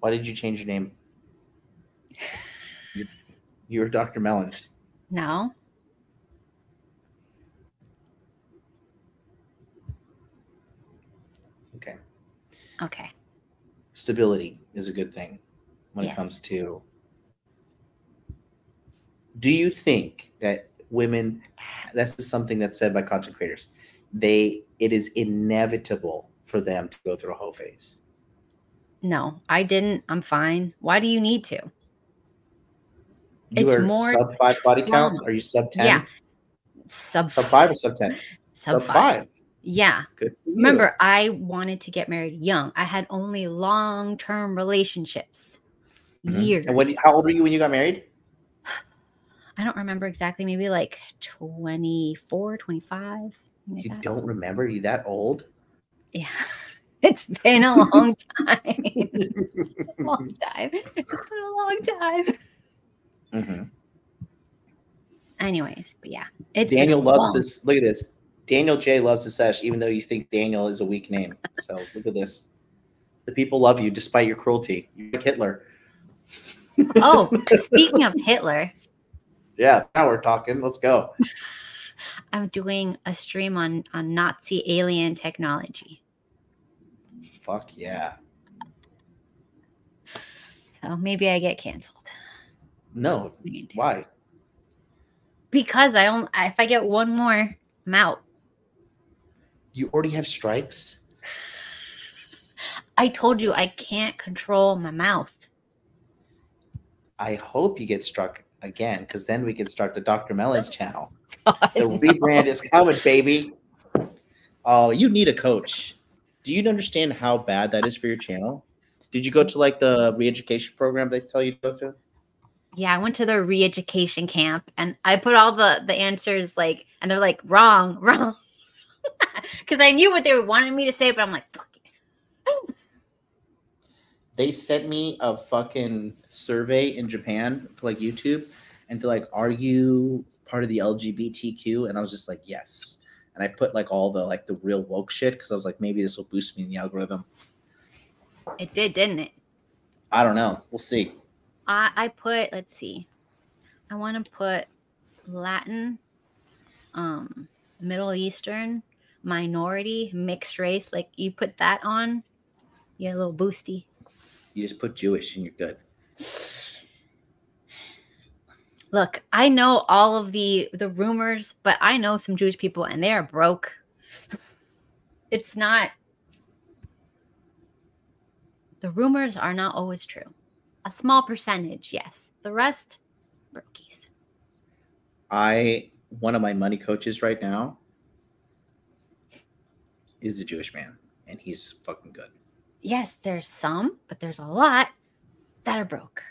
Why did you change your name? You're Dr. Melons. No. Okay. Okay. Stability is a good thing when it comes to. Do you think that women, that's something that's said by content creators, it is inevitable for them to go through a whole phase? No, I didn't. I'm fine. Why do you need to? You are more sub 5 body count? Are you sub 10? Yeah. Sub 5 or sub 10? Sub 5. Yeah. Good for you. Remember, I wanted to get married young. I had only long-term relationships. Years. And how old were you when you got married? I don't remember exactly. Maybe like 24, 25. You don't remember? You that old? Yeah. It's been a long time. It's been a long time. It's been a long time. Mm-hmm. Anyways, but yeah. Daniel loves this. Look at this. Daniel J loves the sesh, even though you think Daniel is a weak name. So look at this. The people love you despite your cruelty. You're like Hitler. Oh, speaking of Hitler. Yeah, now we're talking. Let's go. I'm doing a stream on Nazi alien technology. Fuck yeah. So maybe I get canceled. No. Why? Because if I get one more, I'm out. You already have strikes? I told you I can't control my mouth. I hope you get struck again, because then we can start the Dr. Melons channel. The rebrand is coming, baby. Oh, you need a coach. Do you understand how bad that is for your channel? Did you go to like the re-education program they tell you to go through? Yeah, I went to the re-education camp and I put all the answers like, and they're like, wrong. Because I knew what they wanted me to say, but I'm like, fuck it. They sent me a fucking survey in Japan to like YouTube and to like, are you part of the LGBTQ? And I was just like, yes. And I put like all the real woke shit because I was like, maybe this will boost me in the algorithm. It did, didn't it? I don't know. We'll see. I put, let's see. I want to put Latin, Middle Eastern, minority, mixed race. Like you put that on Yeah, a little boosty. You just put Jewish and you're good. Look, I know all of the rumors, but I know some Jewish people and they are broke. It's not. The rumors are not always true. A small percentage, yes. The rest, brokies. One of my money coaches right now is a Jewish man, and he's fucking good. Yes, there's some, but there's a lot that are broke.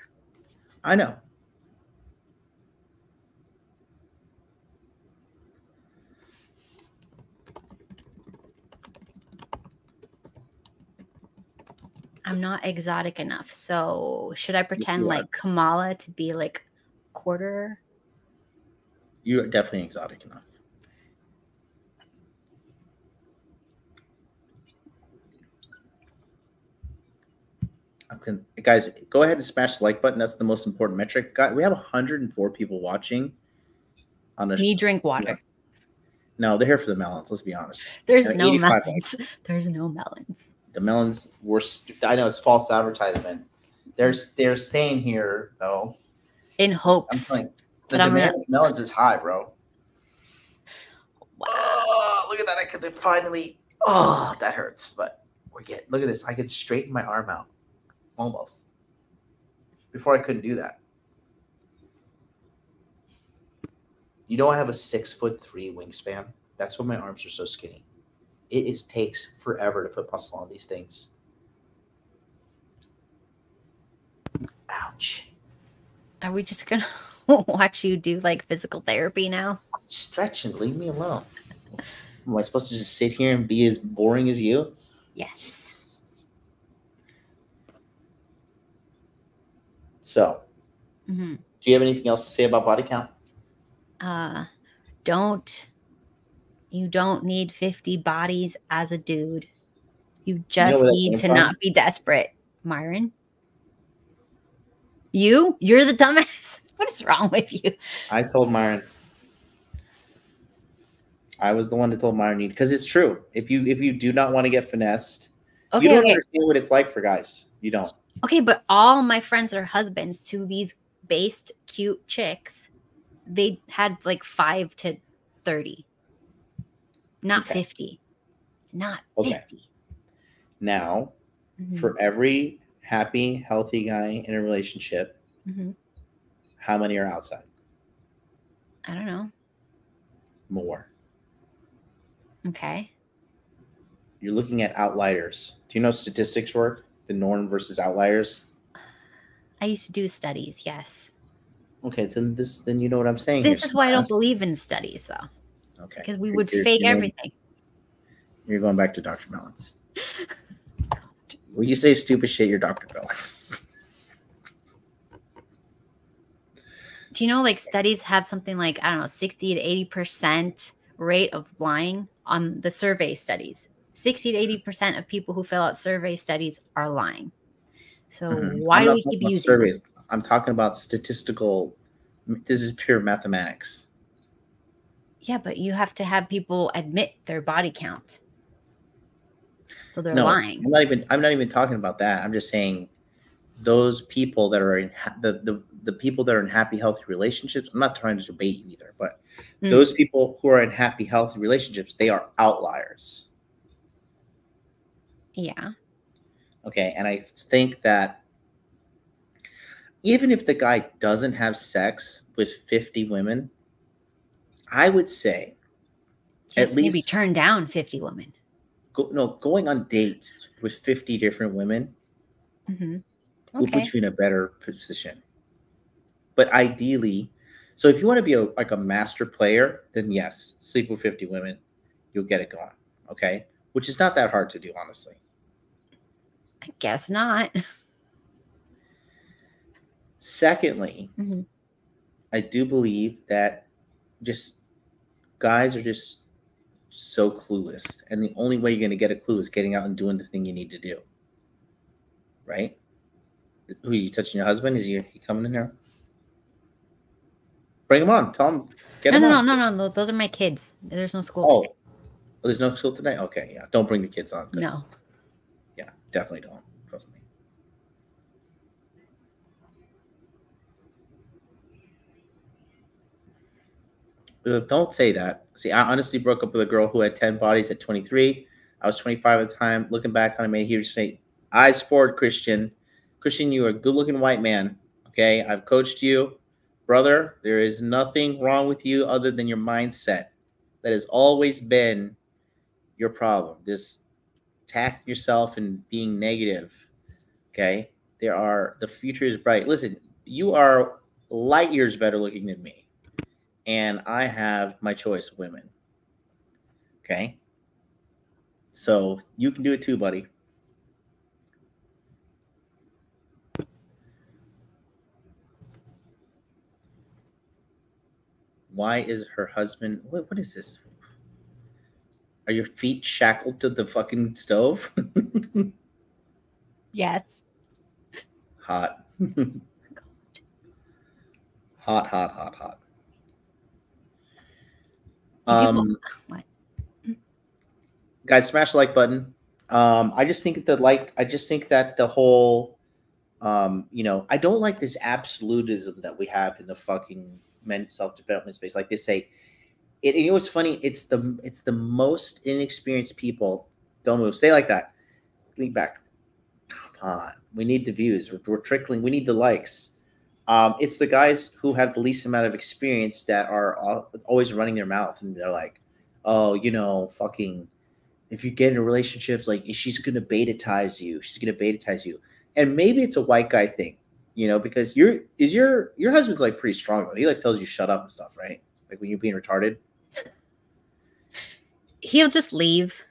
I know. I'm not exotic enough. So should I pretend like Kamala to be like quarter? You're definitely exotic enough. Guys, go ahead and smash the like button. That's the most important metric. We have 104 people watching. Me drink water. Yeah. No, they're here for the melons. Let's be honest. There's no melons. There's no melons. The melons were. I know it's false advertisement. They're staying here though. In hopes. The demand of melons is high, bro. Wow! Oh, look at that! I could finally. Oh, that hurts, but we're getting. Look at this! I could straighten my arm out, almost. Before I couldn't do that. You know, I have a 6'3" wingspan. That's why my arms are so skinny. It takes forever to put muscle on these things. Ouch. Are we just gonna watch you do like physical therapy now? Stretch and leave me alone. Am I supposed to just sit here and be as boring as you? Yes. So, do you have anything else to say about body count? You don't need 50 bodies as a dude. You just need to not be desperate, Myron. You're the dumbass. What is wrong with you? I told Myron. I was the one that told Myron because it's true. If you do not want to get finessed, you don't understand what it's like for guys. You don't. Okay, but all my friends are husbands to these based cute chicks. They had like 5 to 30. Not 50. Not 50. Now, for every happy, healthy guy in a relationship, how many are outside? I don't know. More. Okay. You're looking at outliers. Do you know statistics work? The norm versus outliers? I used to do studies, yes. Okay, so then you know what I'm saying. This is why I don't believe in studies, though. Okay. Because we would fake everything. You're going back to Dr. Melons. When you say stupid shit, you're Dr. Melons. Do you know, like, studies have something like, I don't know, 60 to 80% rate of lying on the survey studies? 60 to 80% of people who fill out survey studies are lying. So why do we keep using surveys? I'm talking about statistical. This is pure mathematics. Yeah, but you have to have people admit their body count. So they're lying. I'm not even talking about that. I'm just saying those people that are in the people that are in happy, healthy relationships. I'm not trying to debate you either, but those people who are in happy, healthy relationships, they are outliers. Yeah. Okay. And I think that even if the guy doesn't have sex with 50 women, I would say at least maybe turn down 50 women. Going on dates with 50 different women will put you in a better position. But ideally, so if you want to be a master player, then yes, sleep with 50 women, you'll get it going. Okay. Which is not that hard to do, honestly. I guess not. Secondly, I do believe that just guys are just so clueless. And the only way you're going to get a clue is getting out and doing the thing you need to do. Right? Who are you touching your husband? Is he coming in here? Bring him on. Tell him. No. Those are my kids. There's no school today. Oh, there's no school today? Okay, yeah. Don't bring the kids on. No. Yeah. Definitely don't. Trust me. Don't say that. See, I honestly broke up with a girl who had 10 bodies at 23. I was 25 at the time. Looking back on it, made huge mistake. Eyes forward, Christian. Christian, you are a good-looking white man. Okay, I've coached you, brother. There is nothing wrong with you other than your mindset. That has always been your problem. This attacking yourself and being negative. Okay, the future is bright. Listen, you are light years better looking than me, and I have my choice of women. Okay, so you can do it too, buddy. Why is her husband? What is this? Are your feet shackled to the fucking stove? Yes. Hot. Hot, hot, hot, hot. What? Guys, smash the like button. I just think that the whole, I don't like this absolutism that we have in the fucking men's self-development space. Like they say, and you know what's funny? It's the most inexperienced people. Don't move. Stay like that. Lean back. Come on. We need the views. We're trickling. We need the likes. It's the guys who have the least amount of experience that are always running their mouth, and they're like, "Oh, fucking, if you get into relationships, like she's gonna beta-tize you. She's gonna beta-tize you." And maybe it's a white guy thing, because your husband's like pretty strong though. He like tells you shut up and stuff, right? Like when you're being retarded. He'll just leave.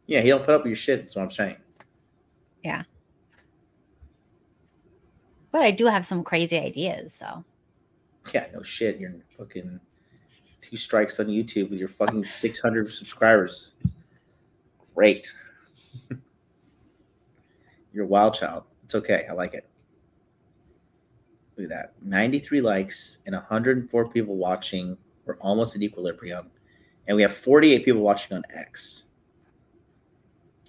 Yeah, he don't put up with your shit. That's what I'm saying. Yeah. But I do have some crazy ideas, so. Yeah, no shit. You're fucking 2 strikes on YouTube with your fucking 600 subscribers. Great. You're a wild child. It's okay. I like it. Look at that. 93 likes and 104 people watching. We're almost at equilibrium. And we have 48 people watching on X.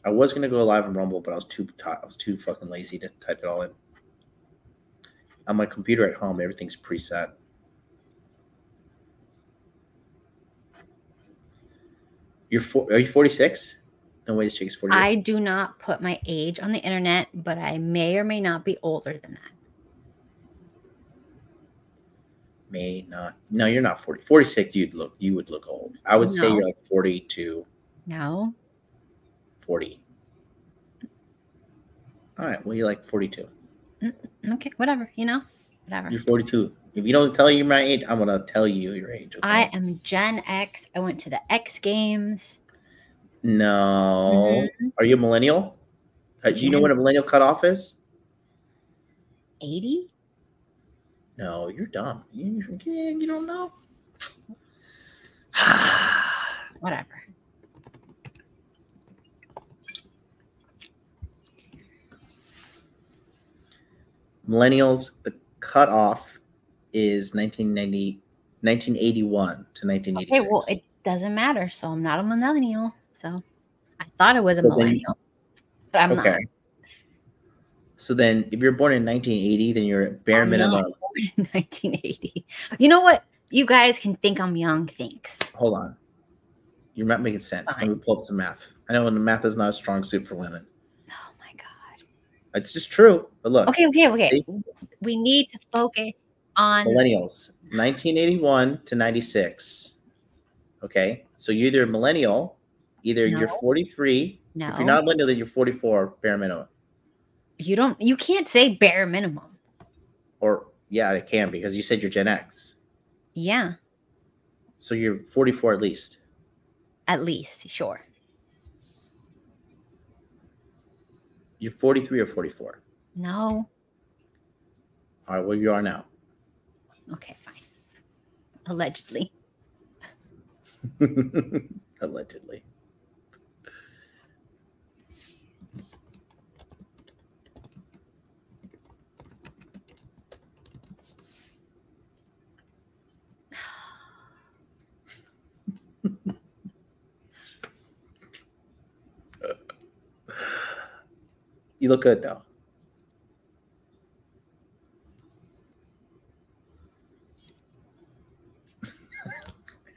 I was going to go live on Rumble, but I was too fucking lazy to type it all in. On my computer at home, everything's preset. Are you 46? No way, this chick is 48. I do not put my age on the internet, but I may or may not be older than that. May not. No, you're not 40. 46, you would look old. I would say you're like 42. No. 40. All right. Well, you're like 42. Okay. Whatever. Whatever. You're 42. If you don't tell you my age, I'm going to tell you your age. Okay? I am Gen X. I went to the X Games. No. Mm-hmm. Are you a millennial? Do you know what a millennial cutoff is? 80? No, you're dumb. You don't know? Whatever. Millennials, the cutoff is 1981 to 1986. Okay, well, it doesn't matter. So I'm not a millennial. So I thought I was a millennial, but I'm not. So then if you're born in 1980, then you're at bare minimum. Not born in 1980. You know what? You guys can think I'm young. Thanks. Hold on. You're not making sense. Fine. Let me pull up some math. I know the math is not a strong suit for women. Oh my God. It's just true. But look. Okay. We need to focus on millennials, 1981 to 96. Okay. So you're either a millennial, you're 43. No. If you're not a millennial, then you're 44, bare minimum. You can't say bare minimum. Or yeah, it can, because you said you're Gen X. Yeah. So you're 44 at least. At least, sure. You're 43 or 44? No. All right, well, you are now. Okay, fine. Allegedly. Allegedly. You look good though.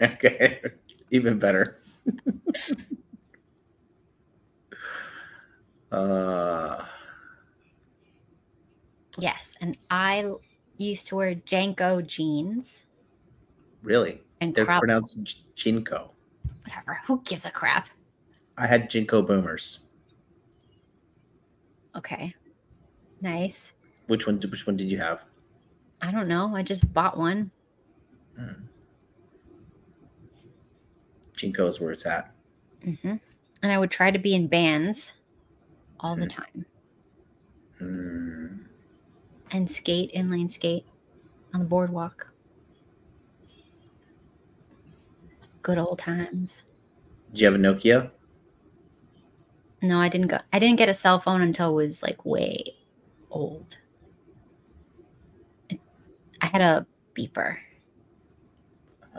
Okay, even better. Yes, and I used to wear Janko jeans. Really? And they're crop. Pronounced Jinko. Whatever. Who gives a crap? I had Jinko boomers. Okay. Nice. Which one did you have? I don't know. I just bought one. Jinko is where it's at. Mm-hmm. And I would try to be in bands all the time. And skate, inline skate on the boardwalk. Good old times. Did you have a Nokia? No, I didn't get a cell phone until it was like way old. I had a beeper.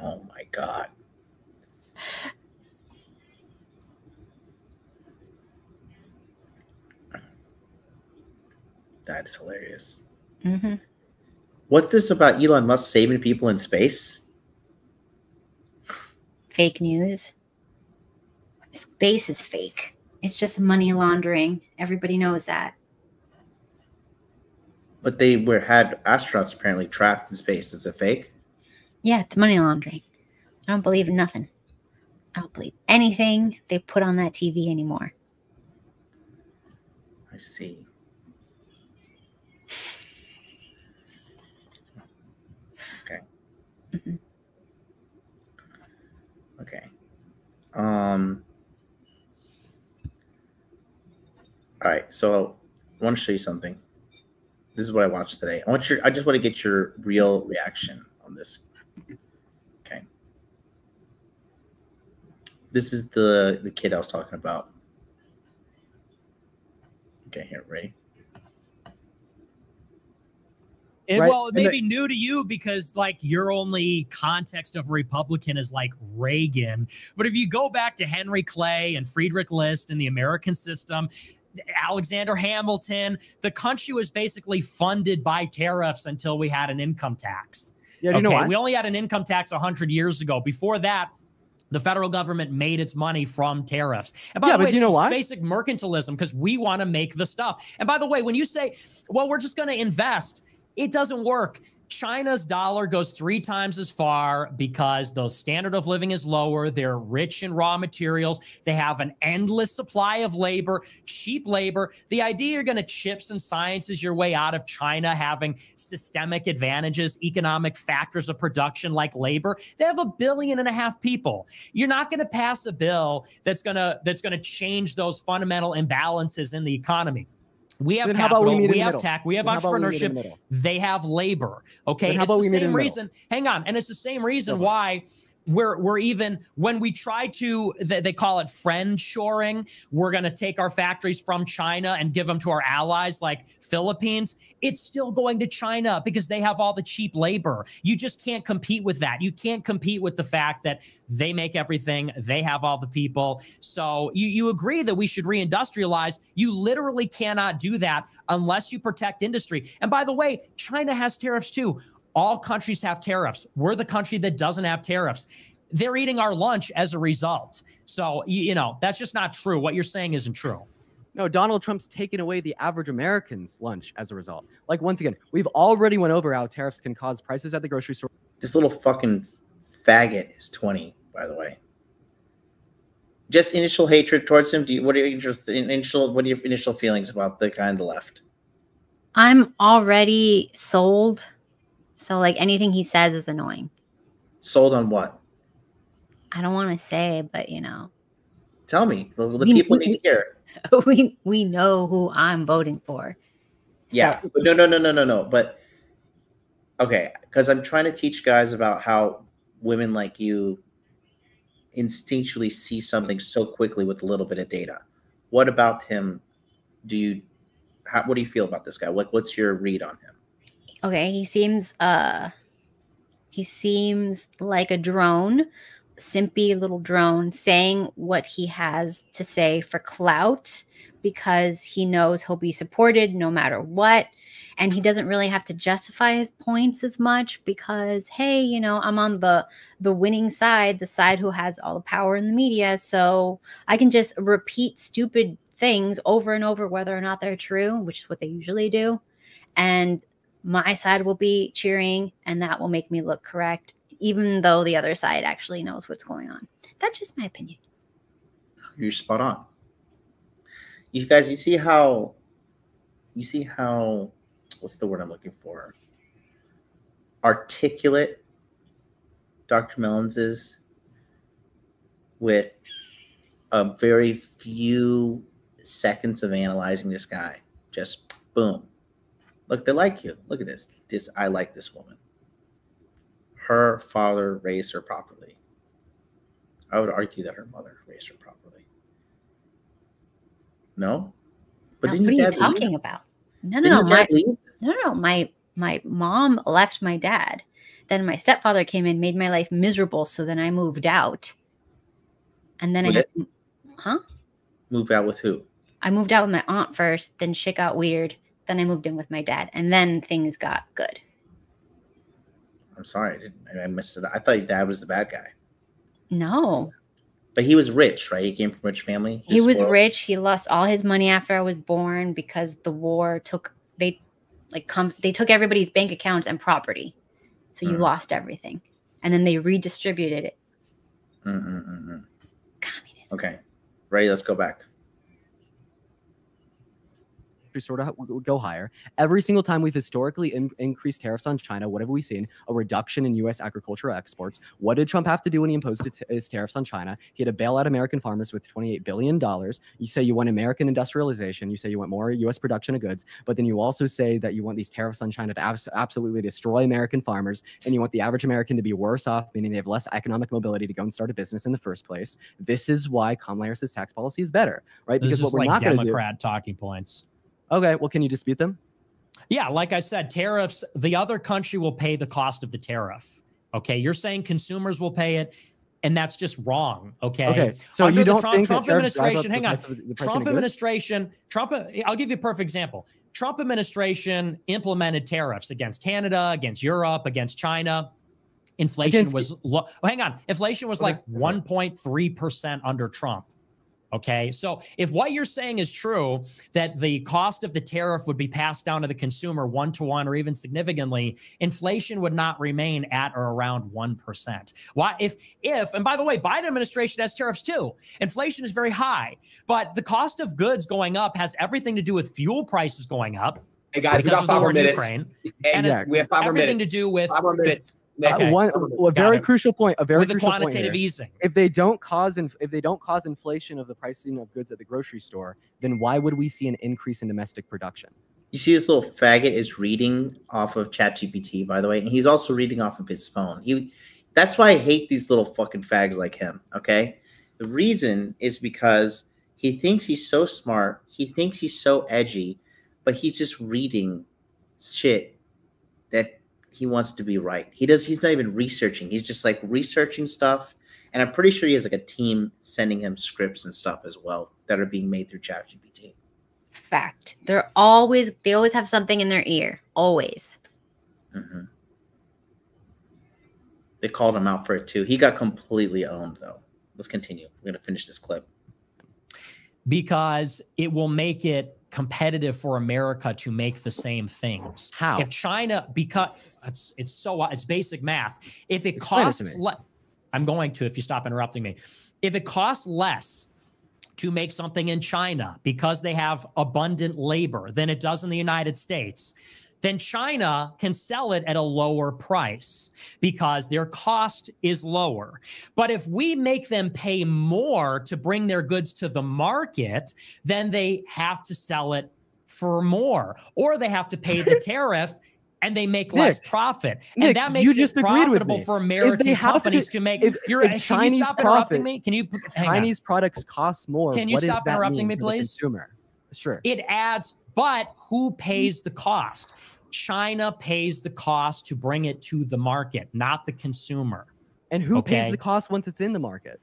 Oh my God. That is hilarious. Mm-hmm. What's this about Elon Musk saving people in space? Fake news. Space is fake. It's just money laundering. Everybody knows that. But they had astronauts apparently trapped in space. Is it fake? Yeah, it's money laundering. I don't believe in nothing. I don't believe anything they put on that TV anymore. I see. Okay. Mm-hmm. Okay. All right. So I want to show you something. This is what I watched today. I just want to get your real reaction on this. Okay. This is the kid I was talking about. Okay, here, ready? Well, it may be new to you because like your only context of Republican is like Reagan. But if you go back to Henry Clay and Friedrich List and the American system, Alexander Hamilton, the country was basically funded by tariffs until we had an income tax. Yeah, you know what? We only had an income tax 100 years ago. Before that, the federal government made its money from tariffs. And by the way, it's just basic mercantilism because we want to make the stuff. And by the way, when you say, well, we're just going to invest, it doesn't work. China's dollar goes 3 times as far because the standard of living is lower. They're rich in raw materials. They have an endless supply of labor, cheap labor. The idea you're going to chips and sciences your way out of China having systemic advantages, economic factors of production like labor. They have 1.5 billion people. You're not going to pass a bill that's going to change those fundamental imbalances in the economy. We have capital, we have tech, we have entrepreneurship, they have labor. Okay. And it's the same reason. Hang on. And it's the same reason why we're even when we try to, they call it friend shoring. We're going to take our factories from China and give them to our allies like Philippines. It's still going to China because they have all the cheap labor. You just can't compete with that. You can't compete with the fact that they make everything. They have all the people. So you agree that we should reindustrialize. You literally cannot do that unless you protect industry. And by the way, China has tariffs too. All countries have tariffs. We're the country that doesn't have tariffs. They're eating our lunch as a result. So, you know, that's just not true. What you're saying isn't true. No, Donald Trump's taken away the average American's lunch as a result. Like, once again, we've already went over how tariffs can cause prices at the grocery store. This little fucking faggot is 20, by the way. Just initial hatred towards him. What are your initial feelings about the guy on the left? I'm already sold. So, like, anything he says is annoying. Sold on what? I don't want to say, but, you know. Tell me. The people need to hear. We know who I'm voting for. So. Yeah. But no. But, okay. Because I'm trying to teach guys about how women like you instinctually see something so quickly with a little bit of data. What about him? What do you feel about this guy? What's your read on him? Okay, he seems like a drone. simpy little drone saying what he has to say for clout because he knows he'll be supported no matter what. And he doesn't really have to justify his points as much because, hey, you know, I'm on the winning side, the side who has all the power in the media. So I can just repeat stupid things over and over, whether or not they're true, which is what they usually do. And my side will be cheering, and that will make me look correct, even though the other side actually knows what's going on. That's just my opinion. You're spot on. You guys, you see how, what's the word I'm looking for? Articulate Dr. Melons is with a very few seconds of analyzing this guy. Just boom. Look, they like you. Look at this. I like this woman. Her father raised her properly. I would argue that her mother raised her properly. No? But now, what are you talking about? No. My mom left my dad. Then my stepfather came in, made my life miserable. So then I moved out. And then Move out with who? I moved out with my aunt first. Then shit got weird. Then I moved in with my dad. And then things got good. I'm sorry. I missed it. I thought your dad was the bad guy. No. But he was rich, right? He came from a rich family. He was rich. He lost all his money after I was born because the war took took everybody's bank accounts and property. So you lost everything. And then they redistributed it. Communism. Okay. Ready? Let's go back. Sort of go higher. Every single time we've historically increased tariffs on China, what have we seen? A reduction in U.S. agricultural exports. What did Trump have to do when he imposed his tariffs on China? He had to bail out American farmers with $28 billion. You say you want American industrialization. You say you want more U.S. production of goods. But then you also say that you want these tariffs on China to absolutely destroy American farmers. And you want the average American to be worse off, meaning they have less economic mobility to go and start a business in the first place. This is why Kamala Harris's tax policy is better, right? Because what we're not going to do. Democrat talking points. Okay, well, can you dispute them? Yeah, like I said, tariffs, the other country will pay the cost of the tariff. Okay, you're saying consumers will pay it, and that's just wrong. Okay, so under you don't Trump think Trump administration, hang on. Trump administration, I'll give you a perfect example. Trump administration implemented tariffs against Canada, against Europe, against China. Inflation was hang on. Inflation was like 1.3% under Trump. Okay, so if what you're saying is true, that the cost of the tariff would be passed down to the consumer 1-to-1 or even significantly, inflation would not remain at or around 1%. Why? If and by the way, Biden administration has tariffs too. Inflation is very high, but the cost of goods going up has everything to do with fuel prices going up. Hey guys, we got 5 more minutes. And we have 5 more minutes. Everything to do with 5 more minutes. Okay. A very crucial point. With the quantitative easing. If they don't cause inflation of the pricing of goods at the grocery store, then why would we see an increase in domestic production? You see, this little faggot is reading off of ChatGPT, by the way, and he's also reading off of his phone. That's why I hate these little fucking fags like him. Okay, the reason is because he thinks he's so smart, he thinks he's so edgy, but he's just reading shit that he wants to be right. He's not even researching. He's just like researching stuff. And I'm pretty sure he has like a team sending him scripts and stuff as well that are being made through ChatGPT. Fact. They always have something in their ear. Always. Mm-hmm. They called him out for it too. He got completely owned though. Let's continue. We're going to finish this clip. Because it will make it competitive for America to make the same things. How? If China, because it's basic math. If it costs I'm going to, if you stop interrupting me. If it costs less to make something in China because they have abundant labor than it does in the United States, then China can sell it at a lower price because their cost is lower. But if we make them pay more to bring their goods to the market, then they have to sell it for more, or they have to pay the tariff and they make less profit. And that makes it profitable for American companies to make. Can you stop interrupting me? Can you? Chinese products cost more. Can you stop interrupting me, please? Consumer. Sure. It adds, but who pays the cost? China pays the cost to bring it to the market, not the consumer. And who pays the cost once it's in the market?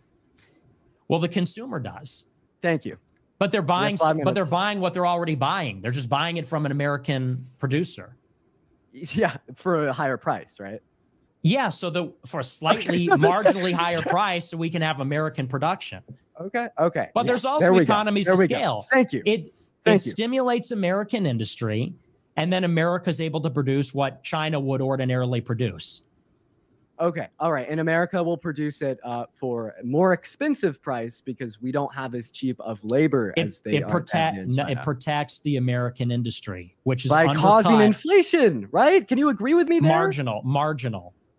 Well, the consumer does. Thank you. But they're buying what they're already buying. They're just buying it from an American producer. Yeah, for a higher price, right? Yeah, so for a slightly marginally higher price, so we can have American production. Okay. But there's also economies of scale. Thank you. It stimulates American industry, and then America's able to produce what China would ordinarily produce. Okay. All right. And America will produce it for a more expensive price because we don't have as cheap of labor as they are. It protects the American industry, which is by causing inflation, right? Can you agree with me there? Marginal.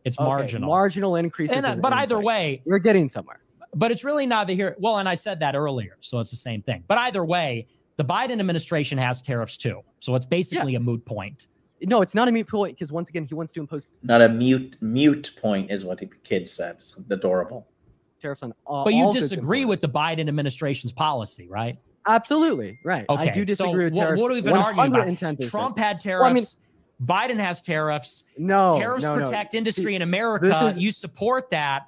It's marginal. Marginal increases. But either way, we're getting somewhere. But it's really neither here. Well, and I said that earlier, so it's the same thing. But either way, the Biden administration has tariffs too. So it's basically a moot point. No, it's not a moot point because once again, he wants to impose. Not a mute point is what the kid said. It's adorable. Tariffs on all. But you disagree with the Biden administration's policy, right? Absolutely, right. Okay, I do disagree with tariffs. What do we even argue about? Trump had tariffs. Well, I mean, Biden has tariffs. Tariffs protect industry in America. You support that.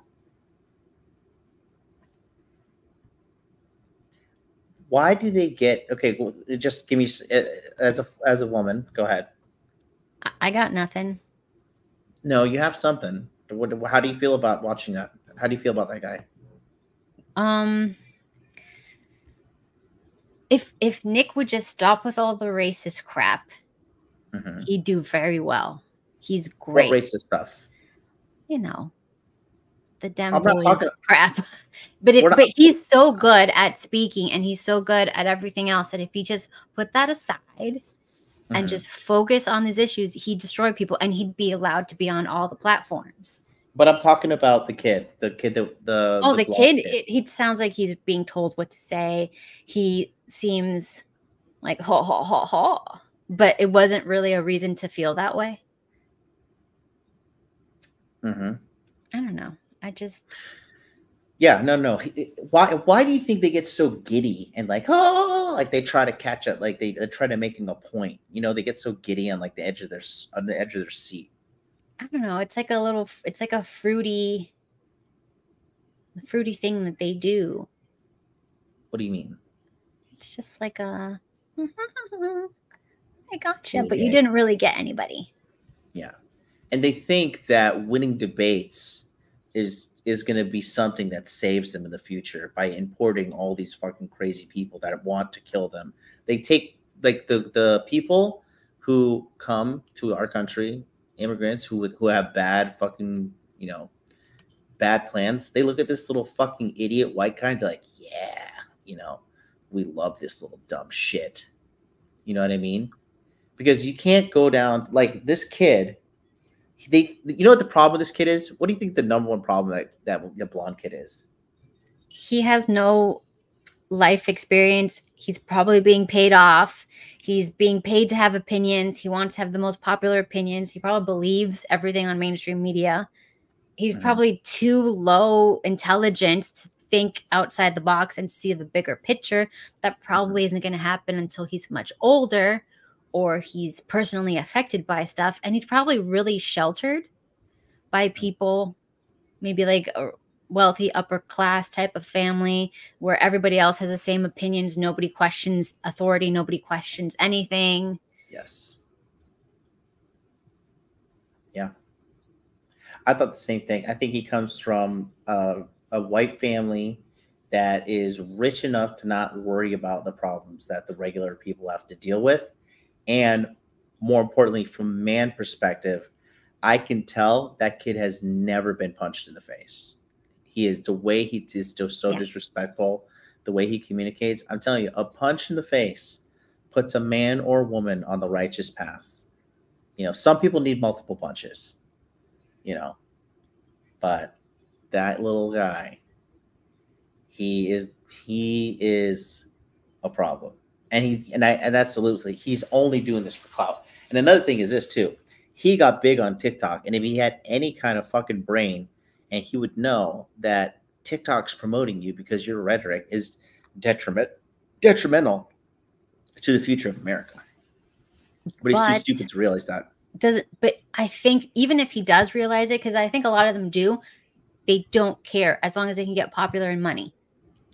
Why do they get well, just give me as a woman, go ahead. I got nothing. No, you have something. How do you feel about watching that? How do you feel about that guy? If Nick would just stop with all the racist crap, he'd do very well. He's great. What racist stuff? You know, the damn bullies crap. But he's so good at speaking and he's so good at everything else that if he just put that aside and just focus on these issues, he'd destroy people and he'd be allowed to be on all the platforms. But I'm talking about the kid. He sounds like he's being told what to say. He seems like ha ha ha ha. But it wasn't really a reason to feel that way. I don't know. No. Why do you think they get so giddy and like they try to catch it, like they try to making a point? You know, they get so giddy on like the edge of their seat. I don't know. It's like a fruity thing that they do. What do you mean? It's just like I gotcha, but you didn't really get anybody. Yeah, and they think that winning debates is going to be something that saves them in the future by importing all these fucking crazy people that want to kill them. They take like the people who come to our country, immigrants who have bad fucking, bad plans. They look at this little fucking idiot white guy and they're like, yeah, we love this little dumb shit. You know what I mean? Because you can't go down like this kid. You know what the problem with this kid is? What do you think the number one problem that the blonde kid is? He has no life experience. He's probably being paid off. He's being paid to have opinions. He wants to have the most popular opinions. He probably believes everything on mainstream media. He's probably too low intelligence to think outside the box and see the bigger picture. That probably isn't going to happen until he's much older, or he's personally affected by stuff. And he's probably really sheltered by people, maybe like a wealthy upper class type of family where everybody else has the same opinions. Nobody questions authority. Nobody questions anything. Yes. Yeah. I thought the same thing. I think he comes from a white family that is rich enough to not worry about the problems that the regular people have to deal with. And more importantly, from a man perspective, I can tell that kid has never been punched in the face. He is the way he is still so disrespectful, the way he communicates. I'm telling you, a punch in the face puts a man or a woman on the righteous path. Some people need multiple punches, but that little guy, he is a problem. And absolutely, he's only doing this for clout. And another thing is this too. He got big on TikTok, and if he had any kind of fucking brain, and he would know that TikTok's promoting you because your rhetoric is detrimental to the future of America. But he's too stupid to realize that. But I think even if he does realize it, because I think a lot of them do, They don't care as long as they can get popular and money.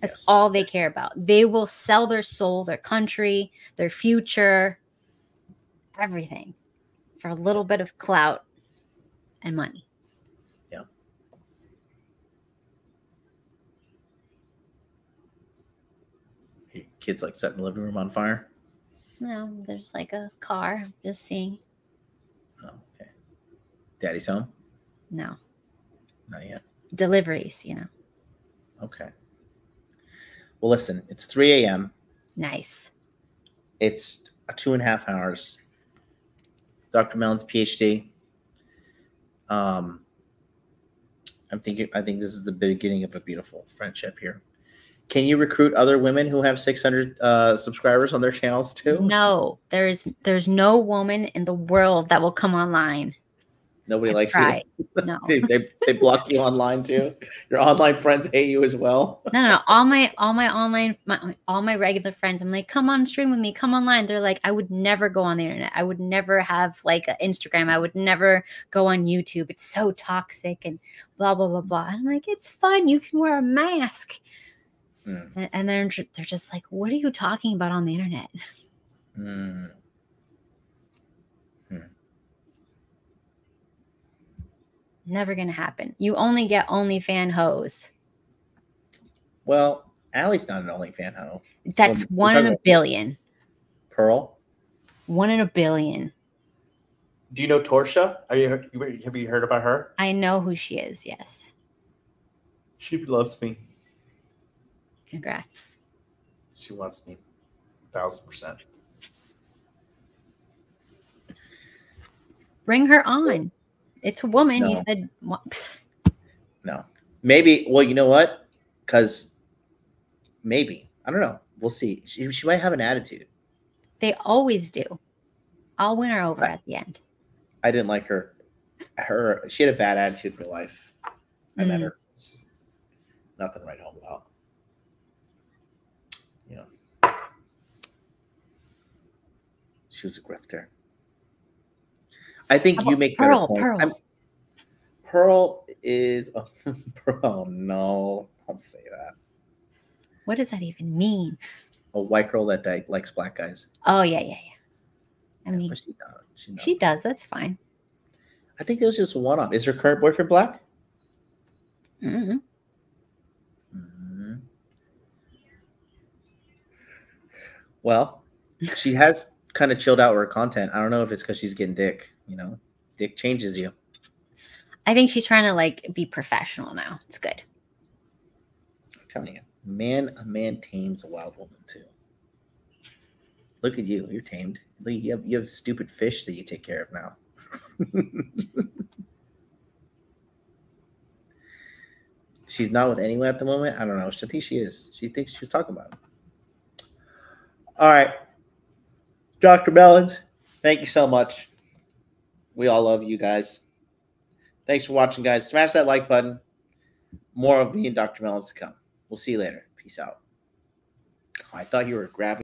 That's all they care about. They will sell their soul, their country, their future, everything for a little bit of clout and money. Yeah. Your kids like setting the living room on fire? No, there's like a car. Just seeing. Oh, okay. Daddy's home? No. Not yet. Deliveries, you know. Okay. Well, listen, it's 3 a.m. Nice. It's 2.5 hours. Dr. Melon's PhD. I think this is the beginning of a beautiful friendship here. Can you recruit other women who have 600 subscribers on their channels too? No, there's no woman in the world that will come online. Nobody likes you. No. they block you online too. Your online friends hate you as well. No. All my online, all my regular friends, I'm like, come on, stream with me, come online. They're like, I would never go on the internet. I would never have like an Instagram. I would never go on YouTube. It's so toxic and blah blah blah blah. And I'm like, it's fun. You can wear a mask. And they're just like, what are you talking about on the internet? Never gonna happen. You only get OnlyFan hoes. Well, Allie's not an OnlyFan hoe. That's one in a billion. Pearl? 1 in a billion. Do you know Torsha? Have you heard about her? I know who she is, yes. She loves me. Congrats. She wants me 1,000%. Bring her on. It's a woman. No. You said what? No. Maybe. Well, you know what? Because maybe. I don't know. We'll see. She might have an attitude. They always do. I'll win her over at the end. I didn't like her. She had a bad attitude in real life. I met her. Nothing to write home about. You know. She was a grifter. I think you make better points. Pearl is oh no, don't say that. What does that even mean? A white girl that likes black guys. Oh yeah. I mean, but she does. That's fine. I think it was just one off. Is her current boyfriend black? Mm-hmm. Well, she has kind of chilled out with her content. I don't know if it's because she's getting dick. You know, dick changes you. I think she's trying to like be professional now. It's good. I'm telling you, a man tames a wild woman too. Look at you. You're tamed. You have stupid fish that you take care of now. She's not with anyone at the moment. I don't know. I think she is. She thinks she's talking about him. All right. Dr. Melons, thank you so much. We all love you guys. Thanks for watching, guys. Smash that like button. More of me and Dr. Melons to come. We'll see you later. Peace out. Oh, I thought you were grabbing.